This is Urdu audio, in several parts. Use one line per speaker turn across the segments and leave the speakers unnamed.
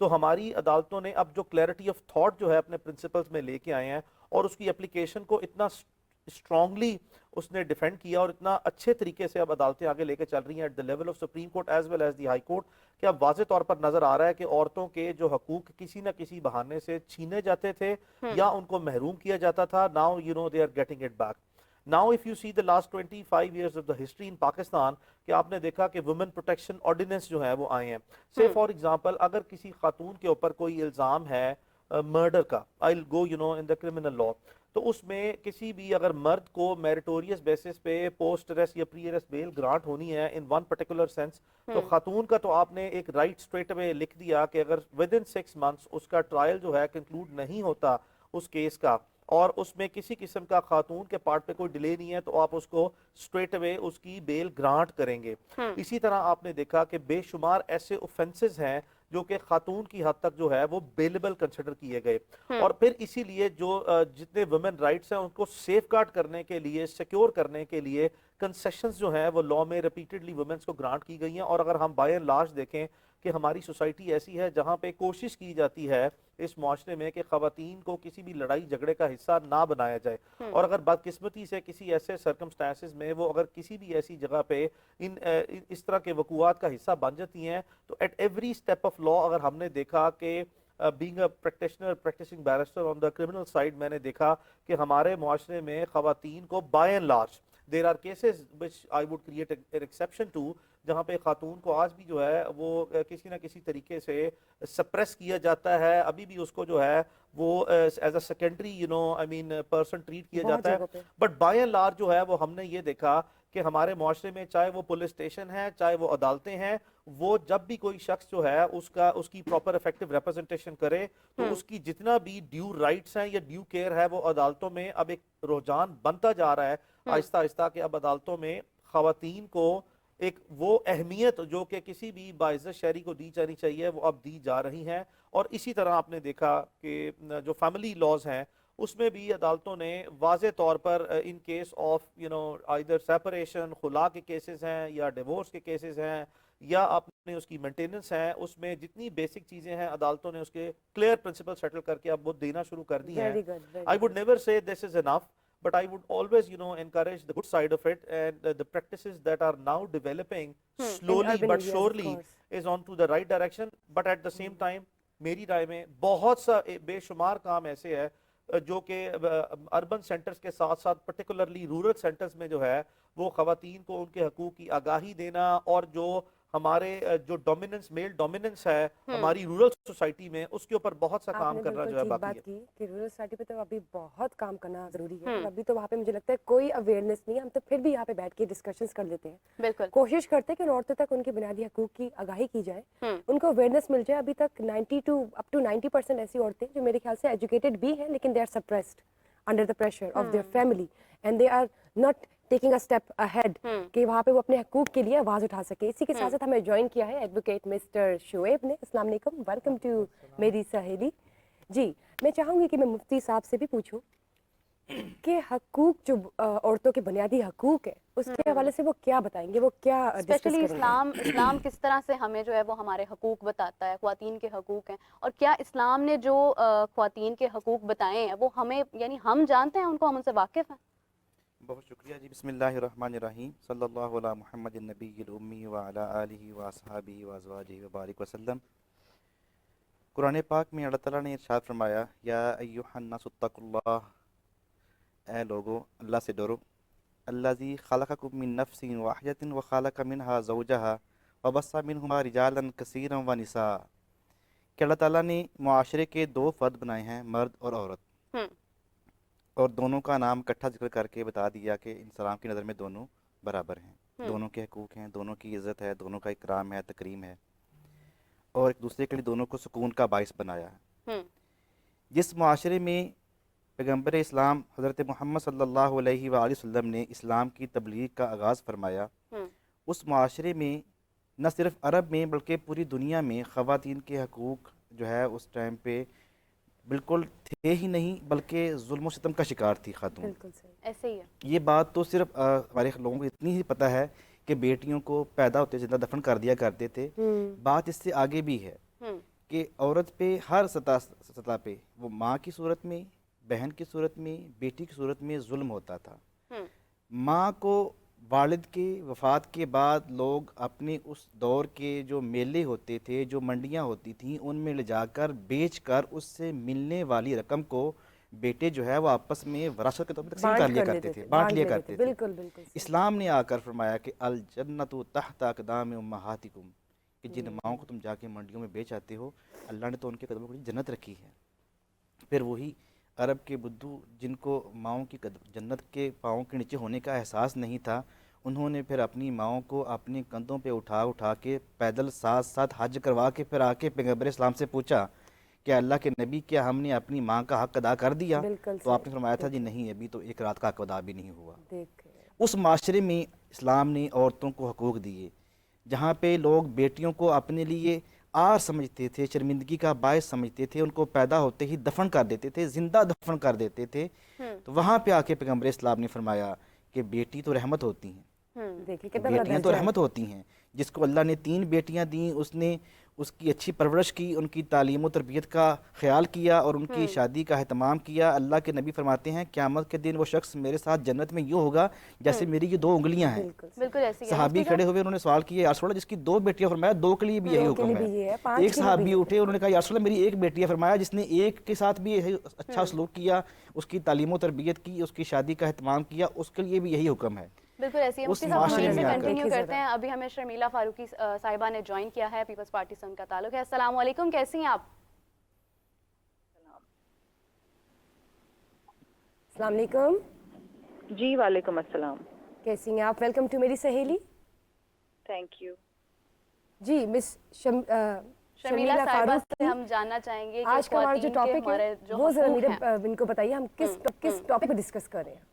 تو ہماری عدالتوں نے اب جو کلیئرٹی آف تھاٹ جو ہے اپنے پرنسپلز میں لے کے آئے ہیں اور اس کی اپلیکیشن کو اتنا اسٹرانگلی اس نے ڈیفینڈ کیا اور اتنا اچھے طریقے سے اب عدالتیں آگے لے کے چل رہی ہیں at the level of supreme court as well as the high court کہ اب واضح طور پر نظر آ رہا ہے کہ عورتوں کے جو حقوق کسی نہ کسی بہانے سے چھینے جاتے تھے یا ان کو محروم کیا جاتا تھا, now you know they are getting it back. Now if you see the last 25 years of the history in Pakistan کہ آپ نے دیکھا کہ وومن پروٹیکشن آرڈیننس جو ہے وہ آئے ہیں. سے فار ایگزامپل اگر کسی خاتون کے اوپر کوئی الزام ہے مرڈر کا, I'll go you know in the criminal law, تو اس میں کسی بھی اگر مرد کو میریٹوریس بیسس پہ پوسٹ ارسٹ یا پری ارسٹ بیل گرانٹ ہونی ہے ان ون پرٹیکولر سینس, تو خاتون کا تو آپ نے ایک رائٹ اسٹریٹ اوے لکھ دیا کہ اگر ود ان 6 months اس کا ٹرائل جو ہے کنکلوڈ نہیں ہوتا اس کیس کا اور اس میں کسی قسم کا خاتون کے پارٹ پہ کوئی ڈیلے نہیں ہے تو آپ اس کو اسٹریٹ اوے اس کی بیل گرانٹ کریں گے. اسی طرح آپ نے دیکھا کہ بے شمار ایسے اوفینسز ہیں جو کہ خاتون کی حد تک جو ہے وہ بیلیبل کنسیڈر کیے گئے, اور پھر اسی لیے جو جتنے ویمن رائٹس ہیں ان کو سیف گارڈ کرنے کے لیے, سیکیور کرنے کے لیے کنسیشنز جو ہیں وہ لا میں ریپیٹڈلی ویمنس کو گرانٹ کی گئی ہیں. اور اگر ہم بائی اینڈ لارج دیکھیں کہ ہماری سوسائٹی ایسی ہے جہاں پہ کوشش کی جاتی ہے اس معاشرے میں کہ خواتین کو کسی بھی لڑائی جھگڑے کا حصہ نہ بنایا جائے, اور اگر بدقسمتی سے کسی ایسے سرکمسٹانسز میں وہ اگر کسی بھی ایسی جگہ پہ اس طرح کے وقوعات کا حصہ بن جاتی ہیں تو at every step of law اگر ہم نے دیکھا کہ being a practitioner, practicing barrister on the criminal side, میں نے دیکھا کہ ہمارے معاشرے میں خواتین کو by and large there are cases which I would create an exception to جہاں پہ خاتون کو آج بھی جو ہے وہ کسی نہ کسی طریقے سے سپریس کیا جاتا ہے, ابھی بھی اس کو جو ہے وہ as a secondary you know I mean person treat کیا جاتا ہے. بٹ بائی اینڈ لارج جو ہے وہ ہم نے یہ دیکھا کہ ہمارے معاشرے میں چاہے وہ پولیس اسٹیشن ہے چاہے وہ عدالتیں ہیں, وہ جب بھی کوئی شخص جو ہے اس کی پراپر افیکٹو ریپرزنٹیشن کرے تو اس کی جتنا بھی ڈیو رائٹس ہیں یا ڈیو کیئر ہے وہ عدالتوں میں اب ایک رجحان بنتا جا رہا ہے آہستہ آہستہ کہ اب عدالتوں میں خواتین کو ایک وہ اہمیت جو کہ کسی بھی باعزت شہری کو دی جانی چاہیے وہ اب دی جا رہی ہیں. اور اسی طرح آپ نے دیکھا کہ جو فیملی لاز ہیں اس میں بھی عدالتوں نے واضح طور پر in case of you know either separation, خلا کے کیسز ہیں یا ڈیورس کے کیسز ہیں یا آپ نے اس کی مینٹیننس ہیں, اس میں جتنی بیسک چیزیں ہیں عدالتوں نے اس کے کلیئر پرنسپل سیٹل کر کے اب وہ دینا شروع کر دی ہیں. I would never say this is enough, but I would always you know encourage the good side of it, and the practices that are now developing slowly but surely is on to the right direction. But at the same time میری رائے میں بہت سا بے شمار کام ایسے ہے جو کہ اربن سینٹرز کے ساتھ ساتھ پرٹیکولرلی رورل سینٹرز میں جو ہے وہ خواتین کو ان کے حقوق کی آگاہی دینا, اور جو ہمارے جو ڈومیننس میل ڈومیننس ہے ہماری رورل سوسائٹی میں اس کے اوپر بہت سا کام کرنا جو ہے باقی ہے.
بات کی کہ رورل سوسائٹی پہ تو ابھی بہت کام کرنا ضروری ہے, ابھی تو وہاں پہ مجھے لگتا ہے کوئی اویئرنیس نہیں ہے, ہم تو پھر بھی یہاں پہ بیٹھ کے ڈسکشنز کر لیتے ہیں,
بالکل
کوشش کرتے ہیں کہ عورتوں تک ان کے بنیادی حقوق کی آگاہی کی جائے, ان کو اویئرنیس مل جائے. ابھی تک 90% ایسی عورتیں جو میرے خیال سے ایجوکیٹڈ بھی ہیں لیکن they are suppressed under the pressure of their family and they are not taking a step ahead کہ وہاں پہ وہ اپنے حقوق کے لیے آواز اٹھا سکے. اسی کے ساتھ ساتھ ہمیں جوائن کیا ہے ایڈوکیٹ مسٹر شعیب نے. السلام علیکم, ویلکم ٹو میری سہیلی. جی میں چاہوں گی کہ میں مفتی صاحب سے بھی پوچھوں کہ حقوق جو عورتوں کے بنیادی حقوق ہے اس کے حوالے سے وہ کیا بتائیں گے, وہ کیا
اسپیشلی اسلام کس طرح سے ہمیں جو ہے وہ ہمارے حقوق بتاتا ہے, خواتین کے حقوق ہیں, اور کیا اسلام نے جو خواتین کے حقوق بتائے ہیں وہ ہمیں یعنی ہم جانتے ہیں ان کو, ہم ان سے واقف ہیں.
بہت شکریہ جی. بسم اللہ الرحمن الرحیم. صلی اللہ علی محمد النبی الامی وعلی آلہ واصحابہ وازواجہ وبارک وسلم. قرآن پاک میں اللہ تعالیٰ نے ارشاد فرمایا, یا ایھا الناس اتقوا اللہ, اے لوگو اللہ سے ڈرو, الذی خلقکم من نفس واحدۃ وخلق منہا زوجہا وبث منہما رجالا کثیرا ونساء. کہ اللہ تعالیٰ نے معاشرے کے 2 فرد بنائے ہیں, مرد اور عورت, اور دونوں کا نام اکٹھا ذکر کر کے بتا دیا کہ انسان کی نظر میں دونوں برابر ہیں, دونوں کے حقوق ہیں, دونوں کی عزت ہے, دونوں کا اکرام ہے, تکریم ہے, اور ایک دوسرے کے لیے دونوں کو سکون کا باعث بنایا ہے. جس معاشرے میں پیغمبر اسلام حضرت محمد صلی اللہ علیہ وآلہ وسلم نے اسلام کی تبلیغ کا آغاز فرمایا, اس معاشرے میں نہ صرف عرب میں بلکہ پوری دنیا میں خواتین کے حقوق جو ہے اس ٹائم پہ بالکل تھے ہی نہیں, بلکہ ظلم و ستم کا شکار تھی خاتون.
بالکل صحیح,
ایسے ہی ہے.
یہ بات تو صرف ہمارے لوگوں کو اتنی ہی پتہ ہے کہ بیٹیوں کو پیدا ہوتے زندہ دفن کر دیا کرتے تھے. بات اس سے آگے بھی ہے کہ عورت پہ ہر سطح پہ وہ ماں کی صورت میں، بہن کی صورت میں، بیٹی کی صورت میں ظلم ہوتا تھا. ماں کو والد کی وفات کے بعد لوگ اپنے اس دور کے جو میلے ہوتے تھے، جو منڈیاں ہوتی تھیں، ان میں لے جا کر بیچ کر اس سے ملنے والی رقم کو بیٹے جو ہے وہ آپس میں وراثت کے طور پر تقسیم کر لیا کرتے تھے، بانٹ لیا کرتے تھے.
بالکل بالکل.
اسلام نے آ کر فرمایا کہ الجنت تحت اقدام امہاتکم، کہ جن ماؤں کو تم جا کے منڈیوں میں بیچ آتے ہو، اللہ نے تو ان کے قدموں کو جنت رکھی ہے. پھر وہی عرب کے بدو جن کو ماؤں کی جنت کے پاؤں کے نیچے ہونے کا احساس نہیں تھا، انہوں نے پھر اپنی ماؤں کو اپنے کندھوں پہ اٹھا کے پیدل ساتھ ساتھ حج کروا کے پھر آ کے پیغمبر اسلام سے پوچھا کہ اللہ کے نبی کیا ہم نے اپنی ماں کا حق ادا کر دیا؟ تو آپ نے فرمایا تھا جی نہیں، ابھی تو ایک رات کا حق ادا بھی نہیں ہوا. اس معاشرے میں اسلام نے عورتوں کو حقوق دیے، جہاں پہ لوگ بیٹیوں کو اپنے لیے آر سمجھتے تھے، شرمندگی کا باعث سمجھتے تھے، ان کو پیدا ہوتے ہی دفن کر دیتے تھے، زندہ دفن کر دیتے تھے. تو وہاں پہ آ کے پیغمبر اسلام نے فرمایا کہ بیٹی تو رحمت ہوتی ہیں، بیٹیاں تو رحمت ہوتی ہیں. جس کو اللہ نے 3 بیٹیاں دیں، اس نے اس کی اچھی پرورش کی، ان کی تعلیم و تربیت کا خیال کیا اور ان کی شادی کا اہتمام کیا. اللہ کے نبی فرماتے ہیں قیامت کے دن وہ شخص میرے ساتھ جنت میں یوں ہوگا جیسے میری یہ 2 انگلیاں ہیں.
بالکل ایسی
صحابی کھڑے ہوئے، انہوں نے سوال کیا یا رسول اللہ جس کی 2 بیٹیاں، فرمایا 2 کے لیے بھی یہی حکم ہے. ایک صحابی اٹھے، انہوں نے کہا یا رسول اللہ میری 1 بیٹی ہے، فرمایا جس نے ایک کے ساتھ بھی یہی اچھا سلوک کیا، اس کی تعلیم و تربیت کی، اس کی شادی کا اہتمام کیا، اس کے لیے بھی یہی حکم ہے.
بالکل ایسی ہے. مفتی صاحب ہم یہیں سے کنٹینیو کرتے ہیں. ابھی ہمیں شرمیلا فاروقی صاحبہ نے جوائن کیا ہے، پیپلز پارٹی سے ان کا تعلق ہے. السلام علیکم، کیسی ہیں آپ؟
السلام علیکم.
جی وعلیکم السلام.
کیسی ہیں آپ؟ ویلکم ٹو میری سہیلی.
Thank you.
جی مس
شرمیلا صاحبہ سے ہم جاننا چاہیں گے کہ
آج کا ہمارا جو ٹاپک ہے وہ ذرا میرے ان کو بتائیے، ہم کس ٹاپک پہ ڈسکس کر رہے ہیں؟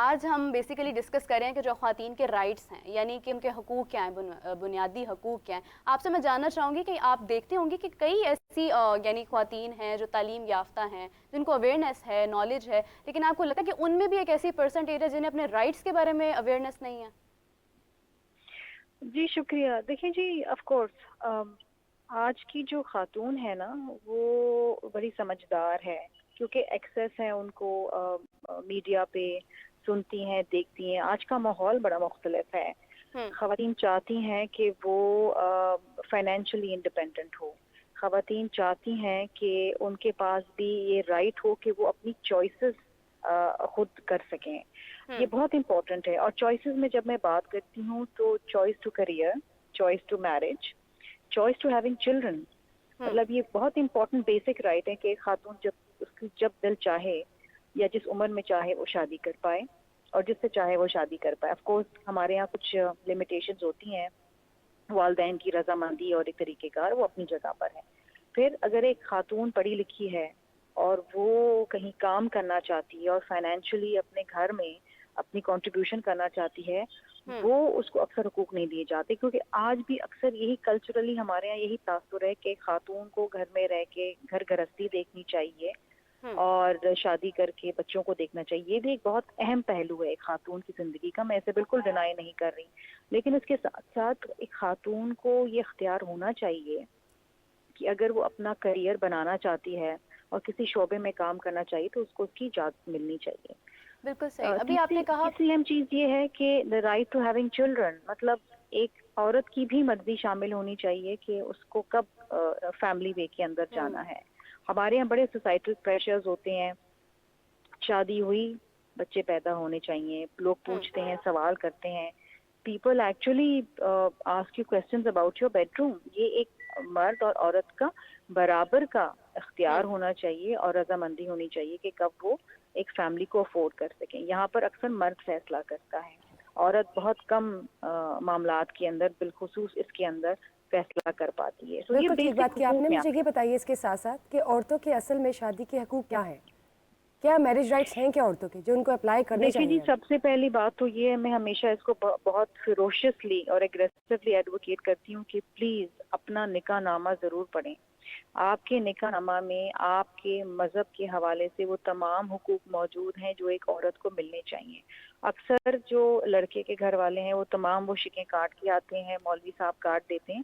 آج ہم بیسیکلی ڈسکس کر رہے ہیں کہ جو خواتین کے رائٹس ہیں، یعنی کہ ان کے حقوق کیا ہیں، بنیادی حقوق کیا ہیں. آپ سے میں جاننا چاہوں گی کہ آپ دیکھتے ہوں گے کہ کئی ایسی یعنی خواتین ہیں جو تعلیم یافتہ ہیں، جن کو اویئرنیس ہے، نالج ہے، لیکن آپ کو لگتا ہے کہ ان میں بھی ایک ایسی پرسنٹیج ہے جنہیں اپنے رائٹس کے بارے میں اویئرنیس نہیں ہے؟
جی شکریہ. دیکھیں جی آف کورس آج کی جو خاتون ہے نا وہ بڑی سمجھدار ہے، کیونکہ ایکسیس ہے ان کو، میڈیا پہ سنتی ہیں، دیکھتی ہیں. آج کا ماحول بڑا مختلف ہے. خواتین چاہتی ہیں کہ وہ فائنینشلی انڈیپینڈنٹ ہو. خواتین چاہتی ہیں کہ ان کے پاس بھی یہ رائٹ ہو کہ وہ اپنی چوائسز خود کر سکیں. یہ بہت امپورٹنٹ ہے. اور چوائسز میں جب میں بات کرتی ہوں تو choice to career, choice to marriage, choice to having children, مطلب یہ بہت امپورٹنٹ بیسک رائٹ ہے کہ خاتون جب دل چاہے یا جس عمر میں چاہے وہ شادی کر پائے، اور جس سے چاہے وہ شادی کر پائے. آف کورس ہمارے یہاں کچھ لمیٹیشنز ہوتی ہیں، والدین کی رضامندی اور ایک طریقہ کار وہ اپنی جگہ پر ہے. پھر اگر ایک خاتون پڑھی لکھی ہے اور وہ کہیں کام کرنا چاہتی ہے اور فائنینشلی اپنے گھر میں اپنی کنٹریبیوشن کرنا چاہتی ہے، وہ اس کو اکثر حقوق نہیں دیے جاتے. کیونکہ آج بھی اکثر یہی کلچرلی ہمارے یہاں یہی تاثر ہے کہ خاتون کو گھر میں رہ کے گھر گرہستی دیکھنی چاہیے اور شادی کر کے بچوں کو دیکھنا چاہیے. یہ بھی ایک بہت اہم پہلو ہے ایک خاتون کی زندگی کا، میں اسے بالکل ڈینائی نہیں کر رہی. لیکن اس کے ساتھ ساتھ ایک خاتون کو یہ اختیار ہونا چاہیے کہ اگر وہ اپنا کریئر بنانا چاہتی ہے اور کسی شعبے میں کام کرنا چاہیے تو اس کو اس کی اجازت ملنی چاہیے.
بالکل صحیح. ابھی آپ نے کہا
تیسری اہم چیز یہ ہے کہ the right to having children, مطلب ایک عورت کی بھی مرضی شامل ہونی چاہیے کہ اس کو کب فیملی وے کے اندر جانا ہے. ہمارے یہاں بڑے سوسائٹل پریشرز ہوتے ہیں، شادی ہوئی بچے پیدا ہونے چاہیے، لوگ پوچھتے ہیں، سوال کرتے ہیں. People actually ask you questions about your bedroom. یہ ایک مرد اور عورت کا برابر کا اختیار ہونا چاہیے اور رضامندی ہونی چاہیے کہ کب وہ ایک فیملی کو افورڈ کر سکیں. یہاں پر اکثر مرد فیصلہ کرتا ہے، عورت بہت کم معاملات کے اندر بالخصوص اس کے اندر فیصلہ کر پاتی ہے.
بالکل ٹھیک بات کی آپ نے. مجھے یہ بتائیے اس کے ساتھ ساتھ کہ عورتوں کے اصل میں شادی کے حقوق کیا ہیں؟ کیا میرج رائٹس ہیں کیا عورتوں کے جو ان کو اپلائی کرنے چاہیے؟
دیکھیے جی، سب سے پہلی بات تو یہ ہے، میں ہمیشہ اس کو بہت فیروشیسلی اور ایگریسولی ایڈوکیٹ کرتی ہوں کہ پلیز اپنا نکاح نامہ ضرور پڑھیں. آپ کے نکاح نامہ میں آپ کے مذہب کے حوالے سے وہ تمام حقوق موجود ہیں جو ایک عورت کو ملنے چاہیے. اکثر جو لڑکے کے گھر والے ہیں وہ تمام وہ شکیں کاٹ کے آتے ہیں، مولوی صاحب کاٹ دیتے ہیں.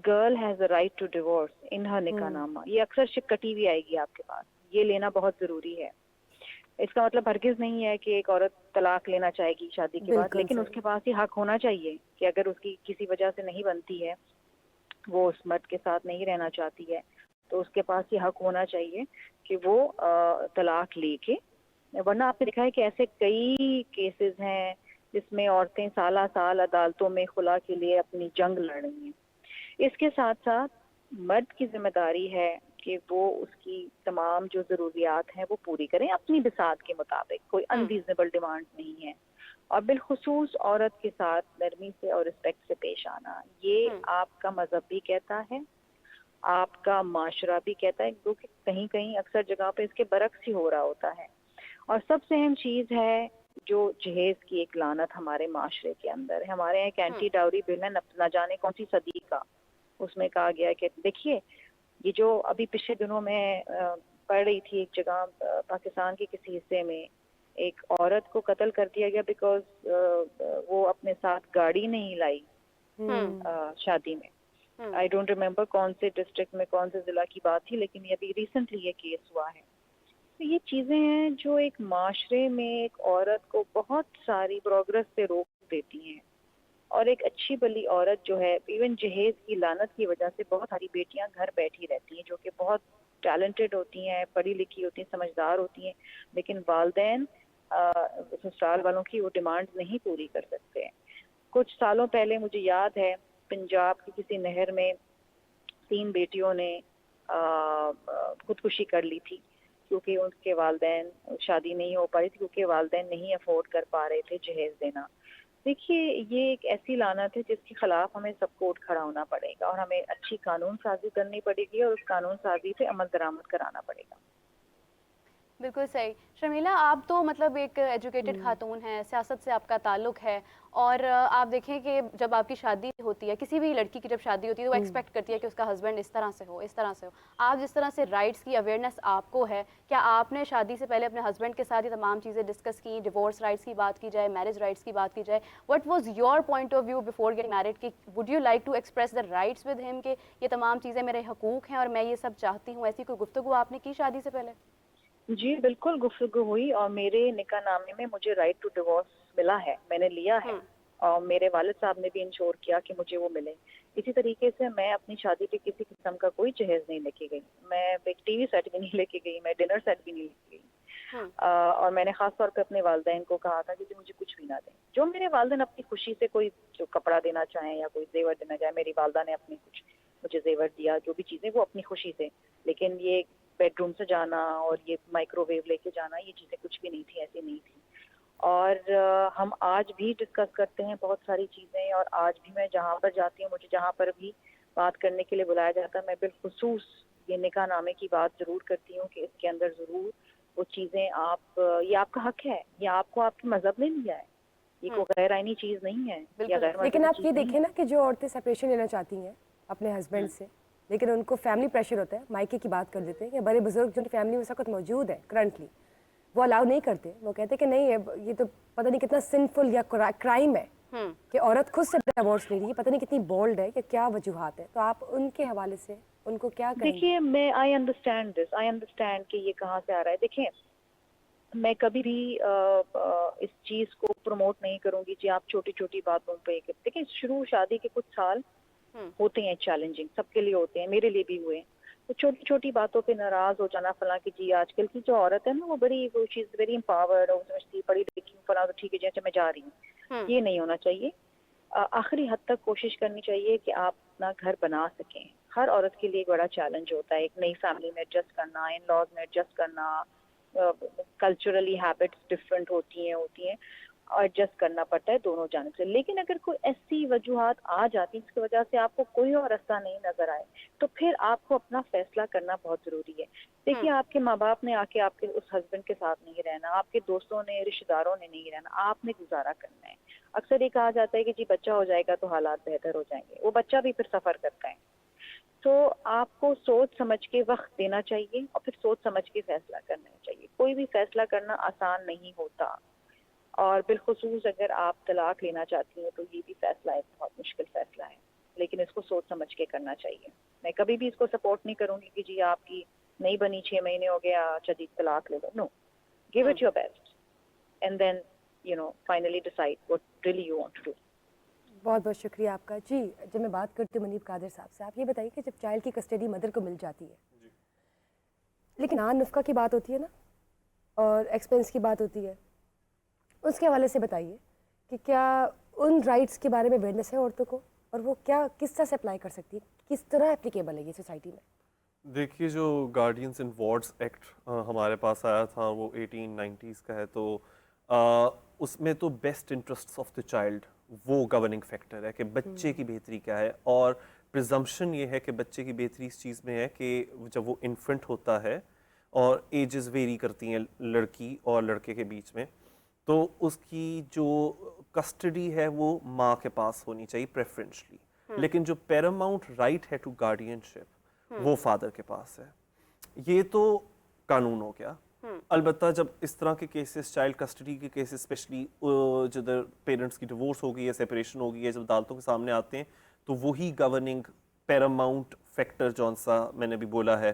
Girl has a right to divorce in her نکاح نامہ. یہ اکثر کٹی ہوئی آئے گی آپ کے پاس, یہ لینا بہت ضروری ہے. اس کا مطلب ہرگز نہیں ہے کہ ایک عورت طلاق لینا چاہے گی شادی کے بعد, لیکن اس کے پاس یہ حق ہونا چاہیے کہ اگر اس کی کسی وجہ سے نہیں بنتی ہے, وہ اس مرد کے ساتھ نہیں رہنا چاہتی ہے, تو اس کے پاس یہ حق ہونا چاہیے کہ وہ طلاق لے کے. ورنہ آپ نے دیکھا ہے کہ ایسے کئی کیسز ہیں جس میں عورتیں سالہ سال عدالتوں میں خلا کے لیے اپنی جنگ لڑ رہی ہیں. اس کے ساتھ ساتھ مرد کی ذمہ داری ہے کہ وہ اس کی تمام جو ضروریات ہیں وہ پوری کریں اپنی بساط کے مطابق, کوئی انریزنیبل ڈیمانڈ نہیں ہے. اور بالخصوص عورت کے ساتھ نرمی سے اور رسپیکٹ سے پیش آنا, یہ آپ کا مذہب بھی کہتا ہے, آپ کا معاشرہ بھی کہتا ہے, کیونکہ کہیں کہیں اکثر جگہ پہ اس کے برعکس ہی ہو رہا ہوتا ہے. اور سب سے اہم چیز ہے جو جہیز کی ایک لعنت ہمارے معاشرے کے اندر ہے. ہمارے یہاں ایک اینٹی ڈاوری بل ہے, نہ جانے کون سی صدی کا, اس میں کہا گیا ہے کہ دیکھیے یہ جو ابھی پچھلے دنوں میں پڑھ رہی تھی ایک جگہ پاکستان کے کسی حصے میں, ایک عورت کو قتل کر دیا گیا بیکاز وہ اپنے ساتھ گاڑی نہیں لائی شادی میں. آئی ڈونٹ ریمبر کون سے ڈسٹرکٹ میں کون سے ضلع کی بات تھی, لیکن یہ ابھی ریسنٹلی یہ کیس ہوا ہے. تو یہ چیزیں ہیں جو ایک معاشرے میں ایک عورت کو بہت ساری پروگرس سے روک دیتی ہیں. اور ایک اچھی بلی عورت جو ہے, ایون جہیز کی لعنت کی وجہ سے بہت ساری بیٹیاں گھر بیٹھی رہتی ہیں جو کہ بہت ٹیلنٹڈ ہوتی ہیں, پڑھی لکھی ہوتی ہیں, سمجھدار ہوتی ہیں, لیکن والدین سسرال والوں کی وہ ڈیمانڈ نہیں پوری کر سکتے. کچھ سالوں پہلے مجھے یاد ہے پنجاب کی کسی نہر میں 3 بیٹیوں نے خودکشی کر لی تھی کیونکہ ان کے والدین, شادی نہیں ہو پا رہی تھی کیونکہ والدین نہیں افورڈ کر پا رہے تھے جہیز دینا. دیکھیے یہ ایک ایسی لعنت ہے جس کے خلاف ہمیں سب کو اٹھ کھڑا ہونا پڑے گا, اور ہمیں اچھی قانون سازی کرنی پڑے گی, اور اس قانون سازی سے عمل درآمد کرانا پڑے گا.
بالکل صحیح. شرمیلا, آپ تو مطلب ایک ایجوکیٹڈ خاتون ہیں, سیاست سے آپ کا تعلق ہے, اور آپ دیکھیں کہ جب آپ کی شادی ہوتی ہے, کسی بھی لڑکی کی جب شادی ہوتی ہے تو وہ ایکسپیکٹ کرتی ہے کہ اس کا ہسبینڈ اس طرح سے ہو, اس طرح سے ہو. آپ جس طرح سے رائٹس کی اویئرنیس آپ کو ہے, کیا آپ نے شادی سے پہلے اپنے ہسبینڈ کے ساتھ یہ تمام چیزیں ڈسکس کی؟ ڈیورس رائٹس کی بات کی جائے, میرج رائٹس کی بات کی جائے, what was your point of view before get married, کہ would you like to express the rights with ہم کہ یہ تمام چیزیں میرے حقوق ہیں اور میں یہ سب چاہتی ہوں؟ ایسی کوئی گفتگو آپ نے کی شادی سے پہلے؟
جی بالکل گفتگو ہوئی, اور میرے نکاح نامے میں مجھے رائٹ ٹو ڈیورس ملا ہے, میں نے لیا ہے, اور میرے والد صاحب نے بھی انشور کیا کہ مجھے وہ ملے. اسی طریقے سے میں اپنی شادی پہ کسی قسم کا کوئی جہیز نہیں لے کے گئی, میں ایک ٹی وی سیٹ بھی نہیں لے کے گئی, میں ڈنر سیٹ بھی نہیں لے کے گئی. اور میں نے خاص طور پہ اپنے والدین کو کہا تھا کہ مجھے کچھ بھی نہ دیں. جو میرے والدین اپنی خوشی سے کوئی جو کپڑا دینا چاہیں یا کوئی زیور دینا چاہیں, میری والدہ نے اپنی کچھ مجھے زیور دیا, جو بھی چیزیں وہ اپنی خوشی سے. لیکن یہ بیڈ روم سے جانا اور یہ مائکرو ویو لے کے جانا, یہ چیزیں کچھ بھی نہیں تھی, ایسی نہیں تھی. اور ہم آج بھی ڈسکس کرتے ہیں بہت ساری چیزیں, اور آج بھی میں جہاں پر جاتی ہوں, مجھے جہاں پر بھی بات کرنے کے لیے بلایا جاتا ہے, میں بالخصوص یہ نکاح نامے کی بات ضرور کرتی ہوں کہ اس کے اندر ضرور وہ چیزیں آپ, یہ آپ کا حق ہے, یہ آپ کو آپ کے مذہب نے دیا ہے, یہ کوئی غیر آئینی چیز نہیں ہے.
لیکن آپ یہ دیکھیں نا کہ جو عورتیں سپریشن لینا چاہتی ہیں اپنے ہسبینڈ سے, لیکن ان کو فیملی پریشر ہوتا ہے, مائکے کی بات کر دیتے ہیں, یا بڑے بزرگ جو فیملی میں اس وقت موجود ہے کرنٹلی, وہ الاؤ نہیں کرتے. وہ کہتے ہیں کہ نہیں, یہ تو پتہ نہیں کتنا سنفل یا کرائم ہے کہ عورت خود سے ڈیورس لے رہی ہے, پتہ نہیں کتنی بولڈ ہے, کہ کیا وجوہات ہے. تو آپ ان کے حوالے سے ان کو کیا کہیں گے؟
دیکھیے میں I understand this, I understand کہ یہ کہاں سے آ رہا ہے. دیکھیں میں کبھی بھی اس چیز کو پروموٹ نہیں کروں گی جی آپ چھوٹی چھوٹی باتوں پہ. دیکھیں شروع شادی کے کچھ سال ہوتے ہیں چیلنجنگ, سب کے لیے ہوتے ہیں, میرے لیے بھی ہوئے. تو چھوٹی چھوٹی باتوں پہ ناراض ہو جانا فلاں کہ جی آج کل کی جو عورت ہے نا وہ بڑی, وہ چیز ویری امپاورڈ, وہ سمجھتی پڑھی لکھی ہوں فلاں, تو ٹھیک ہے جی اچھا میں جا رہی ہوں. یہ نہیں ہونا چاہیے. آخری حد تک کوشش کرنی چاہیے کہ آپ اپنا گھر بنا سکیں. ہر عورت کے لیے ایک بڑا چیلنج ہوتا ہے, ایک نئی فیملی میں ایڈجسٹ کرنا, ان لاز میں ایڈجسٹ کرنا, کلچرلی ہیبٹس ڈفرینٹ ہوتی ہیں, اور ایڈجسٹ کرنا پڑتا ہے دونوں جانب سے. لیکن اگر کوئی ایسی وجوہات آ جاتی ہیں جس کی وجہ سے آپ کو کوئی اور راستہ نہیں نظر آئے, تو پھر آپ کو اپنا فیصلہ کرنا بہت ضروری ہے. دیکھیے آپ کے ماں باپ نے آ کے آپ کے اس ہسبینڈ کے ساتھ نہیں رہنا, آپ کے دوستوں نے, رشتے داروں نے نہیں رہنا, آپ نے گزارا کرنا ہے. اکثر یہ کہا جاتا ہے کہ جی بچہ ہو جائے گا تو حالات بہتر ہو جائیں گے, وہ بچہ بھی پھر سفر کرتا ہے. تو آپ کو سوچ سمجھ کے وقت دینا چاہیے, اور پھر سوچ سمجھ کے فیصلہ کرنا چاہیے. کوئی بھی فیصلہ کرنا آسان نہیں ہوتا, اور بالخصوص اگر آپ طلاق لینا چاہتی ہیں تو یہ بھی فیصلہ ایک بہت مشکل فیصلہ ہے. لیکن اس کو سوچ سمجھ کے کرنا چاہیے. میں کبھی بھی اس کو سپورٹ نہیں کروں گی کہ جی آپ کی نہیں بنی 6 مہینے ہو گیا جدید طلاق لے لو. No, give it your best and then finally decide what really you want to do.
بہت بہت شکریہ آپ کا. جی جب میں بات کرتی ہوں منیب قادر صاحب سے, آپ یہ بتائیے کہ جب چائلڈ کی کسٹڈی مدر کو مل جاتی ہے لیکن نفقہ کی بات ہوتی ہے نا اور ایکسپینس کی بات ہوتی ہے, اس کے حوالے سے بتائیے کہ کیا ان رائٹس کے بارے میں اویئرنیس ہے عورتوں کو, اور وہ کیا کس طرح سے اپلائی کر سکتی ہے, کس طرح اپلیکیبل ہے یہ سوسائٹی میں؟
دیکھیے جو گارڈینس اینڈ وارڈس ایکٹ ہمارے پاس آیا تھا وہ 1890s کا ہے, تو اس میں تو best interest of the child وہ گورننگ فیکٹر ہے کہ بچے کی بہتری کیا ہے, اور پرزمپشن یہ ہے کہ بچے کی بہتری اس چیز میں ہے کہ جب وہ انفنٹ ہوتا ہے اور ایجز ویری کرتی ہیں لڑکی اور لڑکے کے بیچ میں, تو اس کی جو کسٹڈی ہے وہ ماں کے پاس ہونی چاہیے پریفرنشلی, لیکن جو پیراماؤنٹ رائٹ ہے ٹو گارڈین شپ وہ فادر کے پاس ہے. یہ تو قانون ہو گیا. البتہ جب اس طرح کے کیسز, چائلڈ کسٹڈی کے کیسز اسپیشلی جدھر پیرنٹس کی ڈیورس ہو گئی ہے, سیپریشن ہو گئی ہے, جب عدالتوں کے سامنے آتے ہیں تو وہی گورننگ پیراماؤنٹ فیکٹر جون سا میں نے بھی بولا ہے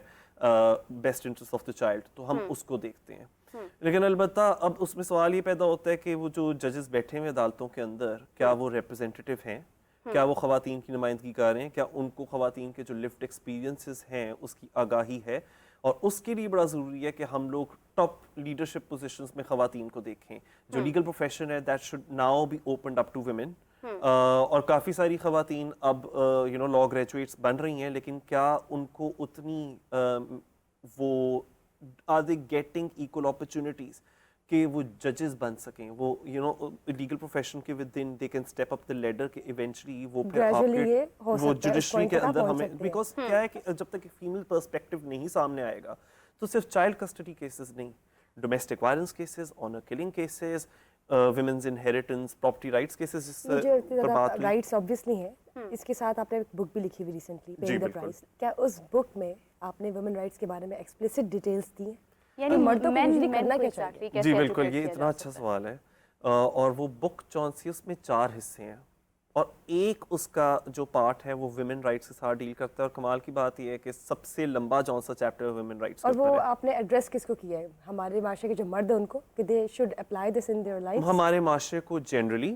best interest of the child, تو ہم اس کو دیکھتے ہیں. لیکن البتہ اب اس میں سوال یہ پیدا ہوتا ہے کہ وہ جو ججز بیٹھے ہوئے عدالتوں کے اندر کیا وہ ریپرزینٹیو ہیں, کیا وہ خواتین کی نمائندگی کر رہے ہیں, کیا ان کو خواتین کے جو لفٹ ایکسپیرینسز ہیں اس کی آگاہی ہے, اور اس کے لیے بڑا ضروری ہے کہ ہم لوگ ٹاپ لیڈرشپ پوزیشنز میں خواتین کو دیکھیں. جو لیگل پروفیشن ہے that should now be opened up to women, اور کافی ساری خواتین اب لا گریجویٹس بن رہی ہیں, لیکن کیا ان کو اتنی وہ are they getting equal opportunities کہ وہ ججز بن سکیں, وہ لیگل پروفیشن کے within they can step up the ladder کہ ایونچولی وہ پھر آپ کے وہ جوڈیشری کے اندر ہمیں, بیکاز کیا ہے کہ جب تک فیمیل پرسپیکٹو نہیں سامنے آئے گا تو صرف چائلڈ کسٹڈی کیسز نہیں, domestic violence cases, honour killing cases, women's inheritance, property rights cases,
rights obviously ہیں. اس کے ساتھ آپ نے ایک بک بھی لکھی ہوئی ریسنٹلی, پیئنگ دا پرائس. کیا اس بک میں آپ نے ویمن رائٹس کے بارے میں ایکسپلیسٹ ڈیٹیلز دی ہیں, یعنی مردوں کو یوزلی کرنا کیا چاہیے؟
جی بالکل, یہ اتنا اچھا سوال ہے. اور وہ بک جون سی اس میں 4 حصے ہیں, اور ایک اس کا جو پارٹ ہے وہ ویمن رائٹس کے ساتھ ڈیل کرتا ہے, اور کمال کی بات یہ ہے کہ سب سے لمبا جون سا چیپٹر ویمن رائٹس.
اور وہ آپ نے ایڈریس کس کو کیا ہے, ہمارے معاشرے کے جو مرد ہیں ان کو, کہ they should apply this in their life?
ہمارے معاشرے کو جنرلی,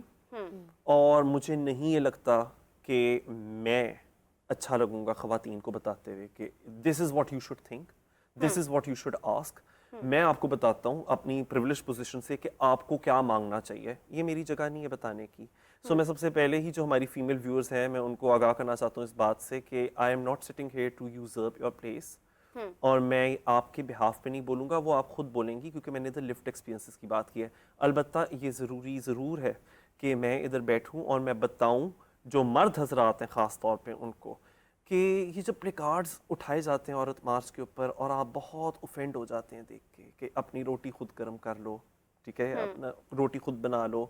اور مجھے نہیں یہ لگتا کہ میں اچھا لگوں گا خواتین کو بتاتے ہوئے کہ this is what you should think, this is what you should ask. میں آپ کو بتاتا ہوں اپنی پریولیج پوزیشن سے کہ آپ کو کیا مانگنا چاہیے, یہ میری جگہ نہیں ہے بتانے کی. سو میں سب سے پہلے ہی جو ہماری فیمیل ویورز ہیں میں ان کو آگاہ کرنا چاہتا ہوں اس بات سے کہ I am not sitting here to usurp your place, اور میں آپ کے بہاف پہ نہیں بولوں گا, وہ آپ خود بولیں گی کیونکہ میں نے ادھر لفٹ ایکسپیرینسز کی بات کی ہے. البتہ یہ ضرور ہے کہ میں ادھر بیٹھوں اور میں بتاؤں جو مرد حضرات ہیں خاص طور پہ ان کو, کہ یہ جب پلے کارڈز اٹھائے جاتے ہیں عورت مارچ کے اوپر اور آپ بہت اوفینڈ ہو جاتے ہیں دیکھ کے کہ اپنی روٹی خود گرم کر لو, ٹھیک ہے, اپنا روٹی خود بنا لو,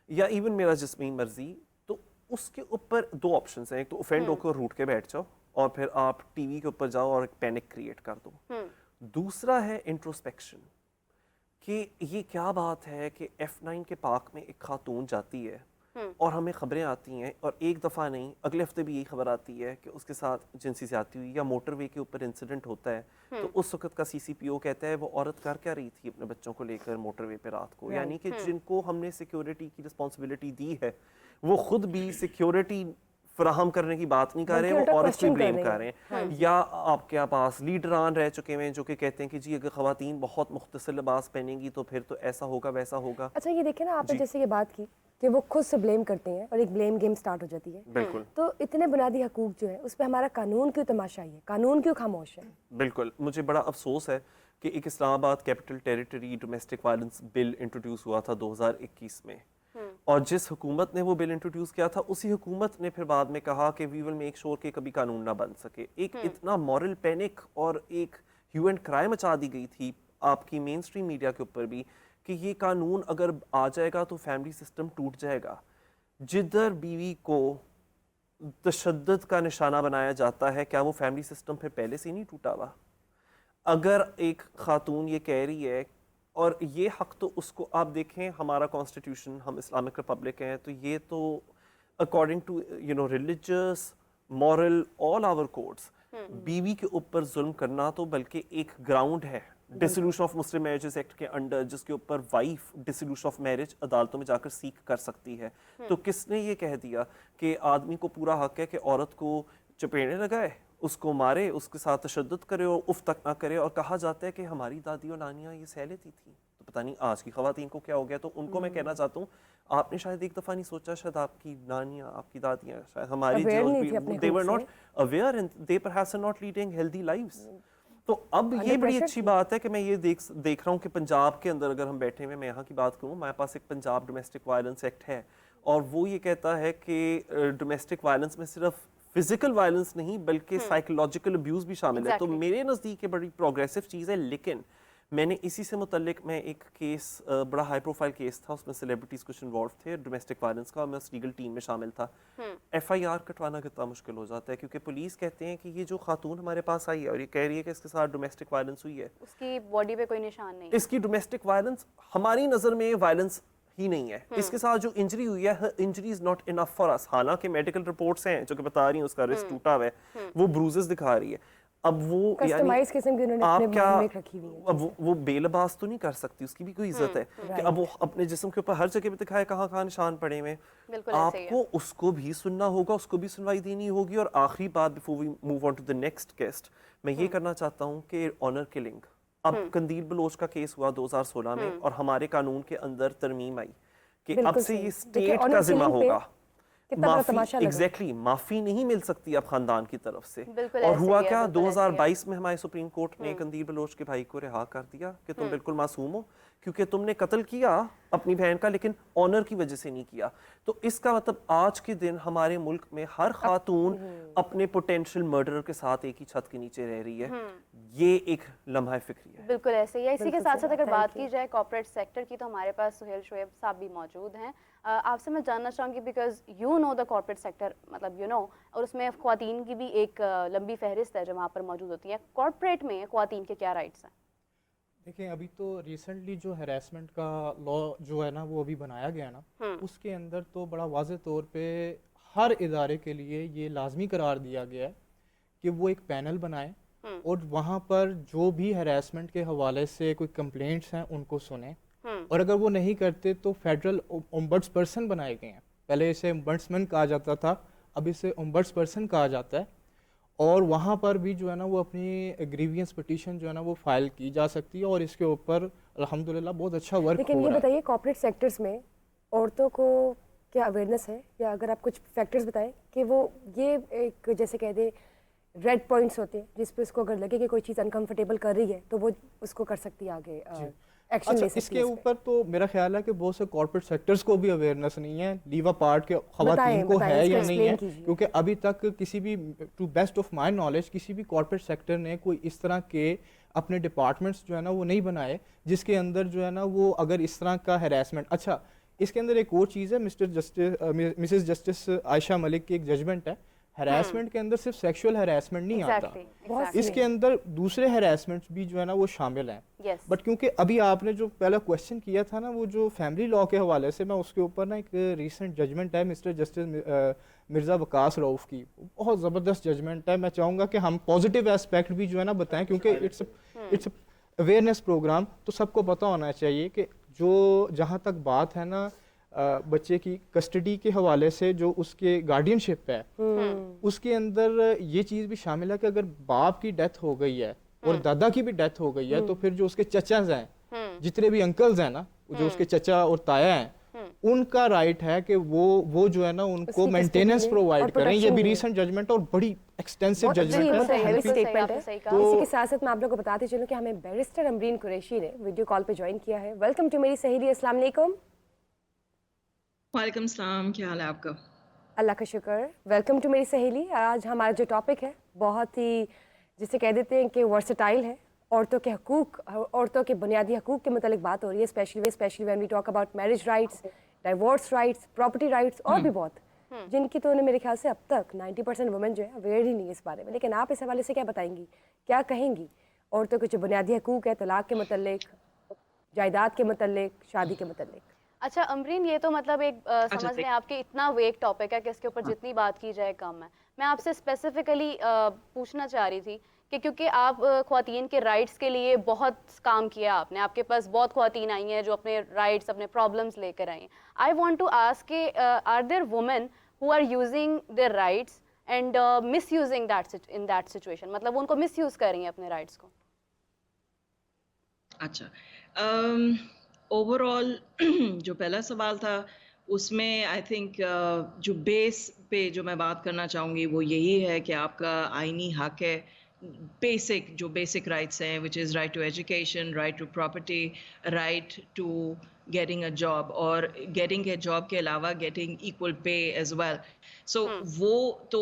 یا ایون میرا جسمی مرضی, تو اس کے اوپر 2 آپشنز ہیں. ایک تو اوفینڈ ہو کے روٹ کے بیٹھ جاؤ اور پھر آپ ٹی وی کے اوپر جاؤ اور ایک پینک کریٹ کر دو. دوسرا ہے انٹروسپیکشن, کہ یہ کیا بات ہے کہ F9 کے پارک میں ایک خاتون جاتی ہے اور ہمیں خبریں آتی ہیں, اور ایک دفعہ نہیں اگلے ہفتے بھی یہی خبر آتی ہے کہ اس کے ساتھ جنسی زیادتی ہوئی, یا موٹر وے کے اوپر انسیڈنٹ ہوتا ہے, تو اس وقت کا CCPO کہتا ہے وہ عورت کر کیا رہی تھی اپنے بچوں کو لے کر موٹر وے پہ رات کو. یعنی کہ جن کو ہم نے سیکیورٹی کی رسپانسبلٹی دی ہے وہ خود بھی سیکیورٹی فراہم کرنے کی بات نہیں کر رہے ہیں, وہ عورت کو بلیم کر رہے ہیں. یا آپ کے پاس لیڈران رہ چکے ہیں جو کہ کہتے ہیں کہ جی اگر خواتین بہت مختصر لباس پہنیں گی تو پھر تو ایسا ہوگا ویسا ہوگا.
اچھا یہ دیکھیں نا آپ نے جیسے یہ بات کی کہ وہ خود سے بلیم کرتے ہیں اور ایک بلیم گیم سٹارٹ ہو جاتی ہے.
بالکل.
تو اتنے بنیادی حقوق جو ہیں اس پہ ہمارا قانون کیوں تماشائی ہے, قانون کیوں خاموش ہے؟
بالکل, مجھے بڑا افسوس ہے کہ ایک اسلام آباد کیپٹل ٹیریٹری ڈومیسٹک وائلنس بل انٹروڈیوس ہوا تھا 2021 میں, اور جس حکومت نے وہ بل انٹروڈیوس کیا تھا اسی حکومت نے پھر بعد میں کہا کہ وی ول میک شور کہ کبھی قانون نہ بن سکے. ایک اتنا مورل پینک اور ایک ہیو اینڈ کرائم مچا دی گئی تھی آپ کی مین اسٹریم میڈیا کے اوپر بھی کہ یہ قانون اگر آ جائے گا تو فیملی سسٹم ٹوٹ جائے گا. جدھر بیوی کو تشدد کا نشانہ بنایا جاتا ہے کیا وہ فیملی سسٹم پھر پہلے سے ہی نہیں ٹوٹا ہوا؟ اگر ایک خاتون یہ کہہ رہی ہے, اور یہ حق تو اس کو آپ دیکھیں ہمارا کانسٹیٹیوشن, ہم اسلامک ریپبلک ہیں, تو یہ تو according to religious, moral, all our codes, بیوی کے اوپر ظلم کرنا تو بلکہ ایک گراؤنڈ ہے dissolution of Muslim marriages act کے انڈر، جس کے اوپر وائف ڈسولوشن آف میرج عدالتوں میں جا کر سیکھ کر سکتی ہے. تو کس نے یہ کہہ دیا کہ آدمی کو پورا حق ہے کہ عورت کو چپیڑے لگائے، اس کو مارے، اس کے ساتھ تشدد کرے اور اف تک نہ کرے؟ اور کہا جاتا ہے کہ ہماری دادی اور نانیاں یہ سہ لیتی تھیں، تو پتہ نہیں آج کی خواتین کو کیا ہو گیا. تو ان کو میں کہنا چاہتا ہوں، آپ نے شاید ایک دفعہ نہیں سوچا، شاید آپ کی نانیاں، آپ کی دادیاں، شاید ہماری they were not aware and they perhaps are not leading healthy lives. تو اب یہ بڑی اچھی بات ہے کہ میں یہ دیکھ رہا ہوں کہ پنجاب کے اندر اگر ہم بیٹھے ہوئے، میں یہاں کی بات کروں، ہمارے پاس ایک پنجاب ڈومیسٹک وائلنس ایکٹ ہے، اور وہ یہ کہتا ہے کہ ڈومیسٹک وائلنس میں صرف فزیکل وائلنس نہیں بلکہ سائیکولوجیکل ابیوز بھی شامل ہے. تو میرے نزدیک یہ بڑی پروگریسو چیز ہے. لیکن میں نے اسی سے متعلق میں ایک کیس، بڑا ہائی پروفائل کیس تھا، اس میں سیلیبریٹیز کچھ انوالو تھے ڈومیسٹک وائلنس کا، اور میں اس لیگل ٹیم میں شامل تھا. ایف آئی آر کٹوانا کتنا مشکل ہو جاتا ہے، کیونکہ پولیس کہتے ہیں کہ یہ جو خاتون ہمارے پاس آئی ہے اور یہ کہہ رہی ہے کہ اس کے ساتھ ڈومیسٹک وائلنس ہوئی ہے،
اس کی باڈی پہ کوئی نشان نہیں،
اس کی ڈومیسٹک وائلنس ہماری نظر میں وائلنس ہی نہیں ہے. اس کے ساتھ جو انجری ہوئی ہے، injury is not enough for us. حالانکہ میڈیکل رپورٹس ہیں جو کہ بتا رہی ہیں اس کا رسٹ ٹوٹا ہوا ہے، وہ بروزز دکھا رہی ہے. اب وہ
کسٹمائز قسم کی انہوں نے
آپ
اپنے
کیا،
بارے میں رکھی ہوئی ہے.
اب وہ بے لباس تو نہیں کر سکتی، اس کی بھی کوئی عزت ہے کہ اب وہ اپنے جسم کے اوپر ہر جگہ پہ دکھائے کہاں کہاں نشان پڑے ہوئے. آپ کو اس کو بھی سننا ہوگا، اس کو بھی سنوائی دینی ہوگی. اور آخری بات before we move on to the next guest, میں یہ کرنا چاہتا ہوں کہ آنر کلنگ، اب قندیل بلوچ کا کیس ہوا 2016 میں، اور ہمارے قانون کے اندر ترمیم آئی کہ اب سے یہ اسٹیٹ کا ذمہ ہوگا. ایگزیکٹلی معافی نہیں مل سکتی اب خاندان کی طرف سے. اور ہوا کیا، 2022 میں ہمارے سپریم کورٹ نے قندیل بلوچ کے بھائی کو رہا کر دیا کہ تم بالکل معصوم ہو، کیونکہ تم نے قتل کیا اپنی بہن کا لیکن آنر کی وجہ سے نہیں کیا. تو اس کا مطلب آج کے دن ہمارے ملک میں ہر خاتون اپنے پوٹینشیل مرڈرر کے ساتھ ایک ہی چھت کے نیچے رہ رہی ہے. یہ ایک لمحہ فکری ہے.
بالکل ایسے ہی ہے. اسی کے ساتھ ساتھ اگر بات کی جائے کارپوریٹ سیکٹر کی، تو ہمارے پاس سہیل شعیب صاحب بھی موجود ہیں. آپ سے میں جاننا چاہوں گی، because you know the corporate sector, مطلب اور اس میں خواتین کی بھی ایک لمبی فہرست ہے جو وہاں پر موجود ہوتی ہے. کارپوریٹ میں خواتین کے کیا رائٹس ہیں؟
دیکھیں، ابھی تو ریسنٹلی جو ہیراسمنٹ کا لا جو ہے نا وہ ابھی بنایا گیا نا، اس کے اندر تو بڑا واضح طور پہ ہر ادارے کے لیے یہ لازمی قرار دیا گیا ہے کہ وہ ایک پینل بنائیں اور وہاں پر جو بھی ہیراسمنٹ کے حوالے سے کوئی کمپلینٹس ہیں ان کو سنیں. اور اگر وہ نہیں کرتے تو فیڈرل اومبڈس پرسن بنائے گئے ہیں. پہلے اسے اومبڈسمن کہا جاتا تھا، اب اسے اومبڈس پرسن کہا جاتا ہے. اور وہاں پر بھی جو ہے نا وہ اپنی گریوینس پٹیشن جو ہے نا وہ فائل کی جا سکتی ہے، اور اس کے اوپر الحمدللہ بہت اچھا ورک ہو رہا ہے.
لیکن یہ بتائیے کارپوریٹ سیکٹرز میں عورتوں کو کیا اویئرنیس ہے، یا اگر آپ کچھ فیکٹرز بتائیں کہ وہ یہ ایک جیسے کہہ دیں ریڈ پوائنٹس ہوتے ہیں جس پہ اس کو اگر لگے کہ کوئی چیز انکمفرٹیبل کر رہی ہے تو وہ اس کو کر سکتی ہے آگے ایکشن لے سکتی ہے.
اس کے اوپر تو میرا خیال ہے کہ بہت سے کارپوریٹ سیکٹرز کو بھی اویئرنیس نہیں ہے، لیوا پارٹ کے خواتین کو ہے یا نہیں ہے، کیونکہ ابھی تک کسی بھی to best of my knowledge کسی بھی کارپوریٹ سیکٹر نے کوئی اس طرح کے اپنے ڈپارٹمنٹس جو ہے نا وہ نہیں بنائے جس کے اندر جو ہے نا وہ اگر اس طرح کا ہیراسمنٹ. اچھا، اس کے اندر ایک اور چیز ہے، مسز جسٹس عائشہ ملک کی ایک ججمنٹ ہے، ہیراسمنٹ کے اندر صرف سیکشول ہیراسمنٹ نہیں آتا، اس کے اندر دوسرے ہیراسمنٹس بھی جو ہے نا وہ شامل ہیں. بٹ کیونکہ ابھی آپ نے جو پہلا کویشچن کیا تھا نا وہ جو فیملی لاء کے حوالے سے، میں اس کے اوپر نا ایک ریسنٹ ججمنٹ ہے مسٹر جسٹس مرزا وقاص رؤف کی، بہت زبردست ججمنٹ ہے. میں چاہوں گا کہ ہم پازیٹیو اسپیکٹ بھی جو ہے نا بتائیں، کیونکہ اٹس اویئرنیس پروگرام، تو سب کو پتہ ہونا چاہیے کہ جو جہاں تک بات ہے نا بچے کی کسٹڈی کے حوالے سے جو اس کے گارڈین شپ ہے، اس کے اندر یہ چیز بھی شامل ہے کہ اگر باپ کی ڈیتھ ہو گئی ہے اور دادا کی بھی ڈیتھ ہو گئی ہے تو پھر جو اس کے چچاز ہیں، جتنے بھی انکلز ہیں نا، جو اس کے چچا اور تایا ہیں، ان کا رائٹ ہے کہ وہ جو ہے نا ان کو مینٹیننس پرووائڈ کریں. یہ بھی ریسنٹ ججمنٹ اور بڑی ایکسٹینسو ججمنٹ
ہے. اسی کے ساتھ ساتھ میں آپ لوگوں کو بتاتے چلوں کہ ہمیں بیرسٹر امرین قریشی نے ویڈیو کال پہ جوائن کیا ہے. ویلکم ٹو میری سہیلی. السلام علیکم.
وعلیکم السلام، کیا حال ہے آپ کا؟
اللہ کا شکر. ویلکم ٹو میری سہیلی. آج ہمارا جو ٹاپک ہے بہت ہی جسے کہہ دیتے ہیں کہ ورسٹائل ہے. عورتوں کے حقوق، عورتوں کے بنیادی حقوق کے متعلق بات ہو رہی ہے، specially when we talk about marriage rights, divorce rights, property rights, اور بھی بہت جن کی تو انہیں میرے خیال سے اب تک 90% وومن جو ہے اویئر ہی نہیں ہے اس بارے میں. لیکن آپ اس حوالے سے کیا بتائیں گی، کیا کہیں گی عورتوں کے جو بنیادی حقوق ہے طلاق کے متعلق، جائیداد کے متعلق، شادی کے متعلق؟
اچھا امرین، یہ تو مطلب ایک سمجھ لیں آپ کے اتنا ویک ٹاپک ہے کہ اس کے اوپر جتنی بات کی جائے کم ہے. میں آپ سے اسپیسیفکلی پوچھنا چاہ رہی تھی کہ کیونکہ آپ خواتین کے رائٹس کے لیے بہت کام کیا آپ نے، آپ کے پاس بہت خواتین آئی ہیں جو اپنے رائٹس اپنے پرابلمس لے کر آئی ہیں. آئی وانٹ ٹو آسک کہ are there women who are using their rights and misusing in that situation, مطلب وہ ان کو مس یوز کر رہی ہیں اپنے رائٹس کو؟
اچھا، اوور آل جو پہلا سوال تھا اس میں آئی تھنک جو بیس پہ جو میں بات کرنا چاہوں گی وہ یہی ہے کہ آپ کا آئینی حق ہے، جو بیسک رائٹس ہیں which is right to education, right to property, right to getting a job, اور گیٹنگ اے جاب کے علاوہ getting equal pay as well. So وہ تو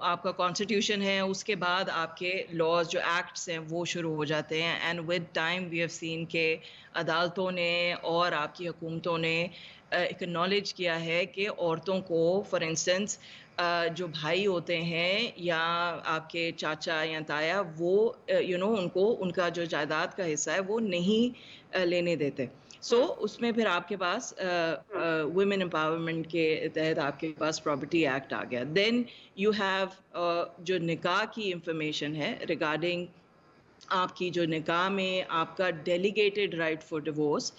آپ کا کانسٹیٹیوشن ہے، اس کے بعد آپ کے لاز جو ایکٹس ہیں وہ شروع ہو جاتے ہیں. And with time we have seen کہ عدالتوں نے اور آپ کی حکومتوں نے اکنالج کیا ہے کہ عورتوں کو فار انسٹنس جو بھائی ہوتے ہیں یا آپ کے چاچا یا تایا، وہ ان کو ان کا جو جائیداد کا حصہ ہے وہ نہیں لینے دیتے. سو اس میں پھر آپ کے پاس ویمن امپاورمنٹ کے تحت آپ کے پاس پراپرٹی ایکٹ آ گیا. دین یو ہیو جو نکاح کی انفارمیشن ہے ریگارڈنگ آپ کی جو نکاح میں آپ کا ڈیلیگیٹڈ رائٹ فار ڈیورس،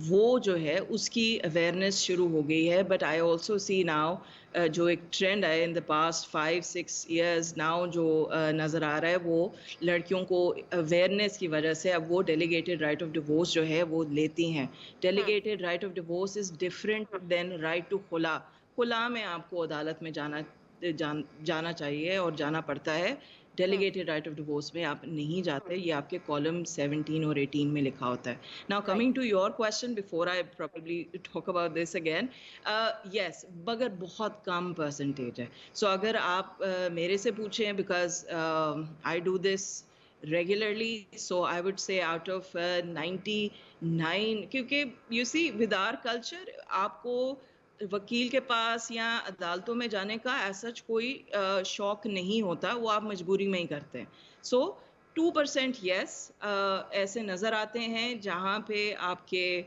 وہ جو ہے اس کی اویئرنیس شروع ہو گئی ہے. But I also see now جو ایک ٹرینڈ ہے ان دا پاسٹ 5-6 ایئرز ناؤ جو نظر آ رہا ہے، وہ لڑکیوں کو اویئرنیس کی وجہ سے اب وہ ڈیلیگیٹڈ رائٹ آف ڈیورس جو ہے وہ لیتی ہیں. Delegated right of divorce is different than right to خلا. خلا میں آپ کو عدالت میں جانا چاہیے اور جانا پڑتا ہے. ڈیلیگیٹڈ رائٹ آف ڈیورس میں آپ نہیں جاتے، یہ آپ کے کالم 17 اور 18 میں لکھا ہوتا ہے. Now coming to your question before I probably talk about this again, yes, مگر بہت کم پرسنٹیج ہے. سو اگر آپ میرے سے پوچھیں، because I do this regularly, so I would say out of 99، کیونکہ you see with our culture آپ کو وکیل کے پاس یا عدالتوں میں جانے کا ایسا کوئی شوق نہیں ہوتا، وہ آپ مجبوری میں ہی کرتے ہیں. سو 2% یس ایسے نظر آتے ہیں جہاں پہ آپ کے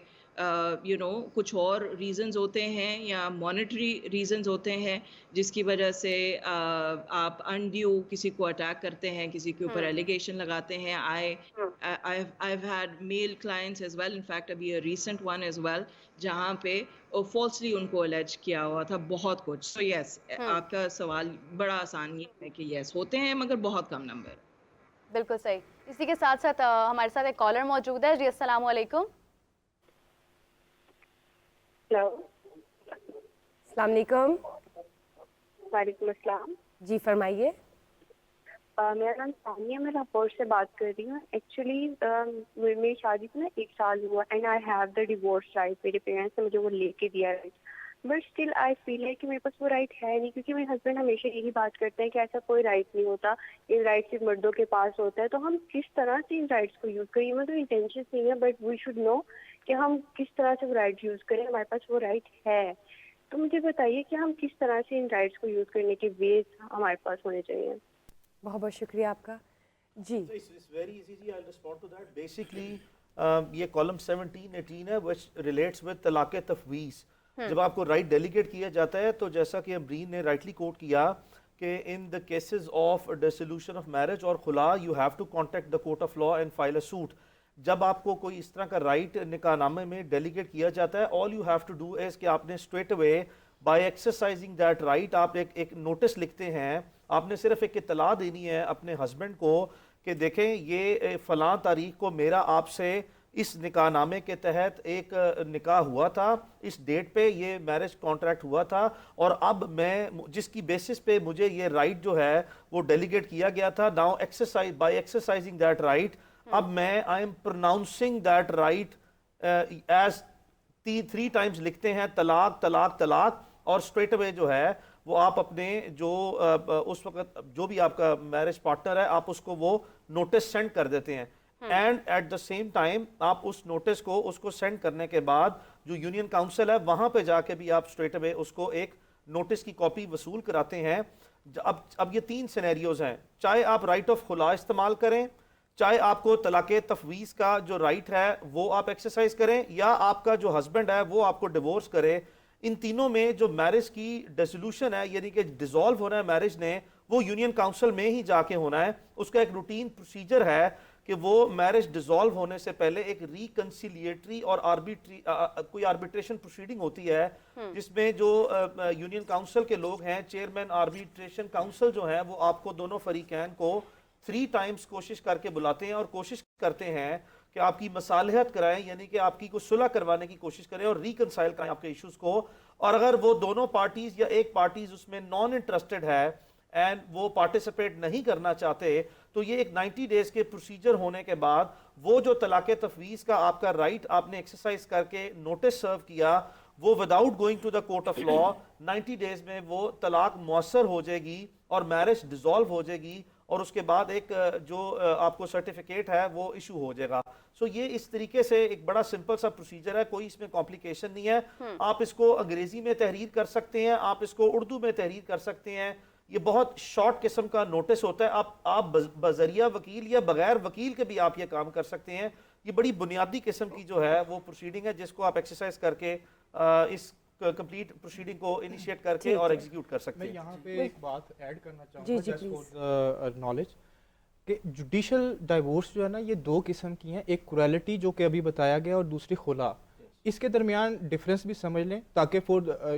کچھ اور ریزنز ہوتے ہیں یا مانیٹری ریزنز ہوتے ہیں جس کی وجہ سے آپ انڈیو کسی کو اٹیک کرتے ہیں، کسی کے اوپر ایلیگیشن لگاتے ہیں. I've had male clients as well, in fact ابھی a recent one as well جہاں پہ فالسلی ان کو الیج کیا ہوا تھا بہت کچھ. سو یس، آپ کا سوال بڑا آسان یہ ہے کہ یس ہوتے ہیں مگر بہت کم نمبر.
بالکل صحیح. اسی کے ساتھ ساتھ ہمارے ساتھ ایک کالر موجود ہے. جی السلام علیکم.
ہلو،
السلام علیکم.
وعلیکم السلام.
جی فرمائیے.
میرا نام ثانیہ، میں لاہور سے بات کر رہی ہوں. ایکچولی میری شادی کو نا 1 سال ہوا، and I have the divorce right. میرے پیرنٹس نے مجھے وہ لے کے دیا right, but still I feel ہے کہ میرے پاس وہ رائٹ ہے نہیں، کیونکہ میرے ہسبینڈ ہمیشہ یہی بات کرتے ہیں کہ ایسا کوئی رائٹ نہیں ہوتا، یہ رائٹ صرف مردوں کے پاس ہوتا ہے. تو ہم کس طرح سے ان رائٹس کو یوز کریں؟ مطلب انٹینشن نہیں ہے، بٹ وی شوڈ نو کہ ہم کس طرح سے وہ رائٹ یوز کریں. ہمارے پاس وہ رائٹ ہے، تو مجھے بتائیے کہ ہم کس طرح سے ان رائٹس کو یوز کرنے کے ویز ہمارے پاس ہونے چاہیے. بہت
بہت شکریہ آپ کا. جی
ویری ایزی جی، I respond to that. Basically یہ کالم 17-18 ہے which relates with طلاق تفویض. جب آپ کو رائٹ ڈیلیگیٹ کیا جاتا ہے تو جیسا کہ امرین نے رائٹلی کوٹ کیا کہ in the cases of dissolution of marriage اور خلا you have to contact the court of law and file a suit. جب آپ کو کوئی اس طرح کا رائٹ نکاح نامے میں ڈیلیگیٹ کیا جاتا ہے، all you have to do is کہ آپ نے straight away by exercising that right آپ ایک نوٹس لکھتے ہیں. آپ نے صرف ایک اطلاع دینی ہے اپنے ہسبینڈ کو کہ دیکھیں یہ فلاں تاریخ کو میرا آپ سے اس نکاح نامے کے تحت ایک نکاح ہوا تھا، اس ڈیٹ پہ یہ میرج کانٹریکٹ ہوا تھا، اور اب میں جس کی بیسس پہ مجھے یہ رائٹ جو ہے وہ ڈیلیگیٹ کیا گیا تھا، now exercise by exercising that right اب میں I M pronouncing that right as 3 Times لکھتے ہیں طلاق طلاق طلاق، اور اسٹریٹ اوے جو ہے وہ آپ اپنے جو اس وقت جو بھی آپ کا میرج پارٹنر ہے آپ اس کو وہ نوٹس سینڈ کر دیتے ہیں. And at the same time آپ اس نوٹس کو اس کو سینڈ کرنے کے بعد جو یونین کاؤنسل ہے وہاں پہ جا کے بھی آپ اسٹریٹ اوے اس کو ایک نوٹس کی کاپی وصول کراتے ہیں. اب یہ 3 سینیریوز ہیں، چاہے آپ رائٹ آف خلا استعمال کریں، چاہے آپ کو طلاق تفویض کا جو رائٹ ہے وہ آپ ایکسرسائز کریں یا آپ کا جو ہسبینڈ ہے وہ آپ کو ڈیورس کرے، ان تینوں میں جو میرج کی ڈیسولوشن ہے یعنی کہ ڈیزالو ہونا ہے میرج نے، وہ یونین کاؤنسل میں ہی جا کے ہونا ہے. اس کا ایک روٹین پروسیجر ہے کہ وہ میرج ڈیزالو ہونے سے پہلے ایک ریکنسیلیٹری اور کوئی آربیٹریشن پروسیڈنگ ہوتی ہے جس میں جو یونین کاؤنسل کے لوگ ہیں، چیئرمین آربیٹریشن کاؤنسل جو ہیں، وہ آپ کو دونوں فریقین کو 3 ٹائمز کوشش کر کے بلاتے ہیں اور کوشش کرتے ہیں کہ آپ کی مصالحت کرائیں، یعنی کہ آپ کی کوئی صلح کروانے کی کوشش کریں اور ریکنسائل کریں آپ کے ایشوز کو. اور اگر وہ دونوں پارٹیز یا ایک پارٹیز اس میں نان انٹرسٹڈ ہے اینڈ وہ پارٹیسپیٹ نہیں کرنا چاہتے، تو یہ ایک 90 ڈیز کے پروسیجر ہونے کے بعد وہ جو طلاق تفویض کا آپ کا رائٹ آپ نے ایکسرسائز کر کے نوٹس سرو کیا، وہ without going to the court of law 90 days میں وہ طلاق مؤثر ہو جائے گی اور میرج ڈیزالو ہو جائے گی، اور اس کے بعد ایک جو آپ کو سرٹیفکیٹ ہے وہ ایشو ہو جائے گا. سو یہ اس طریقے سے ایک بڑا سمپل سا پروسیجر ہے، کوئی اس میں کمپلیکیشن نہیں ہے. آپ اس کو انگریزی میں تحریر کر سکتے ہیں، آپ اس کو اردو میں تحریر کر سکتے ہیں. یہ بہت شارٹ قسم کا نوٹس ہوتا ہے، آپ بذریعہ وکیل یا بغیر وکیل کے بھی آپ یہ کام کر سکتے ہیں. یہ بڑی بنیادی قسم کی جو ہے وہ پروسیڈنگ ہے جس کو آپ ایکسرسائز کر کے اس کمپلیٹ پروسیڈنگ کو انیشیٹ کر کے اور ایگزیکیوٹ کر سکتے ہیں.
میں یہاں پہ ایک بات ایڈ کرنا چاہوں گا جسٹ فار نالج کہ جوڈیشل ڈائیورس جو ہے نا یہ 2 قسم کی ہیں، ایک کورالٹی جو کہ ابھی بتایا گیا اور دوسری خلا. اس کے درمیان ڈفرینس بھی سمجھ لیں تاکہ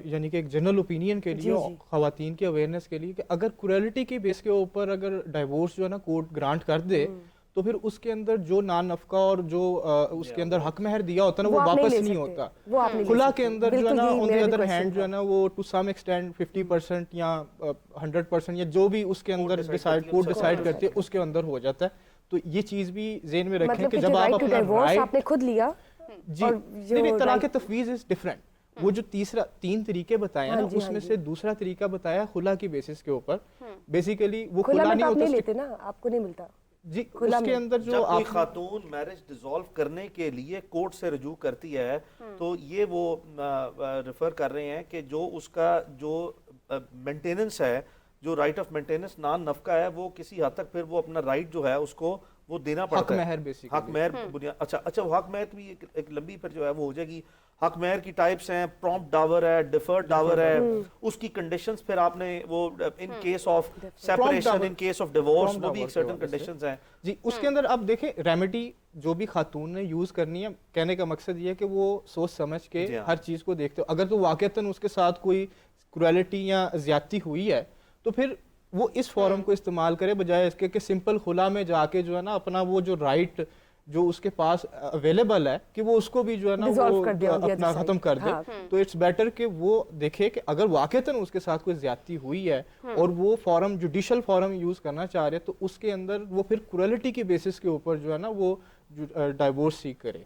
یعنی کہ ایک جنرل اوپینین کے لیے خواتین کے اویئرنیس کے لیے کہ اگر کورالٹی کے بیس کے اوپر اگر ڈائیورس جو ہے نا کورٹ گرانٹ کر دے تو پھر اس کے اندر جو نان نفقہ اور جو اس کے اندر حق مہر دیا ہوتا ہے نا وہ واپس نہیں ہوتا. خلا کے اندر جو ہے نا آن دی ادر ہینڈ جو ہے نا وہ ٹو سم ایکسٹینٹ 50% یا 100% یا جو بھی اس کے اندر کورٹ ڈیسائیڈ کرتی ہے اس کے اندر ہو جاتا ہے. تو یہ چیز بھی ذہن میں رکھیں کہ جب آپ اپنا رائٹ
آپ نے خود لیا
جی نہیں طلاق تفویض از ڈفرینٹ. وہ جو 3 طریقے بتائے ہیں نا اس میں سے دوسرا طریقہ بتایا خلا کی بیسس کے اوپر. بیسیکلی وہ خلا نہیں ہوتا
لیتے نا، آپ کو نہیں ملتا
جی. اس کے اندر جو
جب کوئی خاتون میرج ڈیزالو کرنے کے لیے کورٹ سے رجوع کرتی ہے تو یہ وہ ریفر کر رہے ہیں کہ جو اس کا جو مینٹیننس ہے، جو رائٹ آف مینٹیننس نان نفقہ ہے، وہ کسی حد تک پھر وہ اپنا رائٹ جو ہے اس کو وہ دینا پڑتا ہے.
حق مہر بیسیکلی
حق مہر بنیاد اچھا وہ حق مہر بھی ایک لمبی پھر جو ہے وہ ہو جائے گی. حق مہر کی ٹائپس ہیں، پرومپٹ ڈاور ہے، ڈیفرڈ ڈاور ہے، اس کی کنڈیشنز پھر آپ نے وہ in case of separation, in case of divorce, وہ بھی ایک سرٹن کنڈیشنز ہیں
جی. اس کے اندر اب دیکھیں ریمیڈی جو بھی خاتون نے یوز کرنی ہے، کہنے کا مقصد یہ ہے کہ وہ سوچ سمجھ کے ہر چیز کو دیکھتے ہو. اگر تو واقعتاً اس کے ساتھ کوئی کرویلٹی یا زیادتی ہوئی ہے تو پھر وہ اس فورم کو استعمال کرے بجائے اس کے کہ سمپل خلا میں جا کے جو ہے نا اپنا وہ جو رائٹ جو اس کے پاس اویلیبل ہے کہ وہ اس کو بھی جو ہے نا وہ اپنا ختم کر دے. تو اٹس بیٹر کہ وہ دیکھے کہ اگر واقعتاً اس کے ساتھ کوئی زیادتی ہوئی ہے اور وہ فارم جوڈیشل فارم یوز کرنا چاہ رہے تو اس کے اندر وہ پھر کورالٹی کی بیسس کے اوپر جو ہے نا وہ ڈائیورس سیک کرے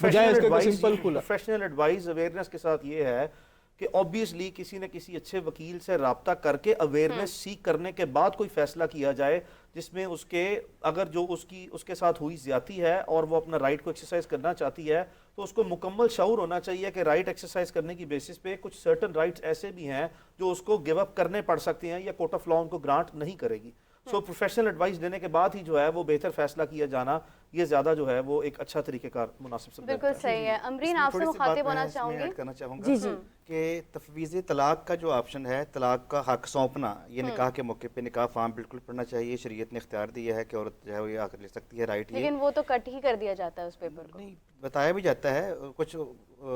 بجائے اس کے سمپل خلا.
پروفیشنل ایڈوائز اویئرنیس کے ساتھ یہ ہے کہ obviously کسی نہ کسی اچھے وکیل سے رابطہ کر کے اویئرنیس سیکھ کرنے کے بعد کوئی فیصلہ کیا جائے جس میں اس کے اگر جو اس کے ساتھ ہوئی زیادتی ہے اور وہ اپنا رائٹ کو ایکسرسائز کرنا چاہتی ہے تو اس کو مکمل شعور ہونا چاہیے کہ رائٹ ایکسرسائز کرنے کی بیسس پہ کچھ سرٹن رائٹس ایسے بھی ہیں جو اس کو گیو اپ کرنے پڑ سکتے ہیں یا کورٹ آف لا ان کو گرانٹ نہیں کرے گی. سو پروفیشنل ایڈوائز لینے کے بعد ہی جو ہے وہ بہتر فیصلہ کیا جانا یہ زیادہ جو ہے وہ ایک اچھا طریقہ کار مناسب سمجھتا ہے.
بالکل صحیح ہے. امرین آپ سے مخاطب ہونا چاہوں گی.
کرنا چاہوں گا کہ تفویض طلاق کا جو آپشن ہے، طلاق کا حق سونپنا، یہ نکاح کے موقع پہ نکاح فارم بالکل پڑھنا چاہیے. شریعت نے اختیار دیا ہے کہ عورت جو ہے وہ یہ آ کر لے سکتی ہے رائٹ.
لیکن وہ تو کٹ ہی کر دیا جاتا ہے اس پیپر کو.
نہیں بتایا بھی جاتا ہے، کچھ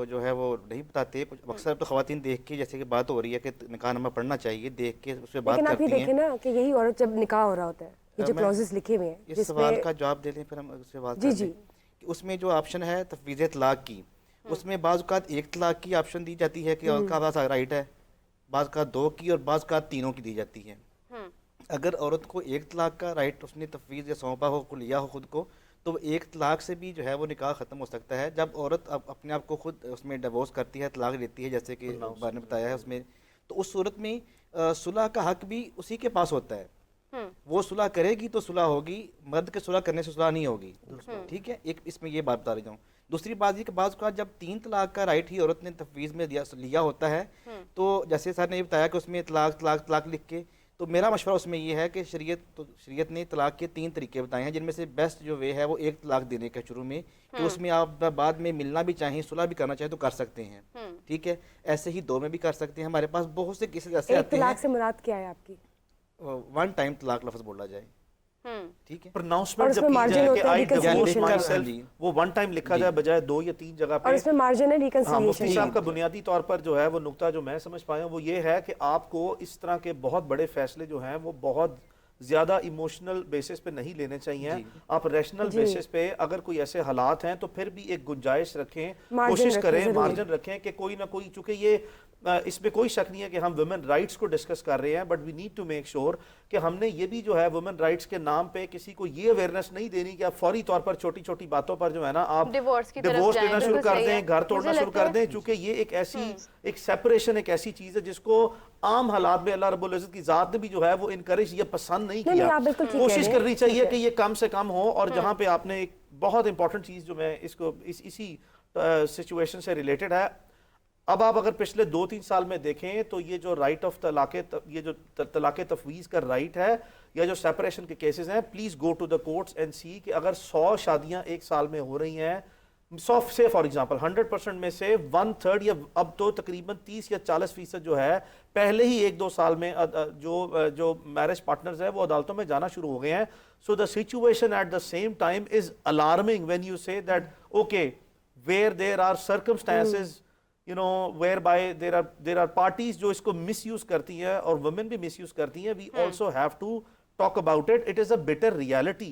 جو ہے وہ نہیں بتاتے. اکثر تو خواتین دیکھ کے جیسے کہ بات ہو رہی ہے کہ نکاح نامہ پڑھنا چاہیے، دیکھ کے اس پہ بات کرتی ہیں.
لیکن آپ یہ دیکھیں نا کہ یہی عورت جب نکاح ہو رہا ہوتا ہے یہ جو کلوزز لکھے ہوئے ہیں
اس سوال کا جواب دے لیں پھر ہم اس سے بات کریں کہ اس میں جو آپشن ہے تفویض طلاق کی، اس میں بعض اوقات 1 طلاق کی آپشن دی جاتی ہے کہ عورت کا پاس رائٹ ہے، بعض اوقات 2 کی اور بعض اوقات 3 کی دی جاتی ہے. اگر عورت کو 1 طلاق کا رائٹ اس نے تفویض یا سونپا ہو، لیا ہو خود کو، تو 1 طلاق سے بھی جو ہے وہ نکاح ختم ہو سکتا ہے. جب عورت اپنے آپ کو خود اس میں ڈیورس کرتی ہے، طلاق لیتی ہے جیسے کہ بار نے بتایا ہے اس میں، تو اس صورت میں صلح کا حق بھی اسی کے پاس ہوتا ہے. وہ صلح کرے گی تو صلح ہوگی، مرد کے صلح کرنے سے صلح نہیں ہوگی. ٹھیک ہے، ایک اس میں یہ بات بتا رہا ہوں. دوسری بات یہ کہ بعض اوقات جب 3 طلاق کا رائٹ ہی عورت نے تفویض میں لیا ہوتا ہے تو جیسے سر نے یہ بتایا کہ اس میں طلاق لکھ کے تو میرا مشورہ اس میں یہ ہے کہ شریعت نے طلاق کے 3 طریقے بتائے ہیں، جن میں سے بیسٹ جو وے ہے وہ ایک طلاق دینے کا شروع میں، کہ اس میں آپ بعد میں ملنا بھی چاہیں، صلح بھی کرنا چاہیں تو کر سکتے ہیں، ٹھیک ہے. ایسے ہی 2 میں بھی کر سکتے ہیں. ہمارے پاس بہت سے کیسز ایسے
ایک
آتے ہیں.
طلاق سے مراد کیا ہے آپ کی؟
1 ٹائم طلاق لفظ بولا جائے، ٹھیک ہے.
پرناؤنسمنٹ جب
اور اس میں
کی جائے
margin
کہ
ہوتا ہے
I divorce
reconciliation
myself، وہ 1 ٹائم لکھا جائے بجائے 2 یا 3 جگہ پہ.
اور اس میں مارجن ہے
ہاں،
ریکنسیلیشن.
مفتی صاحب کا بنیادی طور پر جو ہے وہ نقطہ جو میں سمجھ پایا ہوں وہ یہ ہے کہ آپ کو اس طرح کے بہت بڑے فیصلے جو ہیں وہ بہت زیادہ ایموشنل بیسس پہ نہیں لینے چاہیے. آپ ریشنل بیسس پہ اگر کوئی ایسے حالات ہیں تو پھر بھی ایک گنجائش رکھیں، کوشش کریں، مارجن رکھیں کہ کوئی نہ کوئی، چونکہ یہ اس میں کوئی شک نہیں ہے کہ ہم ویمن رائٹس کو ڈسکس کر رہے ہیں، but we need to make sure کہ ہم نے یہ بھی جو ہے ویمن رائٹس کے نام پہ کسی کو یہ اویئرنیس نہیں دینی کہ آپ فوری طور پر چھوٹی چھوٹی باتوں پر جو ہے نا آپ ڈیورس لینا شروع کر دیں، گھر توڑنا شروع کر دیں. چونکہ یہ ایک ایسی ایک سیپریشن ایک ایسی چیز ہے جس کو عام حالات میں اللہ رب العزت کی ذات نے بھی جو ہے وہ انکریج یا پسند نہیں کیا. کوشش کرنی چاہیے کہ یہ کم سے کم ہو. اور جہاں پہ آپ نے ایک بہت امپورٹنٹ چیز جو میں اس کو اسی سچویشن سے ریلیٹڈ ہے، اب آپ اگر پچھلے 2-3 سال میں دیکھیں تو یہ جو رائٹ آف طلاق، یہ جو طلاق تفویض کا رائٹ ہے یا جو سیپریشن کے کیسز ہیں، please go to the courts and see کہ اگر 100 شادیاں ایک سال میں ہو رہی ہیں، 100 سے فار ایگزامپل 100% میں سے 1/3 یا اب تو تقریباً 30 یا 40% جو ہے پہلے ہی 1-2 سال میں جو میرج پارٹنرز ہیں وہ عدالتوں میں جانا شروع ہو گئے ہیں. So the situation at the same time is alarming when you say that okay where there are circumstances whereby there are parties جو اس کو مس یوز کرتی ہیں اور women بھی مس یوز کرتی ہیں. we also have to talk about it. It is a bitter reality.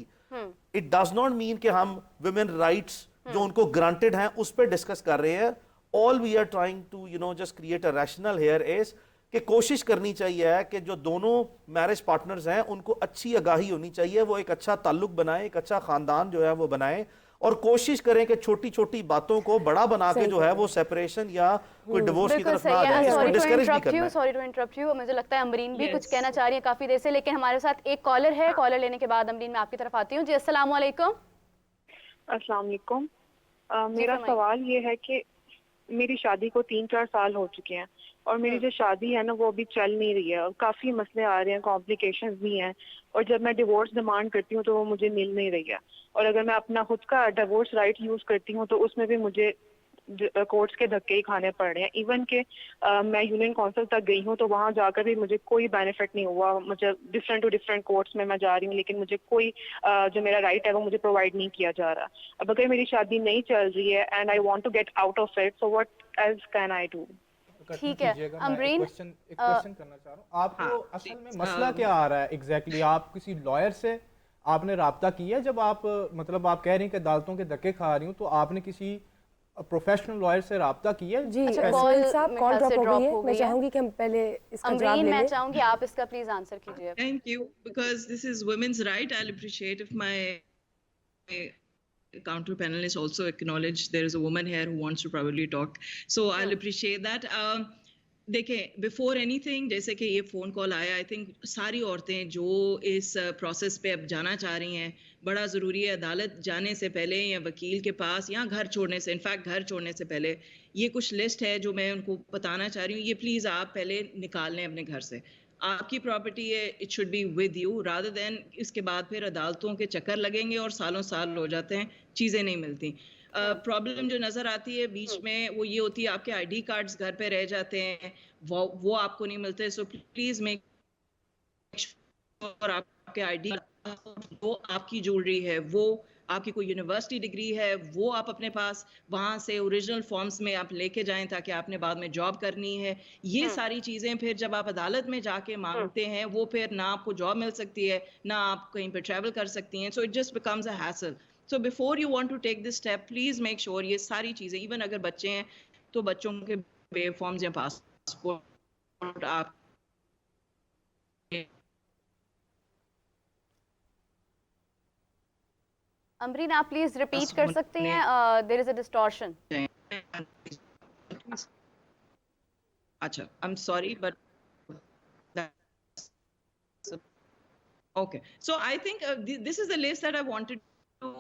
It does not mean کہ ہم women rights جو ان کو granted ہیں اس پہ ڈسکس کر رہے ہیں. all we are trying to just create a rational here is کہ کوشش کرنی چاہیے کہ جو دونوں میرج پارٹنرز ہیں ان کو اچھی آگاہی ہونی چاہیے، وہ ایک اچھا تعلق بنائیں، ایک اچھا خاندان جو ہے وہ بنائیں، اور کوشش کریں کہ چھوٹی چھوٹی باتوں کو بڑا بنا کے جو ہے وہ سیپریشن یا کوئی ڈیورس کی طرف نہ آ جائے. اس کو ڈسکریج بھی کرنا ہے.
Sorry to interrupt you. مجھے لگتا ہے امرین بھی کچھ کہنا چاہ رہی ہیں کافی دیر سے، لیکن ہمارے ساتھ ایک کالر ہے. کالر لینے کے بعد امرین میں آپ کی طرف آتی ہوں. جی السلام علیکم.
السلام علیکم. میرا سوال یہ ہے کہ میری شادی کو 3-4 سال ہو چکے ہیں اور میری جو شادی ہے نا وہ ابھی چل نہیں رہی ہے، کافی مسئلے آ رہے ہیں، کمپلیکیشنز بھی ہیں، اور جب میں ڈیورس ڈیمانڈ کرتی ہوں تو وہ مجھے مل نہیں رہی ہے. اور اگر میں اپنا خود کا ڈیورس رائٹ یوز کرتی ہوں تو اس میں بھی مجھے کورٹس کے دھکے ہی کھانے پڑ رہے ہیں. ایون کہ میں یونین کونسل تک گئی ہوں تو وہاں جا کر بھی مجھے کوئی بینیفٹ نہیں ہوا. مجھے ڈفرینٹ کورٹس میں جا رہی ہوں لیکن مجھے کوئی جو میرا رائٹ ہے وہ مجھے پرووائڈ نہیں کیا جا رہا. اب اگر میری شادی نہیں چل رہی ہے and I want to get out of it, so what else can I do?
ٹھیک ہے امرین،
ایک کوشچن کرنا چاہ رہا ہوں. آپ کو اصل میں مسئلہ کیا آ رہا ہے ایگزیکٹلی؟ آپ کسی لائر سے آپ نے رابطہ کیا جب آپ مطلب آپ کہہ رہی ہیں کہ عدالتوں کے دھکے کھا رہی ہوں، تو آپ نے کسی پروفیشنل لائر سے رابطہ کیا؟
جی کال ڈراپ ہو گئی ہے. میں چاہوں گی کہ ہم پہلے اس کا جواب لے لیں.
میں چاہوں گی آپ اس کا پلیز آنسر کیجیے.
Thank you, because this is women's right. I'll appreciate if my counter panelists also acknowledge there is a woman here who wants to probably talk. So I'll appreciate that. دیکھیں بفور اینی تھنگ، جیسے کہ یہ فون کال آیا، آئی تھنک ساری عورتیں جو اس پروسیس پہ اب جانا چاہ رہی ہیں، بڑا ضروری ہے عدالت جانے سے پہلے یا وکیل کے پاس یا گھر چھوڑنے سے، انفیکٹ گھر چھوڑنے سے پہلے یہ کچھ لسٹ ہے جو میں ان کو بتانا چاہ رہی ہوں. یہ پلیز آپ پہلے نکال لیں اپنے گھر سے. آپ کی پراپرٹی ہے، it should be with you rather than اس کے بعد پھر عدالتوں کے چکر لگیں گے اور سالوں سال ہو جاتے ہیں، چیزیں نہیں ملتی. پرابلم جو نظر آتی ہے بیچ میں وہ یہ ہوتی ہے آپ کے آئی ڈی کارڈز گھر پہ رہ جاتے ہیں، وہ آپ کو نہیں ملتے. سو پلیز میک شیور آپ کے آئی ڈی، وہ آپ کی جیولری ہے، وہ آپ کی کوئی یونیورسٹی ڈگری ہے، وہ آپ اپنے پاس وہاں سے اوریجنل فارمز میں آپ لے کے جائیں تاکہ آپ نے بعد میں جاب کرنی ہے. یہ ساری چیزیں پھر جب آپ عدالت میں جا کے مانگتے ہیں وہ پھر نہ آپ کو جاب مل سکتی ہے نہ آپ کہیں پہ ٹریول کر سکتی ہیں. So it just becomes a hassle. So before you want to take this step, please make sure یہ ساری چیزیں، ایون اگر بچے ہیں تو بچوں کے بے فارمز یا پاسپورٹ آپ
امرین آپ پلیز ریپیٹ کر سکتے ہیں؟ there is a distortion.
اچھا I'm sorry but okay. So I think this is the list that I wanted to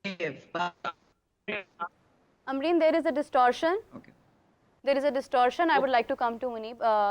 give.
Amreen, there is a distortion.
Okay.
There is a distortion. I would like to come to Muneeb.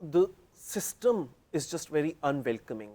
the system is just very unwelcoming.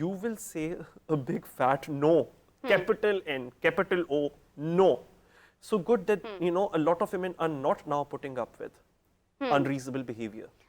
you will say a big fat no, capital N, capital O, no. So good that a lot of women are not now putting up with unreasonable behavior.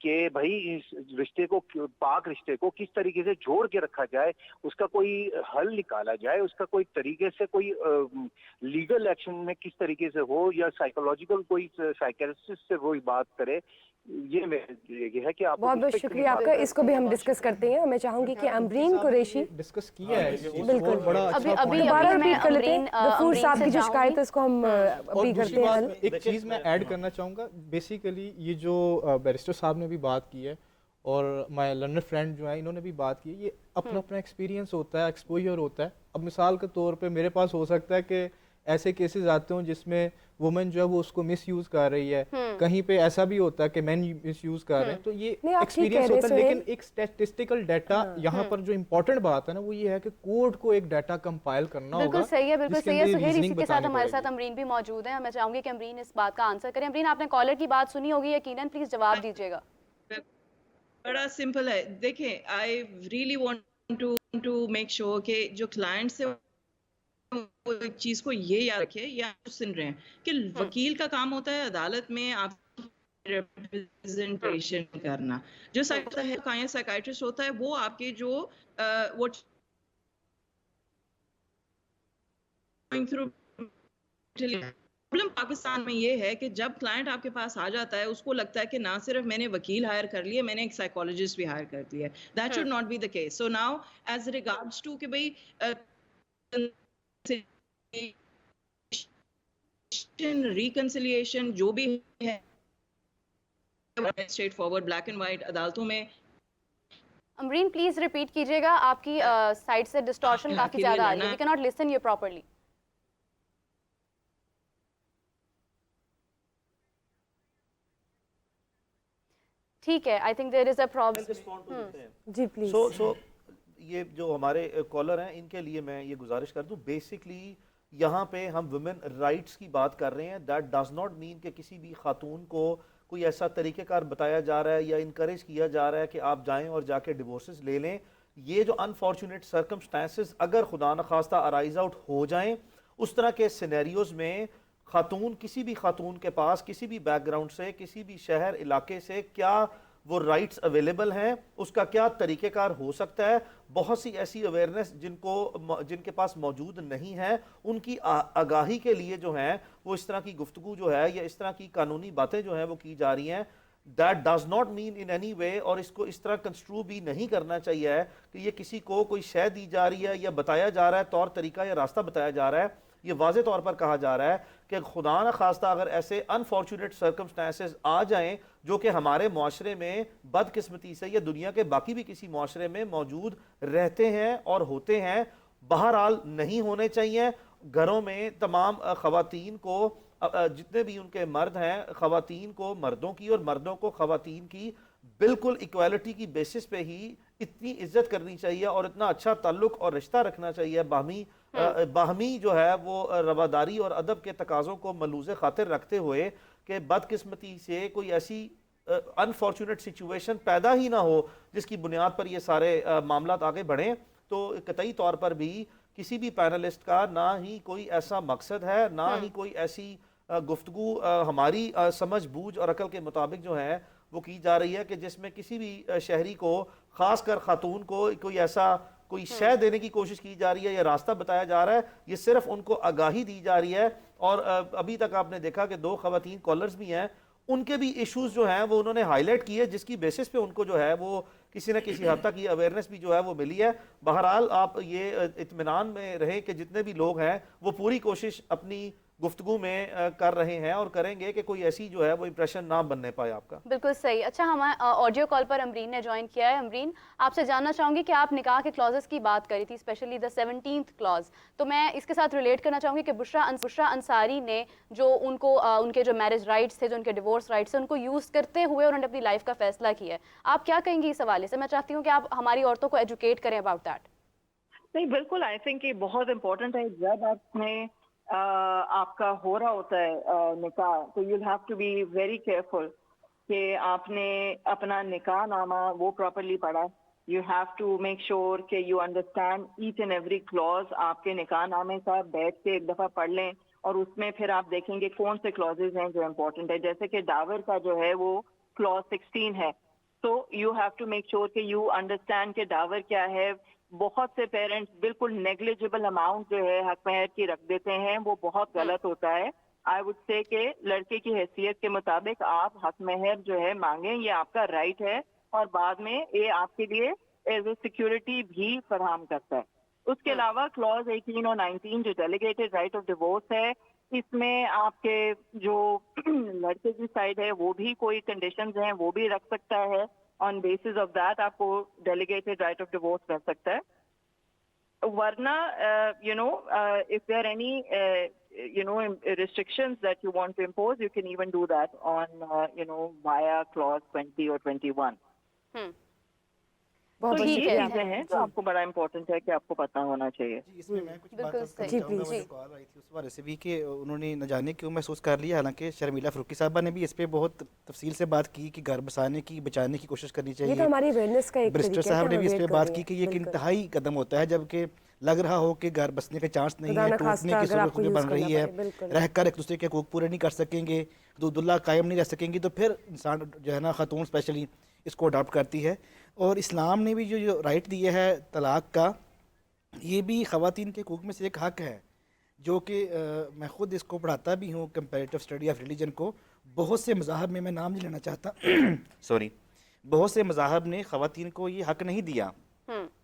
کہ بھائی اس رشتے کو, پاک رشتے کو کس طریقے سے جوڑ کے رکھا جائے, اس کا کوئی حل نکالا جائے, اس کا کوئی طریقے سے کوئی لیگل ایکشن میں کس طریقے سے ہو, یا سائیکولوجیکل کوئی سائیکیٹرسٹ سے وہی بات کرے. یہ ہے کہ آپ
بہت بہت شکریہ آپ کا. اس کو بھی ہم ڈسکس کرتے ہیں. میں چاہوں گی کہ امرین قریشی
ڈسکس کیا ہے,
بالکل
بڑا
ابھی
اچھا
ابھی
point ہے.
دوبارہ
ابھی میں
ریپیٹ کر لیتے ہیں. غفور صاحب کی جو شکایت ہے اس کو ہم
اور
ابھی
دوسری
کرتے ہیں
بات
حل.
ایک چیز میں ایڈ کرنا چاہوں گا, بیسیکلی یہ جو بیرسٹر صاحب نے بھی بات کی ہے اور مائی لرنر فرینڈ جو ہیں انہوں نے بھی بات کی, یہ اپنا اپنا ایکسپیرینس ہوتا ہے, ایکسپوجر ہوتا ہے. اب مثال کے طور پہ میرے پاس ہو سکتا ہے کہ ایسے کیسز آتے ہوں جس میں وومن جو ہے وہ اس کو مس یوز کر رہی ہے, کہیں پہ ایسا بھی ہوتا ہے کہ مین مس یوز کر رہے ہیں. تو یہ ایکسپیرینس ہوتا ہے, لیکن ایک اسٹیٹسٹیکل ڈیٹا یہاں پر جو امپورٹنٹ بات ہے نا وہ یہ ہے کہ کورٹ کو ایک ڈیٹا کمپائل کرنا ہوگا.
بالکل صحیح ہے, بالکل صحیح ہے. سہیل اسی کے ساتھ ہمارے ساتھ امرین بھی موجود ہیں. میں چاہوں گی کہ امرین اس بات کا آنسر کریں. امرین آپ نے کالر کی بات سنی ہوگی یقیناً, پلیز جواب دیجیے گا.
بڑا سمپل ہے. دیکھیں, I really want to make sure کہ جو کلائنٹ سے وہ ایک چیز کو یہ یاد رکھے, یا سن رہے ہیں کہ وکیل کا کام ہوتا ہے عدالت میں آپ ریپرزنٹیشن کرنا. جو سائیکائٹرسٹ ہوتا ہے وہ آپ کے جو پرابلم پاکستان میں یہ ہے کہ جب کلائنٹ آپ کے پاس آ جاتا ہے اس کو لگتا ہے کہ نہ صرف میں نے وکیل ہائر کر لیا, میں نے ایک سائیکالوجسٹ بھی ہائر کر دیا. That should not be the case. So now as regards to کہ بھائی ریکنسیلیشن جو بھی ہے straight forward black and white عدالتوں میں.
امرین پلیز ریپیٹ کیجیے گا, آپ کی سائڈ سے ڈسٹورشن کافی زیادہ آ رہی ہے. We can not listen you properly. ٹھیک ہے, I think there is a problem.
جی پلیز.
سو یہ جو ہمارے کالر ہیں ان کے لیے میں یہ گزارش کر دوں, بیسکلی یہاں پہ ہم ویمن رائٹس کی بات کر رہے ہیں. دیٹ ڈز ناٹ مین کہ کسی بھی خاتون کو کوئی ایسا طریقہ کار بتایا جا رہا ہے یا انکریج کیا جا رہا ہے کہ آپ جائیں اور جا کے ڈیورسز لے لیں. یہ جو انفارچونیٹ سرکمسٹانسز اگر خدا نخواستہ ارائز آؤٹ ہو جائیں, اس طرح کے سینیریوز میں خاتون, کسی بھی خاتون کے پاس کسی بھی بیک گراؤنڈ سے, کسی بھی شہر علاقے سے کیا وہ رائٹس اویلیبل ہیں, اس کا کیا طریقہ کار ہو سکتا ہے. بہت سی ایسی اویئرنیس جن کے پاس موجود نہیں ہے, ان کی آگاہی کے لیے جو ہیں وہ اس طرح کی گفتگو جو ہے یا اس طرح کی قانونی باتیں جو ہیں وہ کی جا رہی ہیں. That does not mean in any way, اور اس کو اس طرح کنسٹرو بھی نہیں کرنا چاہیے ہے کہ یہ کسی کو کوئی شے دی جا رہی ہے یا بتایا جا رہا ہے, طور طریقہ یا راستہ بتایا جا رہا ہے. یہ واضح طور پر کہا جا رہا ہے کہ خدا نہ خواستہ اگر ایسے انفارچونیٹ سرکمسٹانسز آ جائیں جو کہ ہمارے معاشرے میں بدقسمتی سے یا دنیا کے باقی بھی کسی معاشرے میں موجود رہتے ہیں اور ہوتے ہیں, بہرحال نہیں ہونے چاہیے. گھروں میں تمام خواتین کو, جتنے بھی ان کے مرد ہیں, خواتین کو مردوں کی اور مردوں کو خواتین کی بالکل ایکویلٹی کی بیسس پہ ہی اتنی عزت کرنی چاہیے اور اتنا اچھا تعلق اور رشتہ رکھنا چاہیے, باہمی جو ہے وہ رواداری اور ادب کے تقاضوں کو ملوز خاطر رکھتے ہوئے, کہ بدقسمتی سے کوئی ایسی انفارچونیٹ سچویشن پیدا ہی نہ ہو جس کی بنیاد پر یہ سارے معاملات آگے بڑھیں. تو قطعی طور پر بھی کسی بھی پینلسٹ کا نہ ہی کوئی ایسا مقصد ہے, نہ ہی کوئی ایسی گفتگو ہماری سمجھ بوجھ اور عقل کے مطابق جو ہے وہ کی جا رہی ہے کہ جس میں کسی بھی شہری کو, خاص کر خاتون کو, کوئی شے دینے کی کوشش کی جا رہی ہے یا راستہ بتایا جا رہا ہے. یہ صرف ان کو آگاہی دی جا رہی ہے. اور ابھی تک آپ نے دیکھا کہ 2 خواتین کالرز بھی ہیں, ان کے بھی ایشوز جو ہیں وہ انہوں نے ہائی لائٹ کیے, جس کی بیسس پہ ان کو جو ہے وہ کسی نہ کسی حد تک یہ اویئرنیس بھی جو ہے وہ ملی ہے. بہرحال آپ یہ اطمینان میں رہیں کہ جتنے بھی لوگ ہیں وہ پوری کوشش اپنی گفتگو میں کر رہے ہیں اور کریں گے کہ کوئی ایسی جو ہے وہ امپریشن نہ بننے پائے آپ کا.
بالکل صحیح. اچھا, ہمارے آڈیو کال پر امرین نے جوائن کیا ہے. امرین, آپ سے جاننا چاہوں گی کہ آپ نکاح کے کلازز کی بات کری تھی, اسپیشلی دا 17th کلاز. تو میں اس کے ساتھ ریلیٹ کرنا چاہوں گی کہ بشرا انصاری نے جو ان کو ان کے جو میرج رائٹس تھے, جو ان کے ڈیورس رائٹس تھے, ان کو یوز کرتے ہوئے انہوں نے اپنی لائف کا فیصلہ کیا ہے. آپ کیا کہیں گی اس حوالے سے؟ میں چاہتی ہوں کہ آپ ہماری عورتوں کو ایجوکیٹ کریں اباؤٹ دیٹ.
نہیں, بالکل, آئی تھنک یہ بہت امپورٹنٹ ہے. جب آپ نے آپ کا ہو رہا ہوتا ہے نکاح, تو you have to be very careful کہ آپ نے اپنا نکاح نامہ وہ پراپرلی پڑھا. You have to make sure کہ you understand each and every clause. آپ کے نکاح نامے کا بیٹھ کے ایک دفعہ پڑھ لیں, اور اس میں پھر آپ دیکھیں گے کون سے کلوزز ہیں جو امپورٹنٹ ہے. جیسے کہ ڈاور کا جو ہے وہ کلوز 16 ہے,
so you have to make sure کہ یو انڈرسٹینڈ کہ ڈاور کیا ہے. بہت سے پیرنٹس بالکل نیگلیجیبل اماؤنٹ جو ہے حق مہر کی رکھ دیتے ہیں, وہ بہت غلط ہوتا ہے. آئی وڈ سے کہ لڑکے کی حیثیت کے مطابق آپ حق مہر جو ہے مانگیں, یہ آپ کا رائٹ ہے, اور بعد میں یہ آپ کے لیے ایز اے سیکورٹی بھی فراہم کرتا ہے. اس کے علاوہ کلوز 18 اور 19 جو ڈیلیگیٹڈ رائٹ آف ڈیورس ہے, اس میں آپ کے جو لڑکے کی سائڈ ہے وہ بھی کوئی کنڈیشنز ہیں وہ بھی رکھ سکتا ہے. آن بیسس آف دیٹ آپ کو ڈیلیگیٹڈ رائٹ آف ڈیورس کر سکتا ہے. ورنہ if there are any restrictions that you want to impose, you can even do that on via clause 20 or 21. تو یہ چیزیں ہیں جو آپ کو بڑا امپورٹنٹ ہے کہ آپ کو پتہ ہونا چاہیے.
اس میں کچھ بات کرنا چاہوں گا. مجھے کال آئی تھی اس بارے سے بھی کہ انہوں نے نہ جانے کیوں محسوس کر لیا, حالانکہ شرمیلا فاروقی صاحبہ نے بھی اس پہ بہت تفصیل سے بات کی کہ گھر بسانے کی بچانے کی کوشش کرنی چاہیے.
یہ تو ہماری اویئرنیس کا ایک
برسٹر صاحب نے بھی اس پہ بات کی کہ یہ ایک انتہائی قدم ہوتا ہے جبکہ لگ رہا ہو کہ گھر بسنے کا چانس نہیں ہے, ٹوٹنے کی صورت بن رہی ہے, رہ کر ایک دوسرے کے حقوق پورے نہیں کر سکیں گے, حدود اللہ قائم نہیں رہ سکیں گی, تو پھر انسان جو ہے نا خاتون اسپیشلی اس کو اڈاپٹ کرتی ہے. اور اسلام نے بھی جو رائٹ دیا ہے طلاق کا, یہ بھی خواتین کے حقوق میں سے ایک حق ہے, جو کہ میں خود اس کو پڑھاتا بھی ہوں کمپیریٹیو اسٹڈی آف ریلیجن کو. بہت سے مذاہب میں نام نہیں لینا چاہتا سوری, بہت سے مذاہب نے خواتین کو یہ حق نہیں دیا,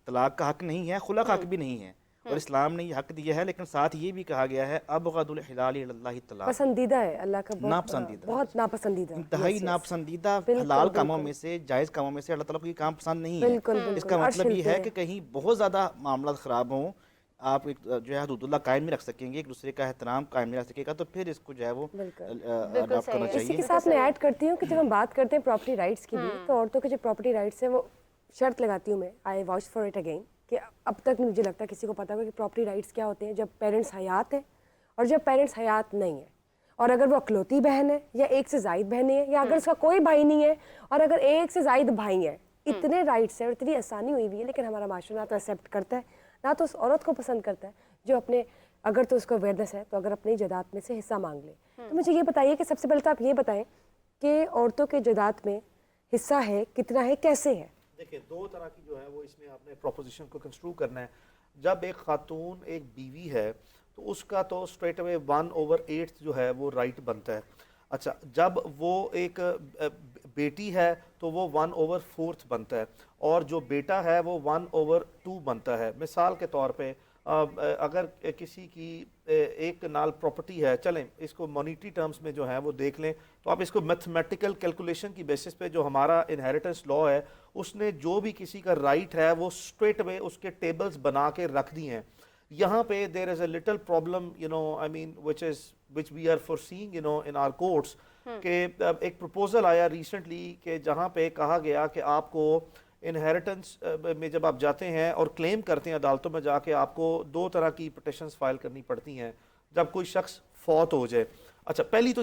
طلاق کا حق نہیں ہے, خلا کا حق بھی نہیں ہے, اور اسلام نے یہ حق دیا ہے. لیکن ساتھ یہ بھی کہا گیا ہے ابغض الحلال الی اللہ طلاق,
پسندیدہ ہے اللہ کا,
ناپسندیدہ,
بہت ناپسندیدہ,
انتہائی ناپسندیدہ حلال کاموں میں سے, جائز کاموں میں سے اللہ تعالیٰ کو یہ کام پسند نہیں ہے. اس کا مطلب یہ ہے کہ کہیں بہت زیادہ معاملات خراب ہوں, آپ جو ہے حدود اللہ قائم نہیں رکھ سکیں گے, ایک دوسرے کا احترام قائم نہیں رکھ سکے گا, تو پھر اس کو جو ہے وہ اڈاپٹ کرنا چاہیے.
اسی کے ساتھ میں ایڈ کرتی ہوں کہ جب ہم بات کرتے ہیں پراپرٹی رائٹس کی بھی, تو عورتوں کے جو پراپرٹی رائٹس ہیں وہ شرط لگاتی ہوں میں, I watch for it again, کہ اب تک مجھے لگتا ہے کسی کو پتا ہوگا کہ پراپرٹی رائٹس کیا ہوتے ہیں جب پیرنٹس حیات ہیں اور جب پیرنٹس حیات نہیں ہیں, اور اگر وہ اکلوتی بہن ہے یا ایک سے زائد بہنیں ہیں, یا اگر اس کا کوئی بھائی نہیں ہے اور اگر ایک سے زائد بھائی ہیں. اتنے رائٹس ہیں اور اتنی آسانی ہوئی ہوئی ہے, لیکن ہمارا معاشرہ نہ تو ایکسیپٹ کرتا ہے, نہ تو اس عورت کو پسند کرتا ہے جو اپنے, اگر تو اس کو اویئرنیس ہے تو اگر اپنی جائیداد میں سے حصہ مانگ لے. تو مجھے یہ بتائیے کہ سب سے پہلے تو آپ یہ بتائیں کہ عورتوں کے جائیداد میں حصہ ہے, کتنا ہے, کیسے ہے؟
دیکھیں, دو طرح کی جو ہے وہ اس میں آپ نے پروپوزیشن کو کنسٹرو کرنا ہے. جب ایک خاتون ایک بیوی ہے تو اس کا تو اسٹریٹ اوے 1/8 جو ہے وہ رائٹ بنتا ہے. اچھا, جب وہ ایک بیٹی ہے تو وہ 1/4 بنتا ہے, اور جو بیٹا ہے وہ 1/2 بنتا ہے. مثال کے طور پہ اگر کسی کی ایک نال پراپرٹی ہے, چلیں اس کو مانیٹری ٹرمز میں جو ہے وہ دیکھ لیں, تو آپ اس کو میتھمیٹیکل کیلکولیشن کی بیسس پہ جو ہمارا انہیریٹنس لا ہے اس نے جو بھی کسی کا رائٹ ہے وہ اسٹریٹ اوے اس کے ٹیبلز بنا کے رکھ دی ہیں. یہاں پہ there is a little problem I mean which we are foreseeing in our courts, کہ ایک پروپوزل آیا ریسنٹلی کہ جہاں پہ کہا گیا کہ آپ کو انہیریٹنس میں جب آپ جاتے ہیں اور کلیم کرتے ہیں عدالتوں میں جا کے, آپ کو 2 طرح کی پٹیشنز فائل کرنی پڑتی ہیں جب کوئی شخص فوت ہو جائے. اچھا, پہلی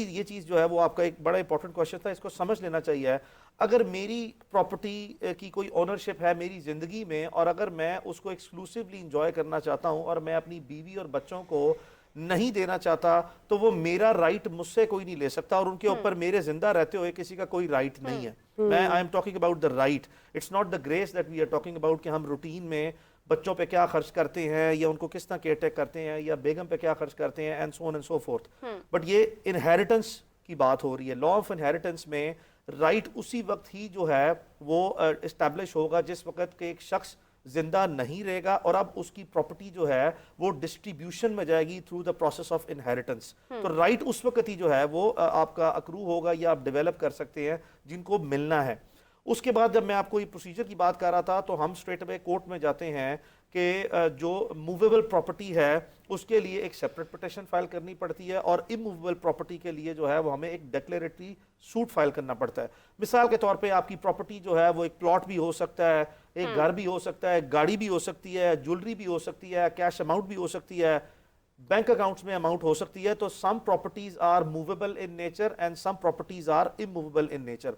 یہ چیز جو ہے وہ آپ کا ایک بڑا امپورٹنٹ کویشچن تھا, اس کو سمجھ لینا چاہیے. اگر میری پراپرٹی کی کوئی اونرشپ ہے میری زندگی میں, اور اگر میں اس کو ایکسکلوسیولی انجوائے کرنا چاہتا ہوں اور میں اپنی بیوی اور بچوں کو نہیں دینا چاہتا, تو وہ میرا رائٹ مجھ سے کوئی نہیں لے سکتا, اور ان کے اوپر میرے زندہ رہتے ہوئے کسی کا کوئی رائٹ نہیں ہے. میں I am talking about the right, it's not the grace that we are talking about کہ ہم روٹین میں بچوں پہ کیا خرچ کرتے ہیں یا ان کو کس طرح کیئر ٹیک کرتے ہیں یا بیگم پہ کیا خرچ کرتے ہیں and so on and so forth. But یہ انہیریٹنس کی بات ہو رہی ہے. لا آف انہیریٹنس میں رائٹ اسی وقت ہی جو ہے وہ اسٹیبلش ہوگا جس وقت کہ ایک شخص زندہ نہیں رہے گا, اور اب اس کی پراپرٹی جو ہے وہ ڈسٹریبیوشن میں جائے گی through the process of inheritance. تو رائٹ اس وقت ہی جو ہے وہ آپ کا اکرو ہوگا یا آپ ڈیولپ کر سکتے ہیں جن کو ملنا ہے. اس کے بعد جب میں آپ کو یہ پروسیجر کی بات کر رہا تھا تو ہم اسٹریٹ اوے کورٹ میں جاتے ہیں کہ جو موویبل پراپرٹی ہے اس کے لیے ایک سیپریٹ پٹیشن فائل کرنی پڑتی ہے, اور اموویبل پراپرٹی کے لیے جو ہے وہ ہمیں ایک ڈیکلیریٹری سوٹ فائل کرنا پڑتا ہے. مثال کے طور پہ آپ کی پراپرٹی جو ہے وہ ایک پلاٹ بھی ہو سکتا ہے, ایک گھر بھی ہو سکتا ہے, گاڑی بھی ہو سکتی ہے, جولری بھی ہو سکتی ہے, کیش اماؤنٹ بھی ہو سکتی ہے, بینک اکاؤنٹس میں اماؤنٹ ہو سکتی ہے. تو some properties are movable in nature and some properties are immovable in nature.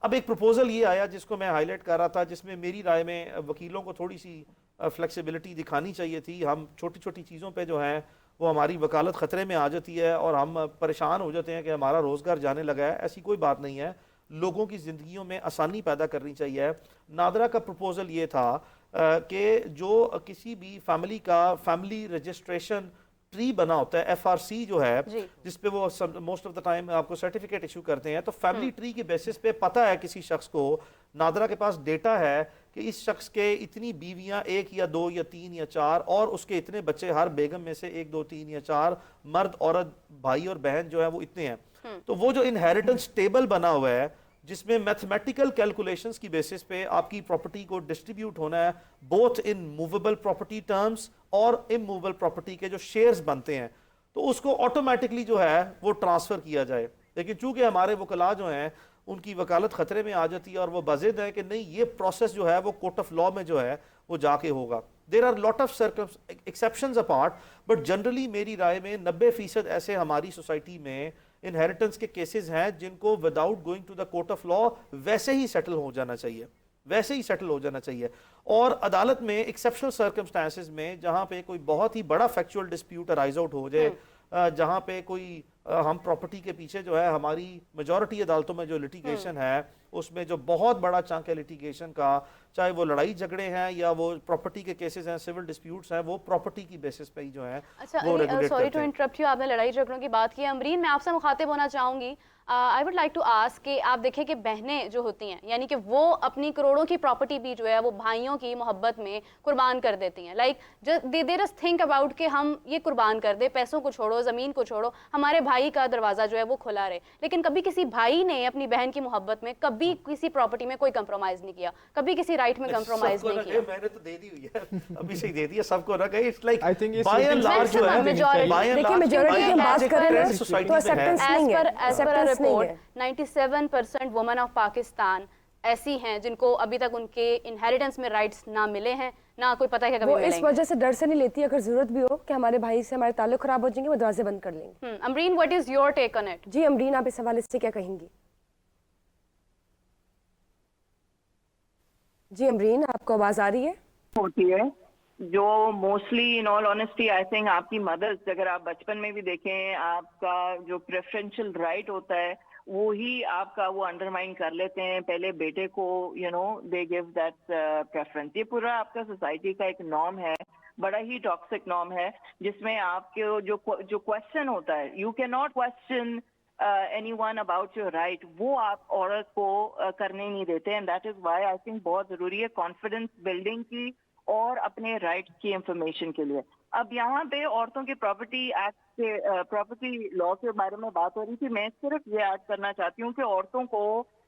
اب ایک پروپوزل یہ آیا جس کو میں ہائی لائٹ کر رہا تھا, جس میں میری رائے میں وکیلوں کو تھوڑی سی فلیکسیبلٹی دکھانی چاہیے تھی. ہم چھوٹی چھوٹی چیزوں پہ جو ہیں وہ ہماری وکالت خطرے میں آ جاتی ہے اور ہم پریشان ہو جاتے ہیں کہ ہمارا روزگار جانے لگا ہے. ایسی کوئی بات نہیں ہے. لوگوں کی زندگیوں میں آسانی پیدا کرنی چاہیے. نادرا کا پروپوزل یہ تھا کہ جو کسی بھی فیملی کا فیملی رجسٹریشن ٹری بنا ہوتا ہے, ایف آر سی جو ہے, جس پہ وہ موسٹ آف دا ٹائم آپ کو سرٹیفکیٹ ایشو کرتے ہیں, تو فیملی ٹری کے بیسس پہ پتہ ہے کسی شخص کو, نادرا کے پاس ڈیٹا ہے کہ اس شخص کے اتنی بیویاں, 1 یا 2 یا 3 یا 4, اور اس کے اتنے بچے, ہر بیگم میں سے 1 2 3 یا 4 مرد عورت بھائی اور بہن جو ہے وہ اتنے ہیں. تو وہ جو انہیریٹنس ٹیبل بنا ہوا ہے جس میں میتھمیٹیکل کیلکولیشنز کی بیسس پہ آپ کی پراپرٹی کو ڈسٹریبیوٹ ہونا ہے, both in movable property terms اور اموویبل پراپرٹی کے جو شیئرز بنتے ہیں, تو اس کو آٹومیٹکلی جو ہے وہ ٹرانسفر کیا جائے. لیکن چونکہ ہمارے وکلاء جو ہیں ان کی وکالت خطرے میں آ جاتی ہے اور وہ بضد ہے کہ نہیں, یہ پروسیس جو ہے وہ کورٹ آف لاء میں جو ہے وہ جا کے ہوگا. There are lot of exceptions apart, but generally میری رائے میں 90% ایسے ہماری سوسائٹی میں انہیریٹنس کے کیسز ہیں جن کو without going to the court of law ویسے ہی سیٹل ہو جانا چاہیے, ویسے ہی سیٹل ہو جانا چاہیے. اور عدالت میں ایکسیپشنل سرکمسٹانسز میں جہاں پہ کوئی بہت ہی بڑا فیکچوئل ڈسپیوٹ ارائز آؤٹ ہو جائے, جہاں پہ کوئی ہم پراپرٹی کے پیچھے جو ہے ہماری میجورٹی عدالتوں میں جو لٹیگیشن ہے اس میں جو بہت بڑا چنک ہے لٹیگیشن کا, چاہے وہ لڑائی جھگڑے ہیں یا وہ پراپرٹی کے کیسز ہیں, سول ڈسپیوٹس ہیں, وہ پراپرٹی کی بیسس پہ ہی جو ہیں وہ ریگولیٹ کرتے ہیں.
سوری ٹو انٹرپٹ یو, آپ نے لڑائی جھگڑوں کی بات کی. امرین, میں آپ سے مخاطب ہونا چاہوں گی. I would like to ask کہ آپ دیکھیں کہ بہنیں جو ہوتی ہیں, یعنی کہ وہ اپنی کروڑوں کی پراپرٹی بھی جو ہے وہ بھائیوں کی محبت میں قربان کر دیتی ہیں. Like they just think about کہ ہم یہ قربان کر دیں, پیسوں کو چھوڑو, زمین کو چھوڑو, ہمارے بھائی کا دروازہ جو ہے وہ کھلا رہے. لیکن کبھی کسی بھائی نے اپنی بہن کی محبت میں کبھی کسی پراپرٹی میں کوئی کمپرومائز نہیں کیا, کبھی کسی رائٹ میں کمپرومائز نہیں کیا.
میں نے تو دے دی ہوئی ہے, ابھی سے ہی دے دی ہے سب کو نہ کہیں. It's like
I think it's
by and large جو ہے,
دیکھیں میجورٹی کی ہم بات کر رہے ہیں تو ایکسیپٹنس نہیں ہے.
As per a report, 97% women of Pakistan ایسی ہیں جن کو ابھی تک ان کے انہیریٹنس میں رائٹس نہ ملے ہیں, نہ کوئی پتہ ہے کہ کبھی
وہ
ملیں
اس
گے.
وجہ سے ڈر سے نہیں لیتی, اگر ضرورت بھی ہو کہ ہمارے بھائی سے ہمارے تعلق خراب ہو جائیں گے وہ دروازے بند کر لیں گے.
امرین, what is your take on it?
جی امرین, آپ اس حوالے سے کیا کہیں گی؟ جی امرین, آپ کو آواز آ رہی ہے؟
ہوتی ہے جو mostly in all honesty I think آپ کی مدرس, اگر آپ بچپن میں بھی دیکھیں, آپ کا جو پریفرنشل رائٹ ہوتا ہے وہی آپ کا وہ انڈرمائن کر لیتے ہیں. پہلے بیٹے کو دے گیو دیٹ پریفرنس. یہ پورا آپ کا سوسائٹی کا ایک نارم ہے, بڑا ہی ٹاکسک نارم ہے, جس میں آپ کے جو کوشچن ہوتا ہے, you can not question any one about your right, وہ آپ عورت کو کرنے نہیں دیتے. And that is why I think بہت ضروری ہے کانفیڈنس بلڈنگ کی اور اپنے رائٹس کی انفارمیشن کے لیے. اب یہاں پہ عورتوں کے پراپرٹی ایکٹ کے پراپرٹی لاء کے بارے میں بات ہو رہی تھی. میں صرف یہ ایڈ کرنا چاہتی ہوں کہ عورتوں کو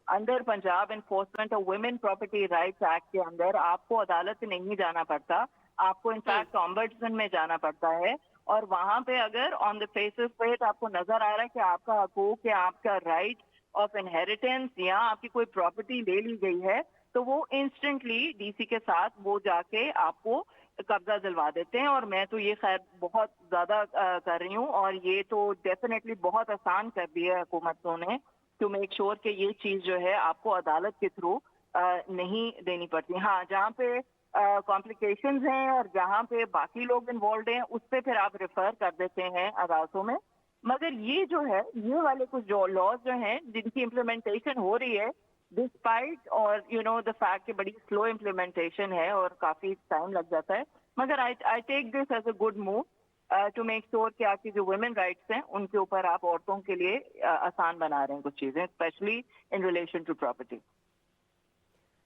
under Punjab enforcement of women property rights act کے اندر آپ کو عدالت نہیں جانا پڑتا, آپ کو انفیکٹ آمبڈسمن میں جانا پڑتا ہے. اور وہاں پہ اگر آن دا فیسز پہ آپ کو نظر آ رہا ہے کہ آپ کا حقوق یا آپ کا رائٹ آف انہیریٹنس یا آپ کی کوئی پراپرٹی لے لی گئی ہے, تو وہ انسٹنٹلی ڈی سی کے ساتھ وہ جا کے آپ کو قبضہ دلوا دیتے ہیں. اور میں تو یہ خیر بہت زیادہ کر رہی ہوں, اور یہ تو ڈیفینیٹلی بہت آسان کر دیا ہے حکومتوں نے ٹو میک شیور کہ یہ چیز جو ہے آپ کو عدالت کے تھرو نہیں دینی پڑتی. ہاں, جہاں پہ کمپلیکیشنز ہیں اور جہاں پہ باقی لوگ انوالوڈ ہیں اس پہ پھر آپ ریفر کر دیتے ہیں عدالتوں میں. مگر یہ جو ہے, یہ والے کچھ جو لاز جو ہیں جن کی امپلیمنٹیشن ہو رہی ہے ڈسپائٹ اور دا فیکٹ کہ بڑی سلو امپلیمنٹیشن ہے اور کافی ٹائم لگ جاتا ہے, مگر I take this as a good move to make sure کہ آپ کی جو ویمن رائٹس ہیں ان کے اوپر آپ عورتوں کے لیے آسان بنا رہے ہیں کچھ چیزیں, specially in relation to property.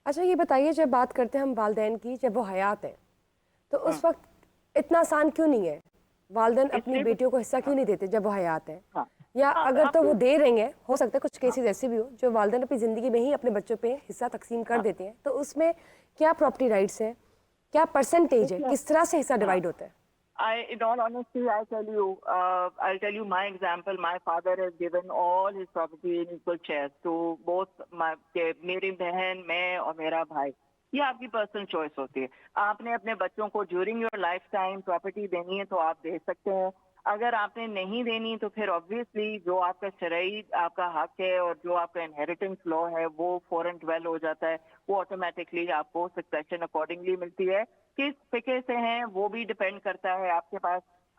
اچھا یہ بتائیے, جب بات کرتے ہیں ہم والدین کی, جب وہ حیات ہیں تو اس وقت اتنا آسان کیوں نہیں ہے, والدین اپنی بیٹیوں کو حصہ کیوں نہیں دیتے جب وہ حیات ہیں؟ یا اگر تو وہ دے رہی ہیں, ہو سکتا ہے کچھ کیسز ایسے بھی ہو جو والدین اپنی زندگی میں ہی اپنے بچوں پہ حصہ تقسیم کر دیتے ہیں, تو اس میں کیا پراپرٹی رائٹس ہیں, کیا پرسنٹیج ہے, کس طرح سے حصہ ڈیوائڈ ہوتا ہے؟
In all honesty, I'll tell you my example. My father has given all his property in equal shares to both میری بہن, میں اور میرا بھائی. یہ آپ کی پرسنل چوائس ہوتی ہے. آپ نے اپنے بچوں کو during your life time property دینی ہے تو آپ دے سکتے ہیں. اگر آپ نے نہیں دینی تو پھر آبویسلی جو آپ کا شرعی آپ کا حق ہے اور جو آپ کا انہیریٹنس لا ہے وہ فوراً ڈویل ہو جاتا ہے, وہ آٹومیٹکلی آپ کو سکسیشن اکارڈنگلی ملتی ہے. کس فقہ سے ہیں وہ بھی ڈپینڈ کرتا ہے. آپ کے پاس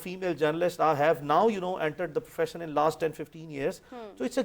female journalists have now entered the profession in last 10-15 years. So it's a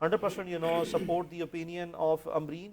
100% support the opinion of Amreen.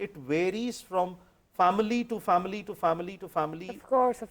it varies from family to family to family to family.
Of course.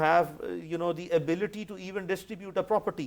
have the ability to even distribute a property.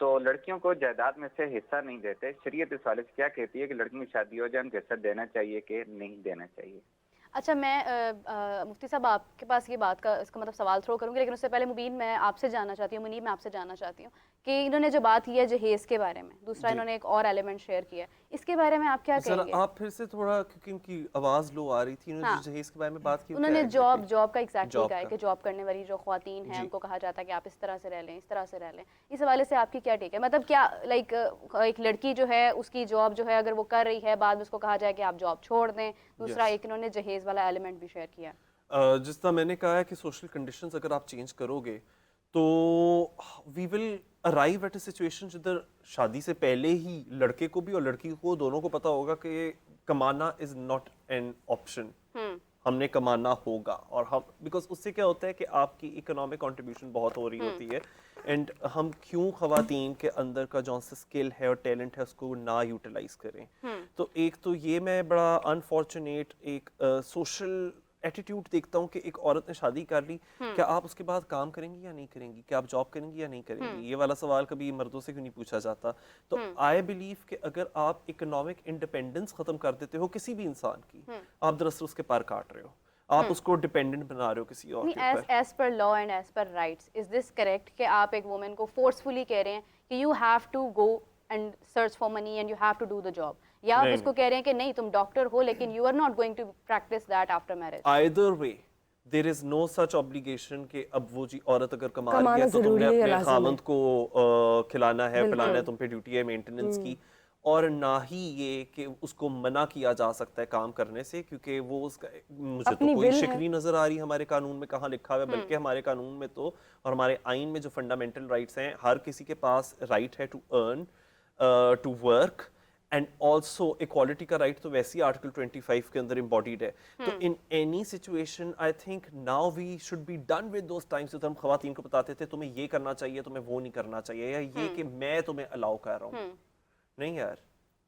تو لڑکیوں کو جائیداد میں سے حصہ نہیں دیتے. شریعت اس حوالے سے کیا کہتی ہے کہ لڑکیوں کی شادی ہو جائے ان کو حصہ دینا چاہیے کہ نہیں دینا چاہیے؟
اچھا میں مفتی صاحب آپ کے پاس یہ بات کا اس کا مطلب سوال تھرو کروں گی، لیکن اس سے پہلے مبین میں آپ سے جاننا چاہتی ہوں، منیب میں آپ سے جاننا چاہتی ہوں کہ انہوں نے جو بات کی ہے جہیز کے بارے میں، دوسرا انہوں نے ایک اور ایلیمنٹ شیئر کیا ہے، اس کے بارے میں آپ کیا کہیں گے؟
آپ پھر سے تھوڑا، کیونکہ ان کی آواز لو آ رہی تھی، انہوں نے جہیز کے بارے میں بات کی،
انہوں نے جاب کا ایگزیکٹلی کہا ہے کہ جاب کرنے والی جو خواتین ہیں ان کو کہا جاتا ہے کہ آپ اس طرح سے رہ لیں، اس طرح سے رہ لیں. اس حوالے سے آپ کی کیا ٹیک ہے؟ مطلب کیا لائک ایک لڑکی جو ہے اس کی جاب جو ہے اگر وہ کر رہی ہے بعد میں اس کو کہا جائے کہ آپ جاب چھوڑ دیں. دوسرا ایک انہوں نے جہیز والا ایلیمنٹ بھی شیئر کیا.
جس طرح میں نے کہا ہے کہ سوشل کنڈیشنز اگر آپ چینج کرو گے تو we will arrive at a situation جدھر شادی سے پہلے ہی لڑکے کو بھی اور لڑکی کو دونوں کو پتا ہوگا کہ کمانا از ناٹ این آپشن، ہم نے کمانا ہوگا. اور ہم بیکاز اس سے کیا ہوتا ہے کہ آپ کی اکنامک کنٹریبیوشن بہت ہو رہی ہوتی ہے، اینڈ ہم کیوں خواتین کے اندر کا جو سے اسکل ہے اور ٹیلنٹ ہے اس کو نہ یوٹیلائز کریں. تو ایک تو یہ میں بڑا انفارچونیٹ ایک سوشل ایٹیٹیوڈ دیکھتا ہوں کہ ایک عورت نے شادی کر لی، کیا آپ اس کے بعد کام کریں گی یا نہیں کریں گی، کیا آپ جاب کریں گی یا نہیں کریں گی. یہ والا سوال کبھی مردوں سے کیوں نہیں پوچھا جاتا. تو آئی بلیو کہ اگر آپ اکنامک انڈیپینڈنس ختم کر دیتے ہو کسی بھی انسان کی، آپ دراصل اس کے پر کاٹ رہے ہو، آپ اس کو ڈیپینڈنٹ بنا رہے ہو کسی اور کے اوپر.
As per law and as per rights is this correct کہ آپ ایک وومن کو فورسفلی کہہ رہے ہیں کہ you have to go and search for money and you have to do the job, یا آپ اس کو کہہ رہے ہیں کہ نہیں تم ڈاکٹر ہو لیکن you are not going to practice that after marriage?
Either way there is no such obligation کہ اب وہ جی عورت اگر کما رہی ہے تو تم نے اپنے خاوند کو کھلانا ہے پلانا ہے، تم پہ ڈیوٹی ہے مینٹیننس کی. اور نہ ہی یہ کہ اس کو منع کیا جا سکتا ہے کام کرنے سے، کیونکہ وہ اس کا مجھے تو کوئی شک نہیں نظر آ رہی ہمارے قانون میں کہاں لکھا ہوا ہے. بلکہ ہمارے قانون میں تو اور ہمارے آئین میں جو فنڈامنٹل رائٹس ہیں، ہر کسی کے پاس رائٹ ہے to earn, to work, and also equality کا رائٹ تو ویسے ہی آرٹیکل 25 کے اندر امبوڈیڈ ہے. تو in any situation I think now we should be done with those times جب ہم خواتین کو بتاتے تھے تمہیں یہ کرنا چاہیے، تمہیں وہ نہیں کرنا چاہیے، یا یہ کہ میں تمہیں الاؤ کر رہا ہوں. نہیں یار،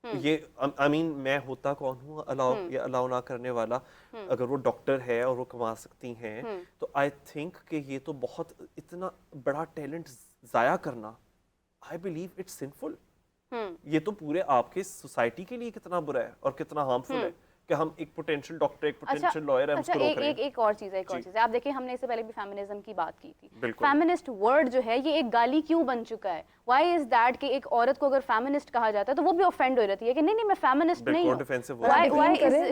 یہ آئی مین میں ہوتا کون ہوں الاؤ یا الاؤ نہ کرنے والا؟ اگر وہ ڈاکٹر ہے اور وہ کما سکتی ہیں تو آئی تھنک کہ یہ تو بہت اتنا بڑا ٹیلنٹ ضائع کرنا، آئی بلیو اٹس سنفل. یہ تو پورے آپ کے سوسائٹی کے لیے کتنا برا ہے اور کتنا ہارمفل ہے کہ ہم ایک پوٹینشیل ڈاکٹر، ایک پوٹینشیل لائر ہے، اس کو روک رہے ہیں.
ایک اور چیز ہے آپ دیکھیں، ہم نے اس سے پہلے بھی فیمنزم کی بات کی تھی. فیمنسٹ ورڈ جو ہے یہ ایک گالی کیوں بن چکا ہے؟ وائی از دیٹ کہ ایک عورت کو اگر فیمنسٹ کہا جاتا ہے تو وہ بھی آفینڈ ہو رہتی ہے کہ نہیں میں فیمنسٹ نہیں ہوں.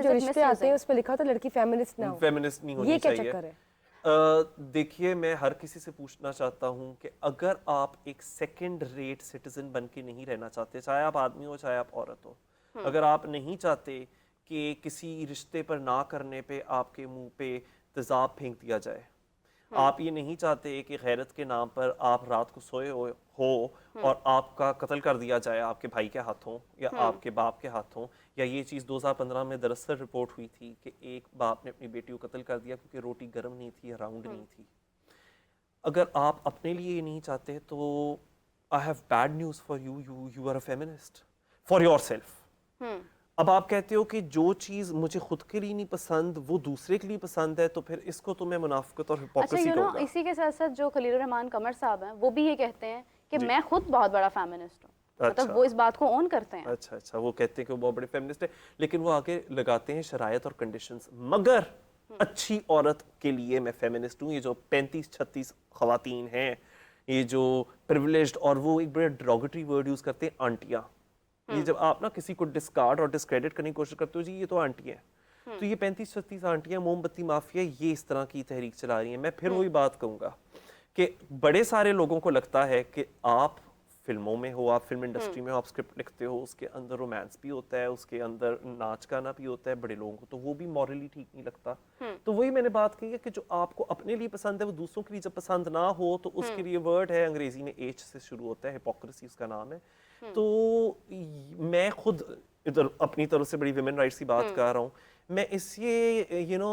جو رشتے آتے ہیں اس پہ لکھا تھا لڑکی فیمنسٹ نہ ہو،
فیمنسٹ نہیں ہونی چاہیے. دیکھیے میں ہر کسی سے پوچھنا چاہتا ہوں کہ اگر آپ ایک سیکنڈ ریٹ سٹیزن بن کے نہیں رہنا چاہتے، چاہے آپ آدمی ہو چاہے آپ عورت ہو، اگر آپ نہیں چاہتے کہ کسی رشتے پر نہ کرنے پہ آپ کے منہ پہ تیزاب پھینک دیا جائے، آپ یہ نہیں چاہتے کہ غیرت کے نام پر آپ رات کو سوئے ہو اور آپ کا قتل کر دیا جائے آپ کے بھائی کے ہاتھوں یا آپ کے باپ کے ہاتھوں، یا یہ چیز 2015 میں دراصل رپورٹ ہوئی تھی کہ ایک باپ نے اپنی بیٹی کو قتل کر دیا کیونکہ روٹی گرم نہیں تھی، راؤنڈ نہیں تھی. اگر آپ اپنے لیے یہ نہیں چاہتے تو I have bad news for you, you are a feminist for yourself. اب آپ کہتے ہو کہ جو چیز مجھے خود کے لیے نہیں پسند وہ دوسرے کے لیے پسند ہے، تو پھر اس کو تو میں منافقت اور ہپوکریسی کہوں گا.
اسی کے ساتھ ساتھ جو خلیل الرحمان قمر صاحب ہیں وہ بھی یہ کہتے ہیں کہ میں خود بہت بڑا فیمنسٹ ہوں، مطلب وہ اس بات کو اون کرتے ہیں.
اچھا وہ کہتے ہیں کہ وہ بہت بڑے فیمنسٹ ہیں، لیکن وہ آگے لگاتے ہیں شرائط اور کنڈیشنز. مگر اچھی عورت کے لیے میں فیمنسٹ ہوں. یہ جو 35-36 خواتین ہیں، یہ جو پریولیجڈ، اور وہ ایک بڑے ڈیروگیٹری ورڈ یوز کرتے ہیں آنٹیاں. یہ جب آپ نا کسی کو ڈسکارڈ اور ڈسکریڈٹ کرنے کی کوشش کرتے ہو، جی یہ تو آنٹی ہیں، تو یہ 35-36 آنٹیاں موم بتی مافیا یہ اس طرح کی تحریک چلا رہی ہیں. میں پھر وہی بات کہوں گا کہ بڑے سارے لوگوں کو لگتا ہے کہ آپ فلموں میں ہو، آپ فلم انڈسٹری میں ہو، آپ اسکرپٹ لکھتے ہو، اس کے اندر رومانس بھی ہوتا ہے، اس کے اندر ناچ گانا بھی ہوتا ہے، بڑے لوگوں کو تو وہ بھی مورلی ٹھیک نہیں لگتا. تو وہی میں نے بات کی ہے کہ جو آپ کو اپنے لیے پسند ہے وہ دوسروں کے لیے جب پسند نہ ہو تو اس کے لیے ورڈ ہے انگریزی میں ایچ سے شروع ہوتا ہے، ہپوکریسی اس کا نام ہے. تو میں خود ادھر اپنی طرف سے بڑی ویمن رائٹس کی بات کر رہا ہوں. میں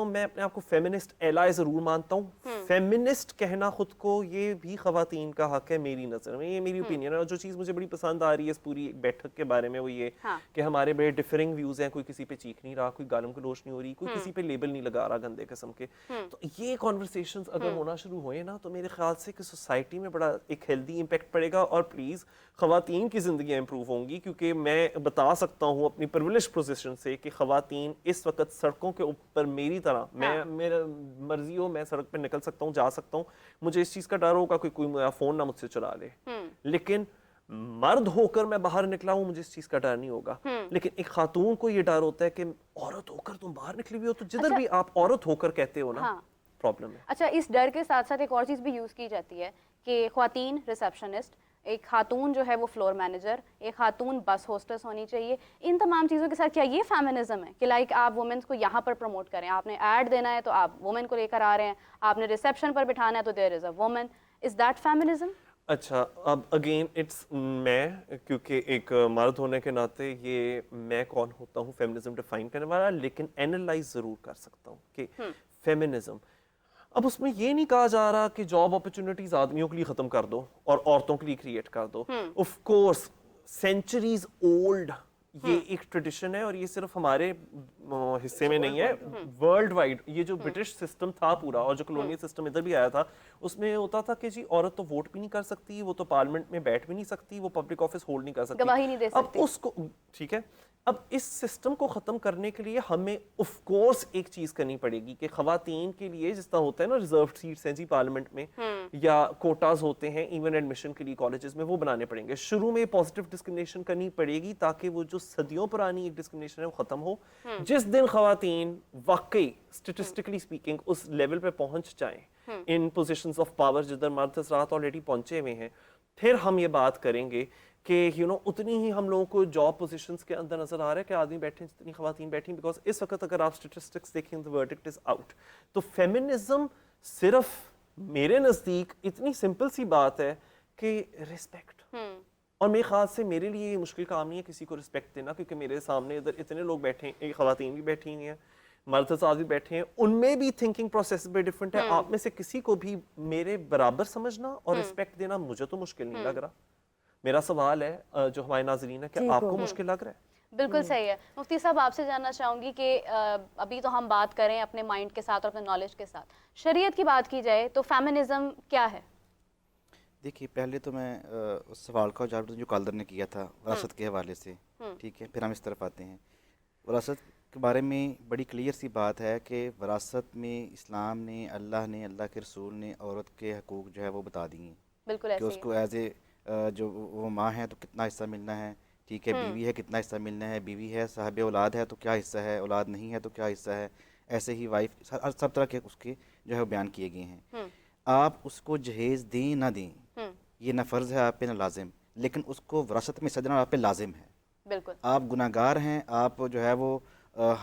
میں اپنے آپ کو فیمنسٹ ایلائے ضرور مانتا ہوں. فیمنسٹ کہنا خود کو یہ بھی خواتین کا حق ہے میری نظر میں, یہ میری اوپینین ہے. اور جو چیز مجھے بڑی پسند آ رہی ہے اس پوری ایک بیٹھک کے بارے میں وہ یہ کہ ہمارے بڑے ڈفرنگ ویوز ہیں, کوئی کسی پہ چیخ نہیں رہا, کوئی گالم گلوچ نہیں ہو رہی, کوئی کسی پہ لیبل نہیں لگا رہا گندے قسم کے. تو یہ کانورسیشنز اگر ہونا شروع ہوئے نا تو میرے خیال سے کہ سوسائٹی میں بڑا ایک ہیلدی امپیکٹ پڑے گا. اور پلیز خواتین کی زندگیاں امپروو ہوں گی, کیونکہ میں بتا سکتا ہوں اپنی پرویلیج پوزیشن سے کہ خواتین اس وقت سڑکوں کے اوپر میری طرح, میں میرا مرضی ہو میں سڑک پہ نکل سکتا ہوں, جا سکتا ہوں, مجھے اس چیز کا ڈر ہوگا کہ کوئی میرا فون نہ مجھ سے چرا لے. لیکن مرد ہو کر میں باہر نکلا ہوں, مجھے اس چیز کا ڈر نہیں ہوگا. لیکن ایک خاتون کو یہ ڈر ہوتا ہے کہ عورت ہو کر تم باہر نکلی ہوئی ہو, تو جدھر بھی آپ عورت ہو کر کہتے ہو نا پرابلم ہے.
اچھا, اس ڈر کے ساتھ ساتھ ایک اور چیز بھی یوز کی جاتی ہے کہ خواتین ریسیپشنسٹ, ایک خاتون جو ہے وہ فلور مینیجر, ایک خاتون بس ہوسٹس ہونی چاہیے. ان تمام چیزوں کے ساتھ کیا یہ فیمنزم ہے کہ لائک آپ وومنس کو یہاں پر پروموٹ کریں, آپ نے ایڈ دینا ہے تو آپ وومن کو لے کر آ رہے ہیں, آپ نے ریسیپشن پر بٹھانا ہے تو there is a woman. Is that feminism?
اچھا, اب اگین اٹس میں, کیونکہ ایک مرد ہونے کے ناطے یہ میں کون ہوتا ہوں فیمنزم ڈیفائن کرنے والا, لیکن اینالائز ضرور کر سکتا ہوں کہ فیمنزم, اب اس میں یہ نہیں کہا جا رہا کہ جاب اپرچونٹیز آدمیوں کے لیے ختم کر دو اور عورتوں کے لیے کریٹ کر دو. آف کورس سینچریز اولڈ یہ ایک ٹریڈیشن ہے, اور یہ صرف ہمارے حصے میں نہیں ہے, ورلڈ وائڈ. یہ جو برٹش سسٹم تھا پورا, اور جو کلونیل سسٹم ادھر بھی آیا تھا, اس میں ہوتا تھا کہ جی عورت تو ووٹ بھی نہیں کر سکتی, وہ تو پارلیمنٹ میں بیٹھ بھی نہیں سکتی, وہ پبلک آفس ہولڈ نہیں کر سکتی,
گواہی نہیں دے سکتی.
اب اس کو ٹھیک ہے, اب اس سسٹم کو ختم کرنے کے لیے ہمیں آف کورس ایک چیز کرنی پڑے گی کہ خواتین کے لیے جس طرح ہوتا ہے نا ریزروڈ سیٹس ہیں جی پارلیمنٹ میں, یا کوٹاز ہوتے ہیں ایون ایڈمیشن کے لیے کالجز میں, وہ بنانے پڑیں گے. شروع میں پازیٹیو ڈسکرمنیشن کرنی پڑے گی تاکہ وہ جو صدیوں پرانی ایک ڈسکرمنیشن ہے وہ ختم ہو. جس دن خواتین واقعی اسٹیٹسٹکلی اسپیکنگ اس لیول پہ پہنچ جائیں ان پوزیشنز آف پاور جدھر مرد حضرات آلریڈی پہنچے ہوئے ہیں, پھر ہم یہ بات کریں گے کہ اتنی ہی ہم لوگوں کو جاب پوزیشنز کے اندر نظر آ رہا ہے کہ آدمی بیٹھے ہیں جتنی خواتین بیٹھی ہیں. بیکاز اس وقت اگر آپ اسٹیٹسٹکس دیکھیں the verdict is out. تو فیمنزم صرف میرے نزدیک اتنی سمپل سی بات ہے کہ رسپیکٹ, اور میرے خیال سے میرے لیے یہ مشکل کام نہیں ہے کسی کو رسپیکٹ دینا, کیونکہ میرے سامنے ادھر اتنے لوگ بیٹھے ہیں, خواتین بھی بیٹھی ہوئی ہیں, مرد حضرات بھی بیٹھے ہیں, ان میں بھی تھنکنگ پروسیس بھی ڈفرینٹ ہے. آپ میں سے کسی کو بھی میرے برابر سمجھنا اور رسپیکٹ دینا مجھے تو مشکل نہیں لگ رہا. میرا سوال ہے جو ہمارے ناظرین ہے کہ آپ کو مشکل لگ رہا ہے؟
بالکل صحیح ہے. مفتی صاحب آپ سے جاننا چاہوں گی کہ ابھی تو ہم بات کریں اپنے مائنڈ کے ساتھ اور اپنے نالج کے ساتھ, شریعت کی بات کی جائے تو فیمنزم کیا ہے؟
دیکھیے, پہلے تو میں اس سوال کا جواب جو کالر نے کیا تھا وراثت کے حوالے سے, ٹھیک ہے, پھر ہم اس طرف آتے ہیں. وراثت کے بارے میں بڑی کلیئر سی بات ہے کہ وراثت میں اسلام نے, اللہ نے, اللہ کے رسول نے عورت کے حقوق جو ہے وہ بتا دیے ہیں.
بالکل
کہ اس کو ایز اے جو وہ ماں ہے تو کتنا حصہ ملنا ہے, ٹھیک ہے, بیوی ہے کتنا حصہ ملنا ہے, بیوی ہے صاحب اولاد ہے تو کیا حصہ ہے, اولاد نہیں ہے تو کیا حصہ ہے, ایسے ہی وائف, سب طرح کے اس کے جو ہے بیان کیے گئے ہیں. آپ اس کو جہیز دیں نہ دیں یہ نہ فرض ہے آپ پہ نہ لازم, لیکن اس کو وراثت میں سجنا آپ پہ لازم ہے.
بالکل,
آپ گناہ گار ہیں, آپ جو ہے وہ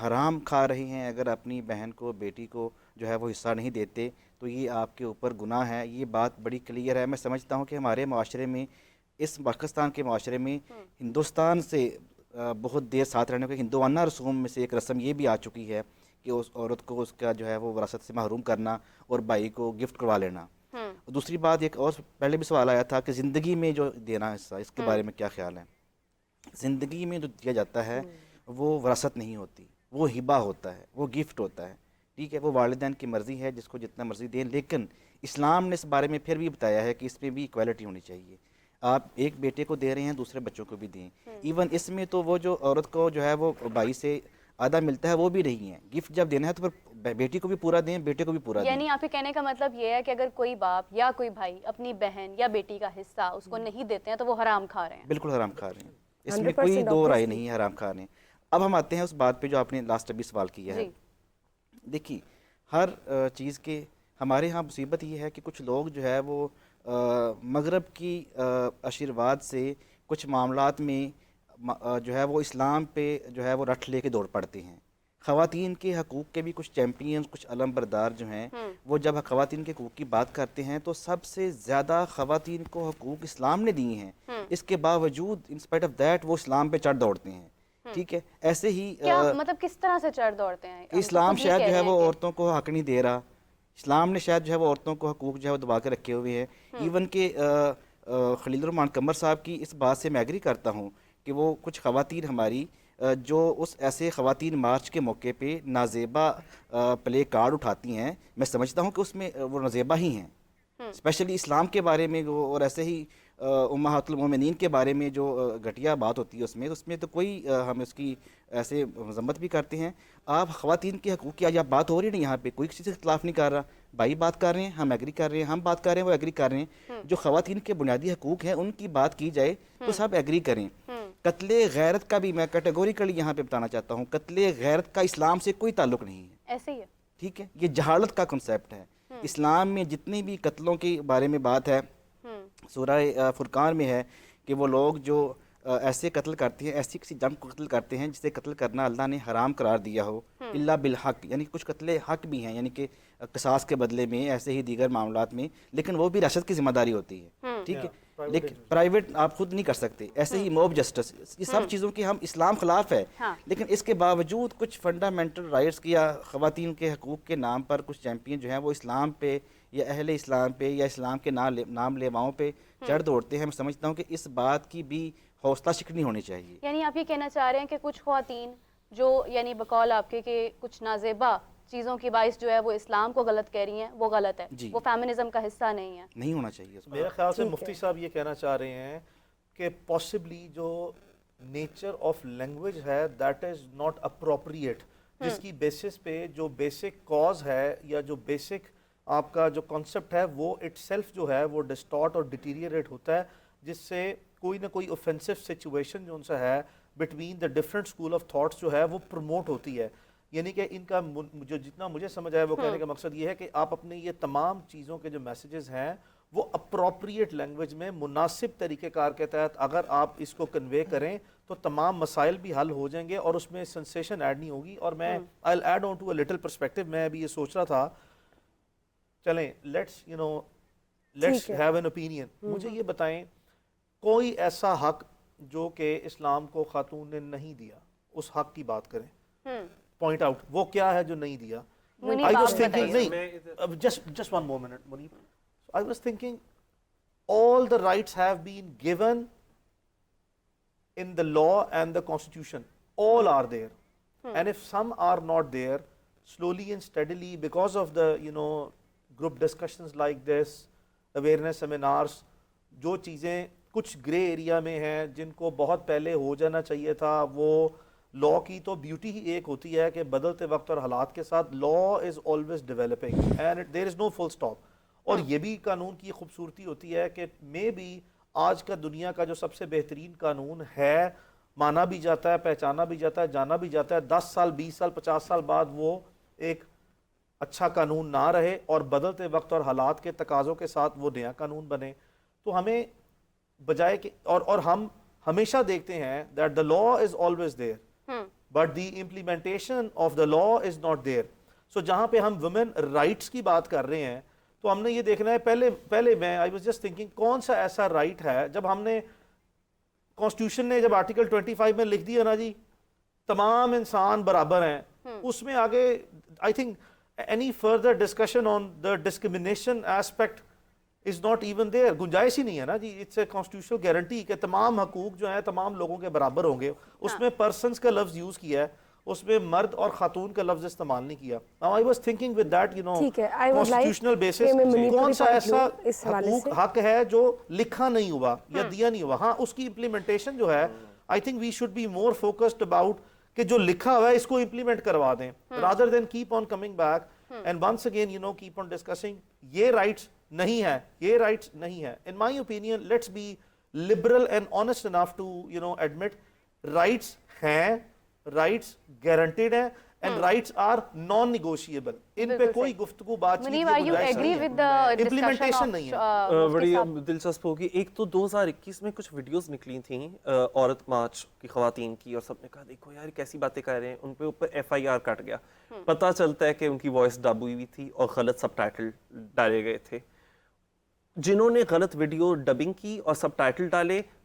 حرام کھا رہی ہیں اگر اپنی بہن کو, بیٹی کو جو ہے وہ حصہ نہیں دیتے, تو یہ آپ کے اوپر گناہ ہے. یہ بات بڑی کلیئر ہے. میں سمجھتا ہوں کہ ہمارے معاشرے میں, اس پاکستان کے معاشرے میں ہندوستان سے بہت دیر ساتھ رہنے کے ہندوانہ رسوم میں سے ایک رسم یہ بھی آ چکی ہے کہ اس عورت کو اس کا جو ہے وہ وراثت سے محروم کرنا اور بھائی کو گفٹ کروا لینا. دوسری بات, ایک اور پہلے بھی سوال آیا تھا کہ زندگی میں جو دینا حصہ, اس کے بارے میں کیا خیال ہے؟ زندگی میں جو دیا جاتا ہے وہ وراثت نہیں ہوتی, وہ ہبہ ہوتا ہے, وہ گفٹ ہوتا ہے, ٹھیک ہے, وہ والدین کی مرضی ہے جس کو جتنا مرضی دیں. لیکن اسلام نے اس بارے میں پھر بھی بتایا ہے کہ اس میں بھی ایکویلٹی ہونی چاہیے. آپ ایک بیٹے کو دے رہے ہیں, دوسرے بچوں کو بھی دیں. ایون اس میں تو وہ جو عورت کو جو ہے وہ بھائی سے آدھا ملتا ہے وہ بھی نہیں ہے. گفٹ جب دینا ہے تو پھر بیٹی کو بھی پورا دیں, بیٹے کو بھی پورا دیں.
یعنی آپ کے کہنے کا مطلب یہ ہے کہ اگر کوئی باپ یا کوئی بھائی اپنی بہن یا بیٹی کا حصہ اس کو نہیں دیتے ہیں تو وہ حرام کھا رہے ہیں.
بالکل حرام کھا رہے ہیں, اس میں کوئی دو رائے نہیں ہے, حرام کھا رہے ہیں. اب ہم آتے ہیں اس بات پہ جو آپ نے لاسٹ ابھی سوال کیا ہے. دیکھیے, ہر چیز کے ہمارے ہاں مصیبت یہ ہے کہ کچھ لوگ جو ہے وہ مغرب کی آشیرواد سے کچھ معاملات میں جو ہے وہ اسلام پہ جو ہے وہ رٹ لے کے دوڑ پڑتے ہیں. خواتین کے حقوق کے بھی کچھ چیمپئنز, کچھ علم بردار جو ہیں, وہ جب خواتین کے حقوق کی بات کرتے ہیں تو سب سے زیادہ خواتین کو حقوق اسلام نے دیے ہیں. اس کے باوجود ان اسپائٹ آف دیٹ وہ اسلام پہ چڑھ دوڑتے ہیں ٹھیک ہے. ایسے ہی
کیا مطلب کس طرح سے چڑھ دوڑتے ہیں؟
اسلام شاید جو ہے وہ عورتوں کو حق نہیں دے رہا. اسلام نے شاید جو ہے وہ عورتوں کو حقوق جو ہے وہ دبا کے رکھے ہوئے ہیں. ایون کہ خلیل الرحمان قمر صاحب کی اس بات سے میں ایگری کرتا ہوں کہ وہ کچھ خواتین ہماری جو اس ایسے خواتین مارچ کے موقع پہ نازیبا پلے کارڈ اٹھاتی ہیں, میں سمجھتا ہوں کہ اس میں وہ نازیبا ہی ہیں. اسپیشلی اسلام کے بارے میں اور ایسے ہی امہات المومنین کے بارے میں جو گھٹیا بات ہوتی ہے اس میں تو کوئی ہم اس کی ایسے مذمت بھی کرتے ہیں. آپ خواتین کے حقوق کی آج آپ بات ہو رہی ہے نا, یہاں پہ کوئی کسی سے اختلاف نہیں کر رہا. بھائی بات کر رہے ہیں, ہم ایگری کر رہے ہیں, ہم بات کر رہے ہیں, وہ ایگری کر رہے ہیں. جو خواتین کے بنیادی حقوق ہیں ان کی بات کی جائے تو سب ایگری کریں. قتل غیرت کا بھی میں کیٹیگوریکلی یہاں پہ بتانا چاہتا ہوں, قتل غیرت کا اسلام سے کوئی تعلق نہیں ہے.
ایسے ہی ہے,
ٹھیک ہے. یہ جہالت کا کنسیپٹ ہے. اسلام میں جتنی بھی قتلوں کے بارے میں بات ہے, سورہ فرقان میں ہے کہ وہ لوگ جو ایسے قتل کرتے ہیں, ایسی کسی جم کو قتل کرتے ہیں جسے قتل کرنا اللہ نے حرام قرار دیا ہو, الا بالحق, یعنی کچھ قتل حق بھی ہیں, یعنی کہ قصاص کے بدلے میں, ایسے ہی دیگر معاملات میں, لیکن وہ بھی رشد کی ذمہ داری ہوتی ہے. ٹھیک ہے. لیکن پرائیویٹ آپ خود نہیں کر سکتے. ایسے ہی موب جسٹس, یہ سب چیزوں کی ہم اسلام خلاف ہے, لیکن اس کے باوجود کچھ فنڈامنٹل رائٹس کی یا خواتین کے حقوق کے نام پر کچھ چیمپئن جو ہیں وہ اسلام پہ یا اہل اسلام پہ یا اسلام کے نام لیواؤں پہ چڑھ دوڑتے ہیں. میں سمجھتا ہوں کہ اس بات کی بھی حوصلہ شکنی ہونی چاہیے.
یعنی آپ یہ کہنا چاہ رہے ہیں کہ کچھ خواتین جو یعنی بقول آپ کے کہ کچھ نازیبا چیزوں کی باعث جو ہے وہ اسلام کو غلط کہہ رہی ہیں, وہ غلط ہے, وہ فیمنزم کا حصہ نہیں ہے,
نہیں ہونا چاہیے.
میرے خیال سے مفتی صاحب یہ کہنا چاہ رہے ہیں کہ پاسبلی جو نیچر آف لینگویج ہے دیٹ از ناٹ اپروپریٹ, جس کی بیسس پہ جو بیسک کاز ہے یا جو بیسک آپ کا جو کانسیپٹ ہے وہ اٹ سیلف جو ہے وہ ڈسٹارٹ اور ڈیٹیریٹ ہوتا ہے, جس سے کوئی نہ کوئی اوفینسو سچویشن جو ان سے ہے between the different school of thoughts جو ہے وہ پروموٹ ہوتی ہے. یعنی کہ ان کا جو جتنا مجھے سمجھ آیا وہ کہنے کا مقصد یہ ہے کہ آپ اپنے یہ تمام چیزوں کے جو میسیجز ہیں وہ اپروپریٹ لینگویج میں مناسب طریقہ کار کے تحت اگر آپ اس کو کنوے کریں تو تمام مسائل بھی حل ہو جائیں گے اور اس میں سنسیشن ایڈ نہیں ہوگی. اور میں I'll add on to a little perspective, میں ابھی یہ سوچ رہا تھا, چلیں let's have an opinion. مجھے یہ بتائیں کوئی ایسا حق جو کہ اسلام کو خاتون نے نہیں دیا, اس حق کی بات کریں, پوائنٹ آؤٹ وہ کیا ہے جو نہیں دیا. I was thinking, نہیں, just one moment, Munib. I was thinking all the rights have been given in the law and the constitution, all are there, and if some are not there, slowly and steadily because of the group discussions like this, awareness seminars, جو چیزیں کچھ گرے ایریا میں ہیں جن کو بہت پہلے ہو جانا چاہیے تھا, وہ لا کی تو بیوٹی ہی ایک ہوتی ہے کہ بدلتے وقت اور حالات کے ساتھ law is always developing and there is no full stop. اور یہ بھی قانون کی خوبصورتی ہوتی ہے کہ مے بی آج کا دنیا کا جو سب سے بہترین قانون ہے, مانا بھی جاتا ہے, پہچانا بھی جاتا ہے, جانا بھی جاتا ہے, 10 سال 20 سال 50 سال بعد وہ ایک اچھا قانون نہ رہے اور بدلتے وقت اور حالات کے تقاضوں کے ساتھ وہ نیا قانون بنے. تو ہمیں بجائے کہ اور ہم ہمیشہ دیکھتے ہیں that the law is always there but the implementation of the law is not there. So جہاں پہ ہم women rights کی بات کر رہے ہیں تو ہم نے یہ دیکھنا ہے پہلے میں I was just thinking کون سا ایسا رائٹ ہے جب ہم نے کانسٹیٹیوشن نے جب آرٹیکل 25 میں لکھ دیا نا جی تمام انسان برابر ہیں, اس میں آگے I think any further discussion on the discrimination aspect is not even there, گنجائش ہی نہیں ہے نا جی. اٹس اے کانسٹیٹیوشنل گارنٹی کہ تمام حقوق جو ہیں تمام لوگوں کے برابر ہوں گے. اس میں پرسنس کا لفظ یوز کیا ہے, اس میں مرد اور خاتون کا لفظ استعمال نہیں کیا. Now I was thinking with that constitutional basis کون سا ایسا حق ہے جو لکھا نہیں ہوا یا دیا نہیں ہوا. ہاں اس کی امپلیمنٹیشن جو ہے I think we should be more focused about کہ جو لکھا ہوا ہے اس کو امپلیمنٹ کروا دیں rather than keep on coming back and once again keep on discussing یہ رائٹس نہیں ہے, یہ رائٹس نہیں ہے. In my opinion, let's be liberal and honest enough to admit rights ہیں, rights guaranteed ہیں and rights are non-negotiable. ان پہ کوئی گفتگو بات چیت implementation نہیں ہے.
بڑی دلچسپ ہوگی. ایک تو 2021 میں کچھ ویڈیوز نکلی تھیں عورت مارچ کی خواتین کی, اور سب نے کہا دیکھو یار کیسی باتیں کر رہے ہیں, ان پہ اوپر FIR کٹ گیا. پتہ چلتا ہے کہ ان کی وائس ڈب ہوئی تھی اور غلط سب ٹائٹل ڈالے گئے تھے. جنہوں نے غلط ویڈیو ڈبنگ کی اور سب ٹائٹل ڈالے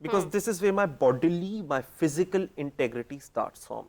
because this is where my bodily, my physical integrity starts from,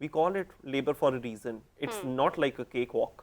We call it labor for a reason. It's not like a cakewalk.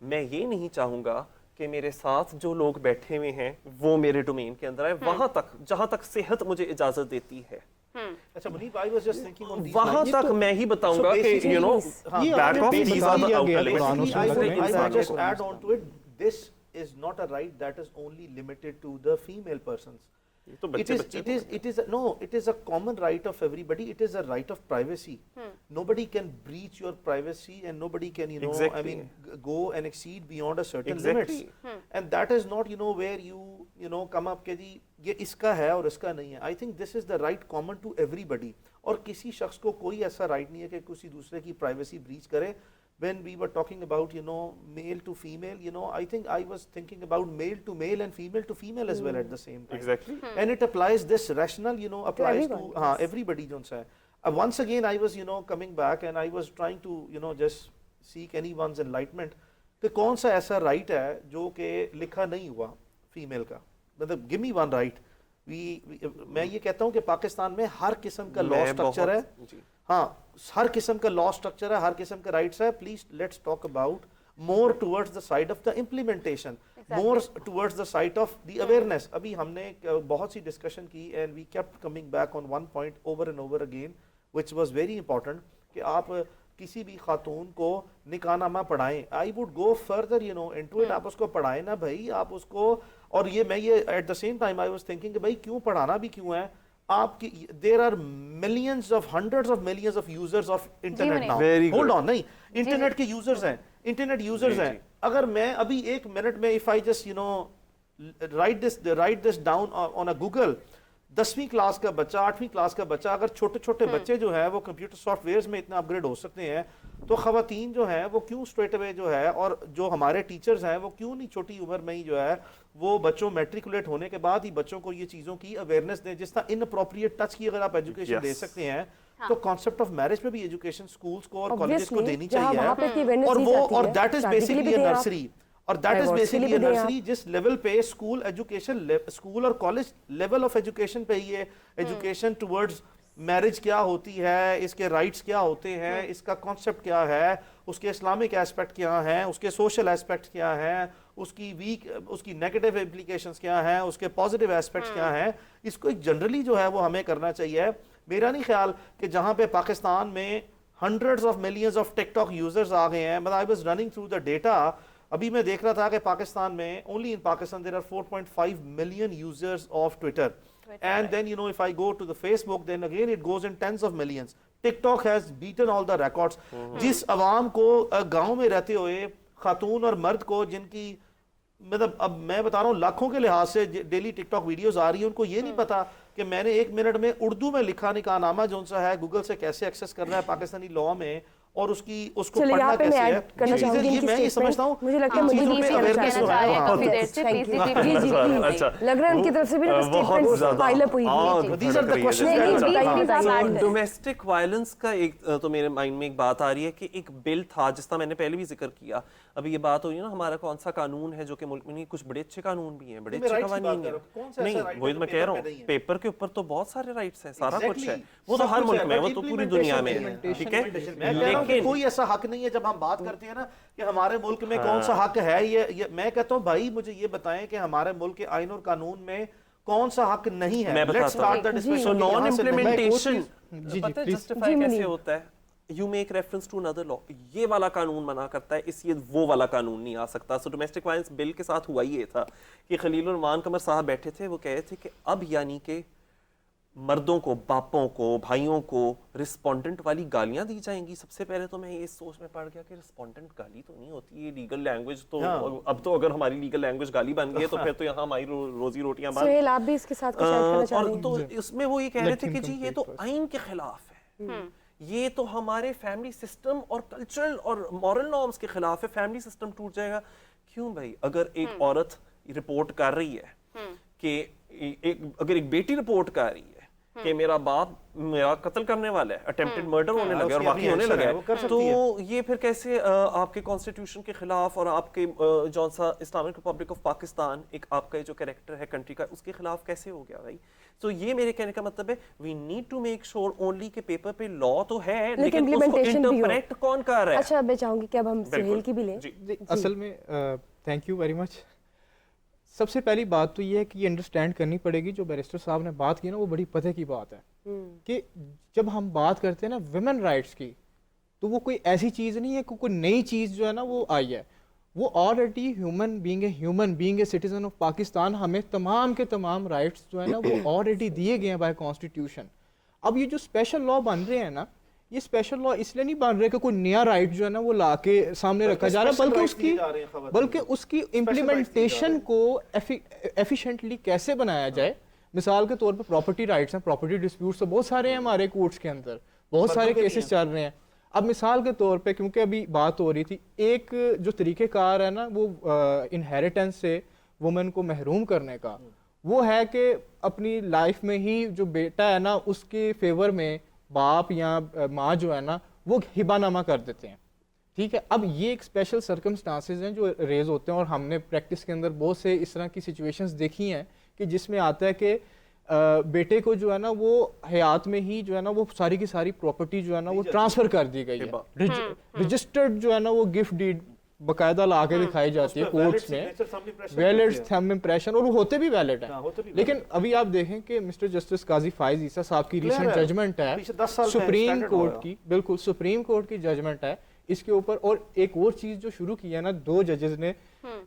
میں یہ نہیں چاہوں گا کہ میرے ساتھ جو لوگ بیٹھے ہوئے ہیں وہ میرے ڈومین کے اندر آئے, وہاں تک جہاں تک صحت مجھے اجازت دیتی ہے.
اچھا منیب, I was just thinking on these
وہاں
lines.
تک میں ہی بتاؤں گا کہ you know back off, these are the outer limits.
I would just add on to it, this is not a right that is only limited to the female persons. It is a common right of everybody. It is a right of privacy. Nobody can breach your privacy and nobody can, you know, I mean, go and exceed beyond a certain limits. And that is not, you know, where you know, come up کہ جی یہ اس کا ہے اور اس کا نہیں ہے. I think this is the right common to everybody. اور کسی شخص کو کوئی ایسا رائٹ نہیں ہے کہ کسی دوسرے کی پرائیویسی بریچ کرے. When we were talking about, you know, male to female, you know, I think I was thinking about male to male and female to female as well at the same time.
Exactly.
And it applies, this rationale, you know, applies to everybody. Once again, I was, you know, coming back and I was trying to, you know, just seek anyone's enlightenment کہ کون سا ایسا رائٹ ہے جو کہ لکھا نہیں ہوا فیمیل کا. مطلب give me one right. میں یہ کہتا ہوں کہ پاکستان میں ہر قسم کا لا اسٹرکچر ہے, ہاں ہر قسم کا لا اسٹرکچر ہے, ہر قسم کے رائٹس ہے. Please let's talk about more towards the side of the implementation, more towards the side of the awareness. ابھی ہم نے بہت سی ڈسکشن کی and we kept coming back on one point over and over again which was very important کہ آپ کسی بھی خاتون کو نکاح نامہ پڑھائیں. I would go further, you know, into it. آپ اس کو پڑھائیں نا بھائی, آپ اس کو, اور یہ میں یہ at the same time I was thinking کہ بھائی کیوں پڑھانا بھی کیوں ہے. آپ کی there are millions of hundreds of millions of users of internet now. Hold on, نہیں انٹرنیٹ کے یوزرز ہیں, انٹرنیٹ یوزرز ہیں. اگر میں ابھی ایک منٹ میں if I just, you know, write this down on a Google, 10ویں کلاس کا بچہ, 8ویں کلاس کا بچہ, اگر چھوٹے چھوٹے بچے جو ہیں وہ کمپیوٹر سافٹ ویئرز میں اتنا اپگریڈ ہو سکتے ہیں, تو خواتین جو ہیں وہ کیوں اسٹریٹ اوے جو ہے, اور جو ہمارے ٹیچرز ہیں وہ کیوں نہیں چھوٹی عمر میں ہی جو ہے وہ بچوں میٹریکولیٹ ہونے کے بعد ہی بچوں کو یہ چیزوں کی اویئرنیس دیں. جس طرح ان اپروپریٹ ٹچ کی اگر آپ ایجوکیشن دے سکتے ہیں تو کانسیپٹ آف میرج میں بھی ایجوکیشن سکولز کو اور کالجز کو دینی چاہیے. اور وہ, اور that is basically a nursery, اور that is basically a nursery جس لیول پہ اسکول ایجوکیشن, اسکول اور کالج لیول آف ایجوکیشن پہ ہی ہے. ایجوکیشن ٹورڈز میرج کیا ہوتی ہے, اس کے رائٹس کیا ہوتے ہیں, اس کا کانسیپٹ کیا ہے, اس کے اسلامک ایسپیکٹ کیا ہیں, اس کے سوشل ایسپیکٹ کیا ہیں, اس کی نیگیٹو امپلیکیشنز کیا ہیں, اس کے پازیٹیو ایسپیکٹس کیا ہیں. اس کو ایک جنرلی جو ہے وہ ہمیں کرنا چاہیے. میرا نہیں خیال کہ جہاں پہ پاکستان میں hundreds of millions of TikTok users آ گئے ہیں. I was running through the data. ابھی میں دیکھ رہا تھا کہ پاکستان میں only in Pakistan there are 4.5 million users of Twitter. And then, you know, if I go to the Facebook, then again it goes in tens of millions. TikTok has beaten all the records. جس عوام کو گاؤں میں رہتے ہوئے خاتون اور مرد کو, جن کی مطلب اب میں بتا رہا ہوں لاکھوں کے لحاظ سے ڈیلی ٹک ٹاک ویڈیوز آ رہی ہیں, ان کو یہ نہیں پتا کہ میں نے 1 منٹ میں اردو میں لکھا نکاح نامہ جو سا ہے گوگل سے کیسے ایکسیس کرنا ہے پاکستانی لا میں, اور اس کو پڑھنا کیسے ہے. یہ میں یہ سمجھتا ہوں
مجھے لگتا ہے مجھے اویئرنیس ہو رہا ہے. لگ رہا ہے ان کی طرف سے بھی اسٹیٹمنٹ پائل اپ ہوئی ہے.
These are the questions.
Domestic violence کا ایک تو میرے مائنڈ میں ایک بات آ رہی ہے کہ ایک بل تھا جس کا میں نے پہلے بھی ذکر کیا. ابھی یہ بات ہوئی نا ہمارا کون سا قانون ہے جو کہ ملک میں کچھ بڑے اچھے قانون بھی ہیں, بڑے اچھے قوانین ہیں. نہیں وہی تو میں کہہ رہا ہوں, پیپر کے اوپر تو بہت سارے رائٹس ہیں, سارا کچھ ہے, وہ تو ہر ملک میں, وہ تو پوری دنیا میں ہے. ٹھیک ہے,
لیکن کوئی ایسا حق نہیں ہے. جب ہم بات کرتے ہیں نا کہ ہمارے ملک میں کون سا حق ہے, یہ میں کہتا ہوں بھائی مجھے یہ بتائیں کہ ہمارے ملک کے آئین اور قانون میں کون سا حق نہیں ہے.
Let's start the discussion. Naan implementation پتہ ہے جسٹیفائی کیسے ہوتا ہے. You make reference to another law. یہ والا قانون منع کرتا ہے, اس لیے وہ والا قانون نہیں آ سکتا. سو ڈومیسٹک وائلنس بل کے ساتھ ہوا یہ تھا کہ خلیل الرحمان قمر صاحب بیٹھے تھے, وہ کہے تھے کہ اب یعنی کہ مردوں کو, باپوں کو, بھائیوں کو رسپونڈنٹ والی گالیاں دی جائیں گی. سب سے پہلے تو میں اس سوچ میں پڑ گیا کہ رسپونڈنٹ گالی تو نہیں ہوتی, یہ لیگل لینگویج تو اب تو اگر ہماری لیگل لینگویج گالی بن گئی ہے تو پھر تو یہاں ہماری روزی روٹیاں بند.
سہیل آپ بھی اس کے ساتھ کچھ ایڈ کرنا چاہ رہے ہیں؟
تو اس میں وہ یہ کہہ رہے تھے کہ جی یہ تو آئین کے خلاف ہے, یہ تو ہمارے فیملی سسٹم اور کلچرل اور مورل نارمز کے خلاف ہے, فیملی سسٹم ٹوٹ جائے گا. کیوں بھائی, اگر ایک عورت رپورٹ کر رہی ہے کہ اگر ایک بیٹی رپورٹ کر رہی ہے کہ میرا باپ میرا قتل کرنے والا ہے, اٹیمپٹڈ مرڈر ہونے لگا اور واقعی ہونے لگا ہے, تو یہ پھر کیسے آپ کے کانسٹیٹیوشن کے خلاف اور آپ کے جون سا اسلامک ریپبلک آف پاکستان ایک آپ کا جو کریکٹر ہے کنٹری کا اس کے خلاف کیسے ہو گیا بھائی؟ تو یہ میرے کہنے کا مطلب ہے we need to make sure only کہ پیپر پہ لا تو ہے لیکن اس کو انٹرپریٹ کون کر رہا ہے.
اچھا میں چاہوں گی کہ اب ہم سہیل کی بھی لیں.
اصل میں تھینک یو ویری مچ. سب سے پہلی بات تو یہ ہے کہ یہ انڈرسٹینڈ کرنی پڑے گی, جو بیرسٹر صاحب نے بات کی نا وہ بڑی پتہ کی بات ہے کہ جب ہم بات کرتے ہیں نا ویمن رائٹس کی تو وہ کوئی ایسی چیز نہیں ہے کہ کوئی نئی چیز جو ہے نا وہ آئی ہے. وہ already human being a citizen of Pakistan, ہمیں تمام کے تمام رائٹس جو ہے نا وہ آلریڈی دیے گئے ہیں بائی کانسٹیٹیوشن. اب یہ جو اسپیشل لا بن رہے ہیں نا, یہ اسپیشل لا اس لیے نہیں بن رہے کہ کوئی نیا رائٹ جو ہے نا وہ لا کے سامنے رکھا جا رہا ہے, بلکہ اس کی امپلیمنٹیشن کو ایفیشینٹلی کیسے بنایا جائے. مثال کے طور پہ پراپرٹی رائٹس ہیں, پراپرٹی ڈسپیوٹس تو بہت سارے ہیں ہمارے کورٹس کے اندر, بہت سارے کیسز چل رہے ہیں. اب مثال کے طور پہ کیونکہ ابھی بات ہو رہی تھی, ایک جو طریقہ کار ہے نا وہ انہیریٹنس سے وومن کو محروم کرنے کا, وہ ہے کہ اپنی لائف میں ہی جو بیٹا ہے نا اس کے فیور میں باپ یا ماں جو ہے نا وہ ہبہ نامہ کر دیتے ہیں. ٹھیک ہے, اب یہ ایک اسپیشل سرکمسٹانسز ہیں جو ریز ہوتے ہیں, اور ہم نے پریکٹس کے اندر بہت سے اس طرح کی سچویشنز دیکھی ہیں کہ جس میں آتا ہے کہ بیٹے کو جو ہے نا وہ حیات میں ہی جو ہے نا وہ ساری کی ساری پراپرٹی جو ہے نا وہ ٹرانسفر کر دی گئی ہے. رجسٹرڈ جو ہے نا وہ گفٹ ڈیڈ باقاعدہ لا کے دکھائی جاتی ہے کورٹس میں, ویلڈ تھم امپریشن, اور وہ ہوتے بھی ویلڈ ہیں. لیکن ابھی آپ دیکھیں کہ مسٹر جسٹس قاضی فائز عیسیٰ صاحب کی ریسنٹ ججمنٹ ہے سپریم کورٹ کی, بالکل سپریم کورٹ کی ججمنٹ ہے اس کے اوپر. اور ایک اور چیز جو شروع کی ہے نا دو ججز نے,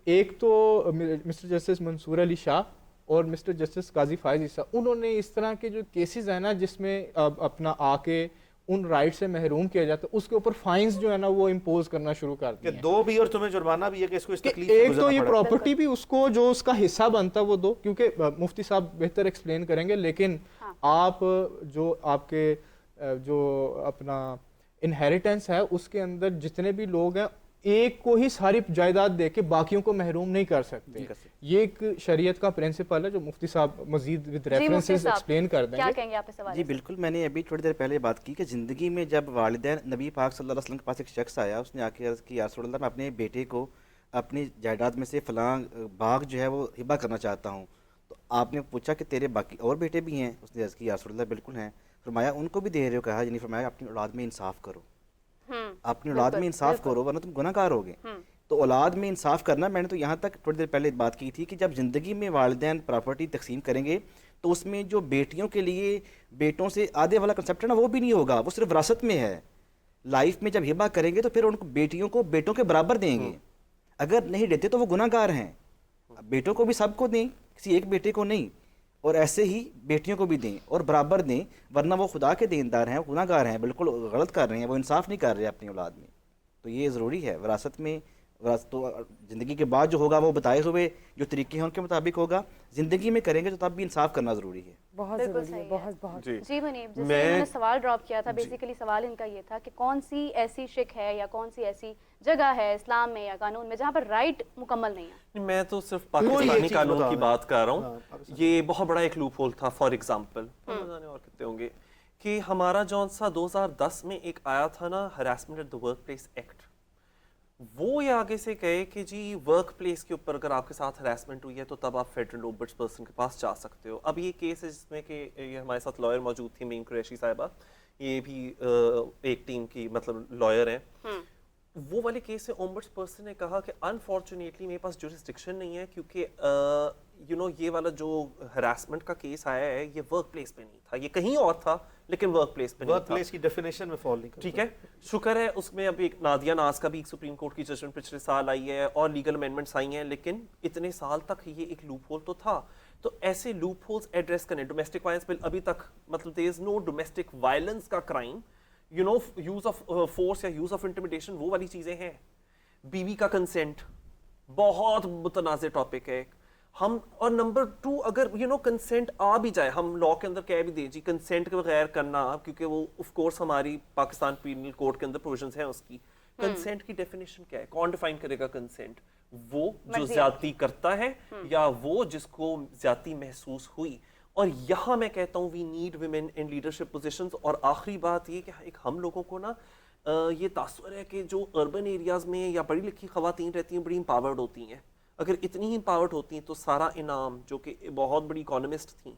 ایک تو مسٹر جسٹس منصور علی شاہ اور مسٹر جسٹس قاضی فائز عیسیٰ, انہوں نے اس طرح کے جو کیسز ہیں نا جس میں اپنا آ کے ان رائٹ سے محروم کیا جاتا ہے اس کے اوپر فائنز جو ہے نا وہ امپوز کرنا شروع کر دیا.
دو بھی اور تمہیں جرمانہ بھی ہے کہ اس کو اس تکلیف
ایک تو یہ پراپرٹی بھی اس کو جو اس کا حصہ بنتا وہ دو, کیونکہ مفتی صاحب بہتر ایکسپلین کریں گے, لیکن آپ جو آپ کے جو اپنا انہیریٹنس ہے اس کے اندر جتنے بھی لوگ ہیں ایک کو ہی ساری جائیداد دے کے باقیوں کو محروم نہیں کر سکتے. یہ ایک شریعت کا پرنسپل ہے جو مفتی صاحب مزید ود ریفرنسز ایکسپلین کر دیں گے.
کیا کہیں گے آپ اس سوال؟
جی بالکل, میں نے ابھی تھوڑی دیر پہلے بات کی کہ زندگی میں جب والدین نبی پاک صلی اللہ علیہ وسلم کے پاس ایک شخص آیا, اس نے آ کے عرض کی یا رسول اللہ میں اپنے بیٹے کو اپنی جائیداد میں سے فلاں باغ جو ہے وہ ہبہ کرنا چاہتا ہوں, تو آپ نے پوچھا کہ تیرے باقی اور بیٹے بھی ہیں؟ اس نے عرض کی یا رسول اللہ بالکل ہیں. فرمایا ان کو بھی دے رہے ہو؟ کہا یعنی فرمایا اپنی اولاد میں انصاف کرو, اپنی اولاد میں انصاف کرو ورنہ تم گناہ گار ہوگے. تو اولاد میں انصاف کرنا, میں نے تو یہاں تک تھوڑی دیر پہلے بات کی تھی کہ جب زندگی میں والدین پراپرٹی تقسیم کریں گے تو اس میں جو بیٹیوں کے لیے بیٹوں سے آدھے والا کنسیپٹ ہے نا وہ بھی نہیں ہوگا, وہ صرف وراثت میں ہے. لائف میں جب ہبہ کریں گے تو پھر ان کو بیٹیوں کو بیٹوں کے برابر دیں گے, اگر نہیں دیتے تو وہ گناہ گار ہیں. بیٹوں کو بھی سب کو دیں, کسی ایک بیٹے کو نہیں, اور ایسے ہی بیٹیوں کو بھی دیں اور برابر دیں, ورنہ وہ خدا کے دیندار ہیں, گناہ گار ہیں, بالکل غلط کر رہے ہیں, وہ انصاف نہیں کر رہے اپنی اولاد میں. تو یہ ضروری ہے وراثت میں. تو زندگی کے بعد جو ہوگا وہ بتائے ہوئے جو طریقے ہیں ان کے مطابق ہوگا, زندگی میں کریں گے تو تب بھی انصاف کرنا ضروری ہے.
بہت ضروری ہے, بہت بہت.
جی منیب, جیسے میں نے سوال ڈراپ کیا تھا, بیسیکلی سوال ان کا یہ تھا کہ کون سی ایسی شک ہے یا کون سی ایسی جگہ ہے اسلام میں یا قانون میں جہاں پر رائٹ مکمل نہیں ہے.
میں تو صرف پاکستانی قانون کی بات کر رہا ہوں. یہ بہت بڑا ایک لوپ ہول تھا. فار ایگزامپل اور کہتے ہوں گے کہ ہمارا جون سا 2010 میں ایک آیا تھا نا harassment at the workplace act, وہ یہ آگے سے کہے کہ جی ورک پلیس کے اوپر اگر آپ کے ساتھ ہراسمنٹ ہوئی ہے تو تب آپ فیڈرل اومبڈس پرسن کے پاس جا سکتے ہو. اب یہ کیس ہے جس میں کہ یہ ہمارے ساتھ لائر موجود تھی مین قریشی صاحبہ, یہ بھی ایک ٹیم کی مطلب لائر ہیں. وہ والے کیس سے اومبڈس پرسن نے کہا کہ انفارچونیٹلی میرے پاس جورسڈکشن نہیں ہے کیونکہ یہ والا جو ہراسمنٹ کا کیس آیا ہے یہ ورک پلیس پہ نہیں تھا, یہ کہیں اور تھا لیکن ورک پلیس پہ نہیں تھا.
ورک پلیس کی ڈیفینیشن میں فال نہیں کرتا.
ٹھیک ہے, شکر ہے اس میں ابھی ایک نادیہ ناز کا بھی ایک سپریم کورٹ کی ججمنٹ پچھلے سال آئی ہے اور لیگل امینڈمنٹس آئی ہیں, لیکن اتنے سال تک یہ ایک لوپ ہول تو تھا. تو ایسے لوپ ہولز ایڈریس کرنے, ڈومیسٹک وائلنس بل ابھی تک مطلب دیر از نو ڈومیسٹک وائلنس کا کرائم, یوز آف فورس یا یوز آف انٹیمیڈیشن وہ والی چیزیں ہیں. بیوی کا کنسینٹ بہت متنازع ٹاپک ہے ہم, اور نمبر 2 اگر کنسینٹ آ بھی جائے, ہم لا کے اندر کہہ بھی دیں جی کنسینٹ کے بغیر کرنا, کیونکہ وہ آف کورس ہماری پاکستان پینل کوڈ کے اندر پروویژنز ہیں اس کی. کنسینٹ کی ڈیفینیشن کیا ہے, کون ڈیفائن کرے گا کنسینٹ؟ وہ جو زیادتی کرتا ہے یا وہ جس کو زیادتی محسوس ہوئی. اور یہاں میں کہتا ہوں we need women in leadership positions. اور آخری بات یہ کہ ایک ہم لوگوں کو نا یہ تاثر ہے کہ جو اربن ایریاز میں یا پڑھی لکھی خواتین رہتی ہیں بڑی امپاورڈ ہوتی ہیں. اگر اتنی ہی امپاورڈ ہوتی ہیں تو سارا انعام جو کہ بہت بڑی اکانومسٹ تھیں,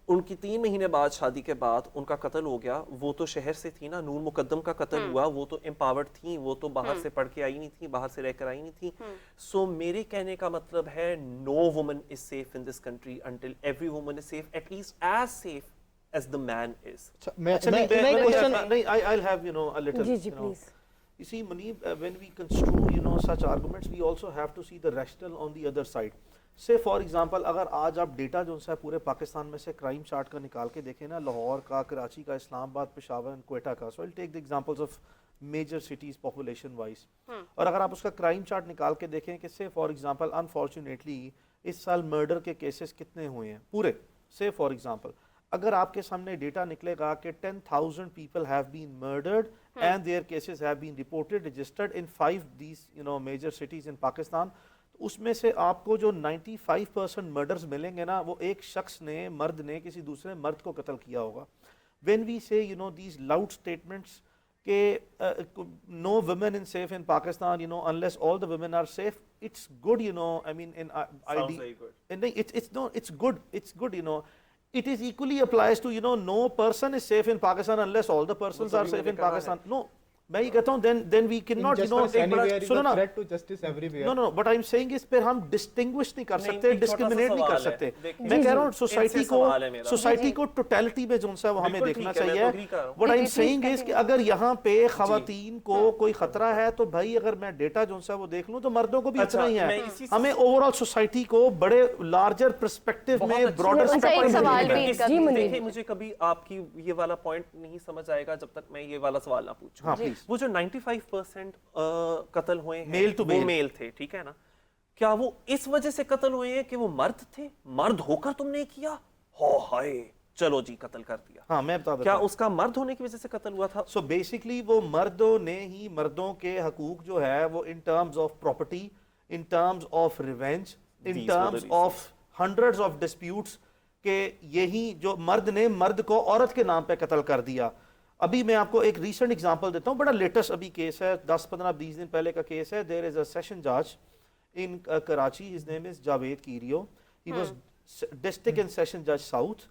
ان کی 3 مہینے بعد شادی کے بعد ان کا قتل ہو گیا. وہ تو شہر سے تھی نا, نور مقدم کا قتل ہوا, وہ تو امپاورڈ تھیں, وہ تو باہر سے پڑھ کے آئی نہیں تھی, باہر سے رہ کر آئی نہیں تھی. سو میرے کہنے کا مطلب ہے no woman is safe in this country until every woman is safe, at least as safe as the man is.
I'll have, a little,
please.
You see, Muneeb, when we construe, such arguments, we also have to see the rational on the other side. Say, for example, اگر آج آپ ڈیٹا جو ہے پورے پاکستان میں سے کرائم چارٹ کا نکال کے دیکھیں نا, لاہور کا, کراچی کا, اسلام آباد, پشاور, کوئٹہ کا, so I'll take the examples of major cities population wise. اور اگر آپ اس کا کرائم چارٹ نکال کے دیکھیں کہ say for example, unfortunately, اس سال مرڈر کے کیسز کتنے ہوئے ہیں پورے, say for example, اگر آپ کے سامنے ڈیٹا نکلے گا کہ 10,000 people have been murdered and their cases have been reported, registered in 5 these, major cities in Pakistan, اس میں سے آپ کو جو 95% murders ملیں گے نا, وہ ایک شخص نے, مرد نے کسی دوسرے مرد کو قتل کیا ہوگا. When we say, these loud statements کہ no women is safe in Pakistan, unless all the women are safe, it's good, I mean, in
sounds very good.
And it's good, It is equally applies to, no person is safe in Pakistan unless all the persons are safe in Pakistan. No, میں یہ کہتا ہوں then we cannot, سنو نا, threat to justice everywhere. No, but I'm saying اس پہ ہم distinguish نہیں کر سکتے, discriminate نہیں کر سکتے. میں کہہ رہا ہوں سوسائٹی کو ٹوٹیلٹی میں جو ہے وہ ہمیں دیکھنا چاہیے. What I'm saying is کہ اگر یہاں پہ خواتین کو کوئی خطرہ ہے تو بھائی اگر میں ڈیٹا جو ہے وہ دیکھ لوں تو مردوں کو بھی اتنا ہی ہے. ہمیں اوور آل سوسائٹی کو بڑے لارجر پرسپیکٹو میں براڈر
اسپیکٹرم میں دیکھیں. مجھے کبھی آپ کی یہ والا پوائنٹ نہیں سمجھ آئے گا جب تک میں یہ والا سوال نہ پوچھوں. وہ جو 95% قتل ہوئے ہیں وہ میل تھے, ٹھیک ہے نا, کیا وہ اس وجہ سے قتل ہوئے ہیں کہ وہ مرد تھے, مرد ہو کر تم نے کیا, ہائے چلو جی قتل کر دیا.
ہاں میں بتا
کیا اس کا مرد ہونے کی وجہ سے قتل ہوا تھا؟
سو بیسیکلی وہ مردوں نے ہی مردوں کے حقوق جو ہے وہ in terms of property, in terms of revenge, in terms of hundreds of disputes, کہ یہی جو مرد نے مرد کو عورت کے نام پہ قتل کر دیا. ابھی میں آپ کو ایک ریسنٹ ایگزامپل دیتا ہوں, بڑا لیٹسٹ ابھی کیس ہے, 10-15-20 دن پہلے کا کیس ہے. دیر از اے سیشن جج ان Karachi, his name is Javed کیریو, he was district and session جج ساؤتھ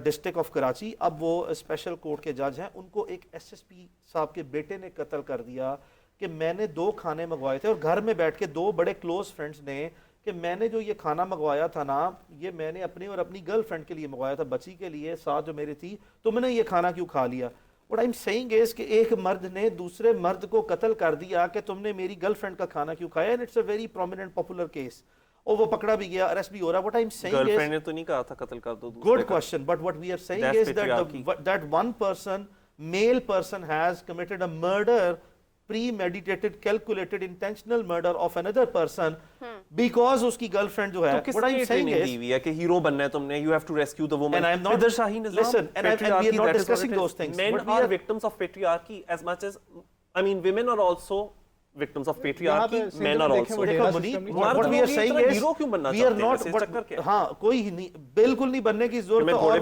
ڈسٹرکٹ آف کراچی. اب وہ اسپیشل کورٹ کے جج ہیں. ان کو ایک SSP صاحب کے بیٹے نے قتل کر دیا کہ میں نے 2 کھانے منگوائے تھے, اور گھر میں بیٹھ کے 2 بڑے کلوز فرینڈز نے کہ میں نے جو یہ کھانا منگوایا تھا نا, یہ میں نے اپنی اور اپنی گرل فرینڈ کے لیے منگوایا تھا, بچی کے لیے ساتھ جو میری تھی, تو میں نے یہ کھانا کیوں کھا لیا. What I'm saying is کہ ایک مرد نے دوسرے مرد کو قتل کر دیا کہ تم نے میری گرل فرینڈ کا کھانا کیوں کھایا, and it's a very prominent popular case. اور وہ پکڑا بھی گیا, arrest بھی ہو رہا. What I'm saying is,
girl friend نے تو نہیں کہا تھا قتل کر دو.
Good question, but what we are saying is that one person, male person, has committed a murder, premeditated, calculated, intentional murder of another person because اس کی گرل فرینڈ جو ہے. What I'm saying is
کہ ہیرو بننا ہے تم نے, you have to rescue the woman.
And I'm not, listen, and we are not discussing those things.
Men are victims of patriarchy as much as, I mean, women are also victims of patriarchy, men are also.
What we are saying is we are not, ہاں کوئی نہیں, بالکل نہیں بننے کی ضرورت. اور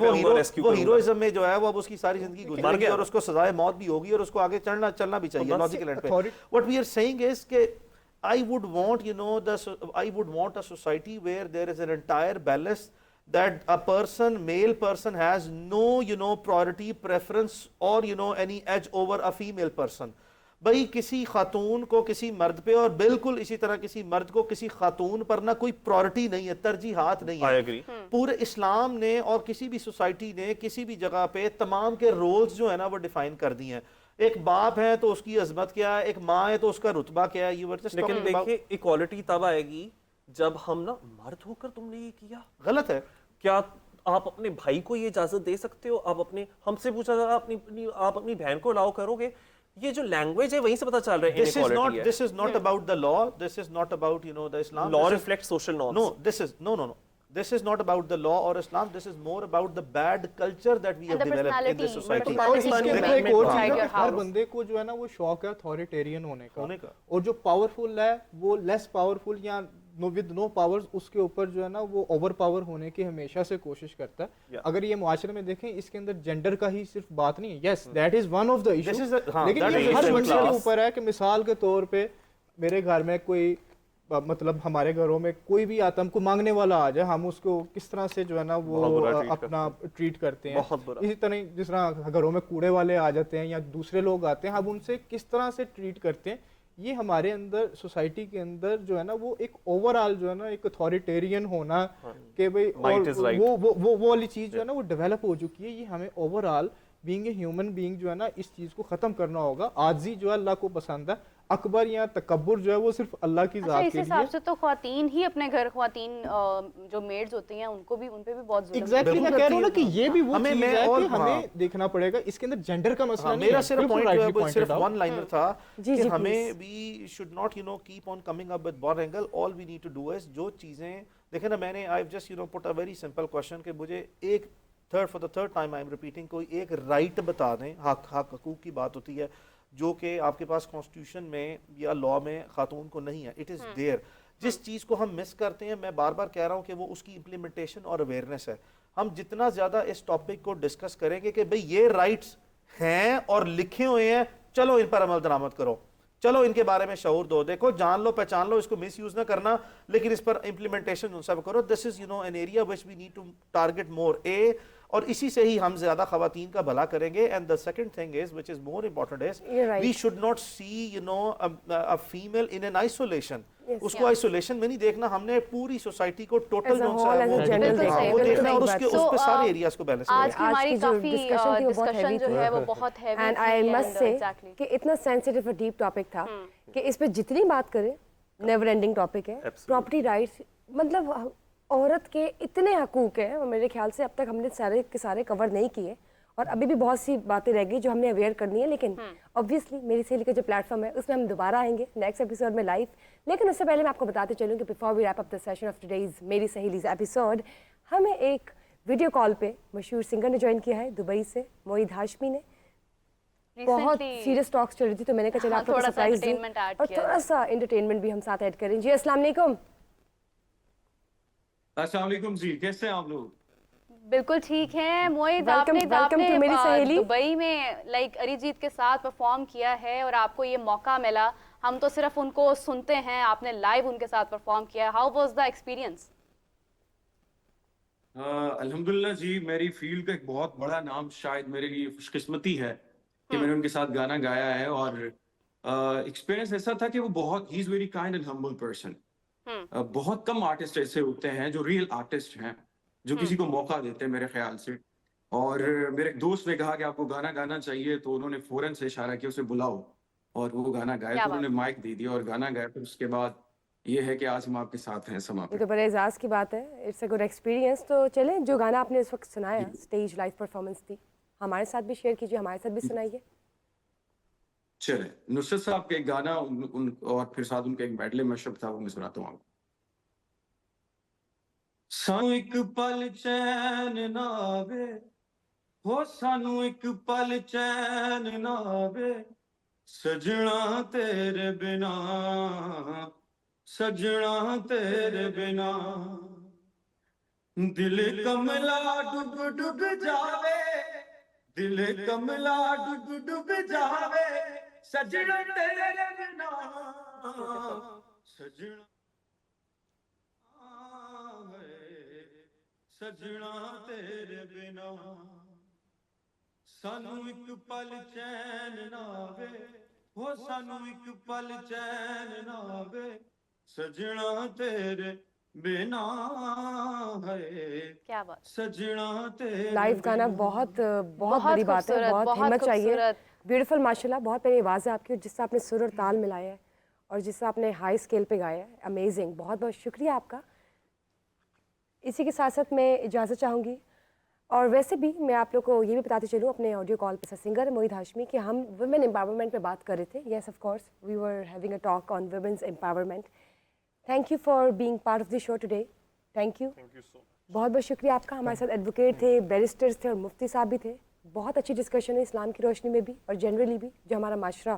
وہ ہیروئزم میں جو ہے وہ اب اس کی ساری زندگی گزر گئی اور اس کو سزائے موت بھی ہوگی اور اس کو آگے چلنا بھی چاہیے لاجیکل اینڈ پہ. What we are saying is کہ I would want, I would want a society where there is an entire balance, that a person, male person, has no, priority, preference, or, any edge over a female person. بھائی کسی خاتون کو کسی مرد پہ, اور بالکل اسی طرح کسی مرد کو کسی خاتون پر نہ کوئی پرائرٹی نہیں ہے, ترجیحات نہیں ہے. پورے اسلام نے اور کسی بھی سوسائٹی نے کسی بھی جگہ پہ تمام کے رولز جو ہے نا وہ ڈیفائن کر دی ہیں. ایک باپ ہے تو اس کی عظمت کیا ہے, ایک ماں ہے تو اس کا رتبہ کیا ہے.
لیکن دیکھیں ایکوالٹی تب آئے گی جب ہم نا, مرد ہو کر تم نے یہ کیا,
غلط ہے.
کیا آپ اپنے بھائی کو یہ اجازت دے سکتے ہو؟ آپ اپنے, ہم سے پوچھا جا آپ اپنی بہن کو الاؤ کرو گے؟ یہ جو لینگویج ہے وہیں سے پتہ چل رہا ہے انیکوالٹی ہے.
This is not about the law, this is not about, the Islam.
Law reflects social norms.
No, this is not about the law or Islam, this is more about the bad culture that we have developed in this society.
ہر بندے کو جو ہے نا وہ شوق ہے اتھارٹیرین ہونے کا, اور جو پاورفل ہے وہ لیس پاورفل یا with no powers اس کے اوپر جو ہے نا وہ اوور پاور ہونے کی ہمیشہ سے کوشش کرتا ہے. اگر یہ معاشرے میں دیکھیں اس کے اندر جینڈر کا ہی صرف بات نہیں ہے, yes that is one of the issue, لیکن یہ ہر بندے کے اوپر ہے کہ مثال کے طور پہ میرے گھر میں کوئی مطلب ہمارے گھروں میں کوئی بھی آتا ہم کو مانگنے والا آ جائے, ہم اس کو کس طرح سے جو ہے نا وہ اپنا ٹریٹ کرتے ہیں. اسی طرح جس طرح گھروں میں کوڑے والے آ جاتے ہیں یا دوسرے لوگ آتے ہیں, ہم ان سے کس طرح سے ٹریٹ کرتے ہیں. یہ ہمارے اندر سوسائٹی کے اندر جو ہے نا وہ ایک اوور آل جو ہے نا ایک اتھارٹیرین ہونا کہ بھائی وہ والی چیز جو ہے نا وہ ڈیولپ ہو چکی ہے. یہ ہمیں over all being a human being جو ہے نا اس چیز کو ختم کرنا ہوگا. عاجزی جو ہے اللہ کو پسند ہے, اکبر یا تکبر جو ہے وہ صرف اللہ کی ذات کے لیے.
اس حساب سے تو خواتین ہی اپنے گھر, خواتین جو میڈز ہوتی ہیں ان کو بھی ان پہ بھی بہت ظلم.
ایگزیکٹلی میں کہہ رہا ہوں نا کہ یہ بھی وہ چیز ہے کہ ہمیں دیکھنا پڑے گا. اس کے اندر جینڈر کا مسئلہ نہیں ہے.
میرا صرف پوائنٹ جو ہے صرف ون لائنر تھا کہ ہمیں we should not keep on coming up with one angle. All we need to do is جو چیزیں دیکھیں نا, میں نے I just put a very simple question کہ مجھے ایک for the third time I am repeating, کوئی ایک رائٹ بتا دیں. حقوق کی بات ہوتی ہے جو کہ آپ کے پاس کانسٹیٹیوشن میں یا لاء میں خاتون کو نہیں ہے. It is there. جس چیز کو ہم مس کرتے ہیں, میں بار بار کہہ رہا ہوں کہ وہ اس کی امپلیمنٹیشن اور اویئرنیس ہے. ہم جتنا زیادہ اس ٹاپک کو ڈسکس کریں گے کہ بھئی یہ رائٹس ہیں اور لکھے ہوئے ہیں, چلو ان پر عمل درآمد کرو, چلو ان کے بارے میں شعور دو, دیکھو جان لو پہچان لو, اس کو مس یوز نہ کرنا, لیکن اس پر امپلیمنٹیشن ان سب کرو. This is an area which we need to target more اور اسی سے ہی ہم زیادہ خواتین کا بھلا کریں گے. And the second thing is which is more important is we should not see a female in an isolation. اس کو آئسولیشن میں نہیں دیکھنا, ہم نے پوری سوسائٹی کو ٹوٹل وہ دیکھنا اور اس پہ سارے ایریاز کو بیلنس کرنا.
آج کی ہماری کافی ڈسکشن جو ہے وہ بہت ہیوی
اینڈ آئی مسٹ سے کہ اتنا سینسٹیو اور ڈیپ ٹاپک تھا کہ اس پہ جتنی بات کریں نیور اینڈنگ ٹاپک ہے. پراپرٹی رائٹس, مطلب عورت کے اتنے حقوق ہیں, میرے خیال سے اب تک ہم نے سارے کے سارے کور نہیں کیے, اور ابھی بھی بہت سی باتیں رہ گئی جو ہم نے اویئر کرنی ہے. لیکن obviously میری سہیلی کا جو پلیٹ فارم ہے اس میں ہم دوبارہ آئیں گے نیکسٹ ایپیسوڈ میں لائیو. لیکن اس سے پہلے میں آپ کو بتاتے چلوں کہ before we wrap up the session of today's میری سہیلیز ایپیسوڈ, ہمیں ایک ویڈیو کال پہ مشہور سنگر نے جوائن کیا ہے دبئی سے, موعید ہاشمی نے. بہت سیریس ٹاکس چل رہی تھی تو میں نے کہا چلا آپ کو سرپرائز دوں اور تھوڑا سا انٹرٹینمنٹ بھی ہم ساتھ ایڈ کریں. جی السلام علیکم.
السلام علیکم جی, کیسے ہیں آپ لوگ؟
بالکل ٹھیک ہیں موعید, آپ نے دبئی میں لائک اریجیت کے ساتھ پرفارم کیا ہے اور آپ کو یہ موقع ملا, ہم تو صرف ان کو سنتے ہیں, آپ نے لائیو ان کے ساتھ پرفارم کیا. How was the experience?
الحمدللہ جی, میری فیلڈ کا ایک بہت بڑا نام, شاید میرے لیے خوش قسمتی ہے کہ میں نے ان کے ساتھ گانا گایا ہے. اور ایکسپیرینس ایسا تھا کہ وہ بہت ہی is very kind and humble person. بہت کم آرٹسٹ ایسے ہوتے ہیں جو ریئل آرٹسٹ ہیں, جو کسی کو موقع دیتے ہیں میرے خیال سے. اور میرے ایک دوست نے کہا کہ آپ کو گانا گانا چاہیے, تو انہوں نے فوراً سے اشارہ کیا اسے بلاؤ, اور وہ گانا گایا. تو انہوں نے مائک دے دیا اور گانا گایا. پھر اس کے بعد یہ ہے کہ آج ہم آپ کے ساتھ ہیں سما پہ.
یہ تو بڑے اعزاز کی بات ہے, اٹس اے گڈ ایکسپیرینس. تو چلیں جو گانا آپ نے اس وقت سنایا اسٹیج لائیو پرفارمنس تھی, ہمارے ساتھ بھی شیئر کیجیے, ہمارے ساتھ بھی سنائیے.
چلیں, نصرت صاحب کا ایک گانا اور پھر ساتھ ان کا ایک میڈلے میشپ تھا, وہ میں سناتا ہوں آپ کو. سانو ایک پل چین نہ آوے, ہو سانو ایک پل چین نہ آوے, سجنا تیرے بنا, سجنا تیرے بنا. دل کملا ڈب ڈب جاوے, دل کملا ڈب ڈب جاوے, سجنا تیرے بنا, سجنا سجنا تیرے بنا. سانو ایک پل چین نہ آوے, ہو سانو ایک پل چین نہ آوے, سجنا تیرے بنا ہے.
کیا بات,
سجنا تیرے.
لائیو گانا بہت بہت بڑی بات ہے, بہت ہمت چاہیے. بیوٹیفل ماشاءاللہ, بہت پیاری آواز ہے آپ کی, جس سے آپ نے سر اور تال ملایا ہے اور جس سے آپ نے ہائی اسکیل پہ گایا ہے. امیزنگ, بہت بہت شکریہ آپ کا. اسی کے ساتھ ساتھ میں اجازت چاہوں گی, اور ویسے بھی میں آپ لوگ کو یہ بھی بتاتے چلوں اپنے آڈیو کال پہ سنگر موعید ہاشمی کہ ہم ویمن امپاورمنٹ پہ بات کر رہے تھے. Yes of course we were having a talk on women's empowerment. Thank you for being part of the show today. Thank you, بہت بہت شکریہ آپ کا. ہمارے ساتھ ایڈوکیٹ تھے, بیرسٹرز تھے اور مفتی صاحب بھی تھے. بہت اچھی ڈسکشن ہے اسلام کی روشنی میں بھی اور جنرلی بھی جو ہمارا معاشرہ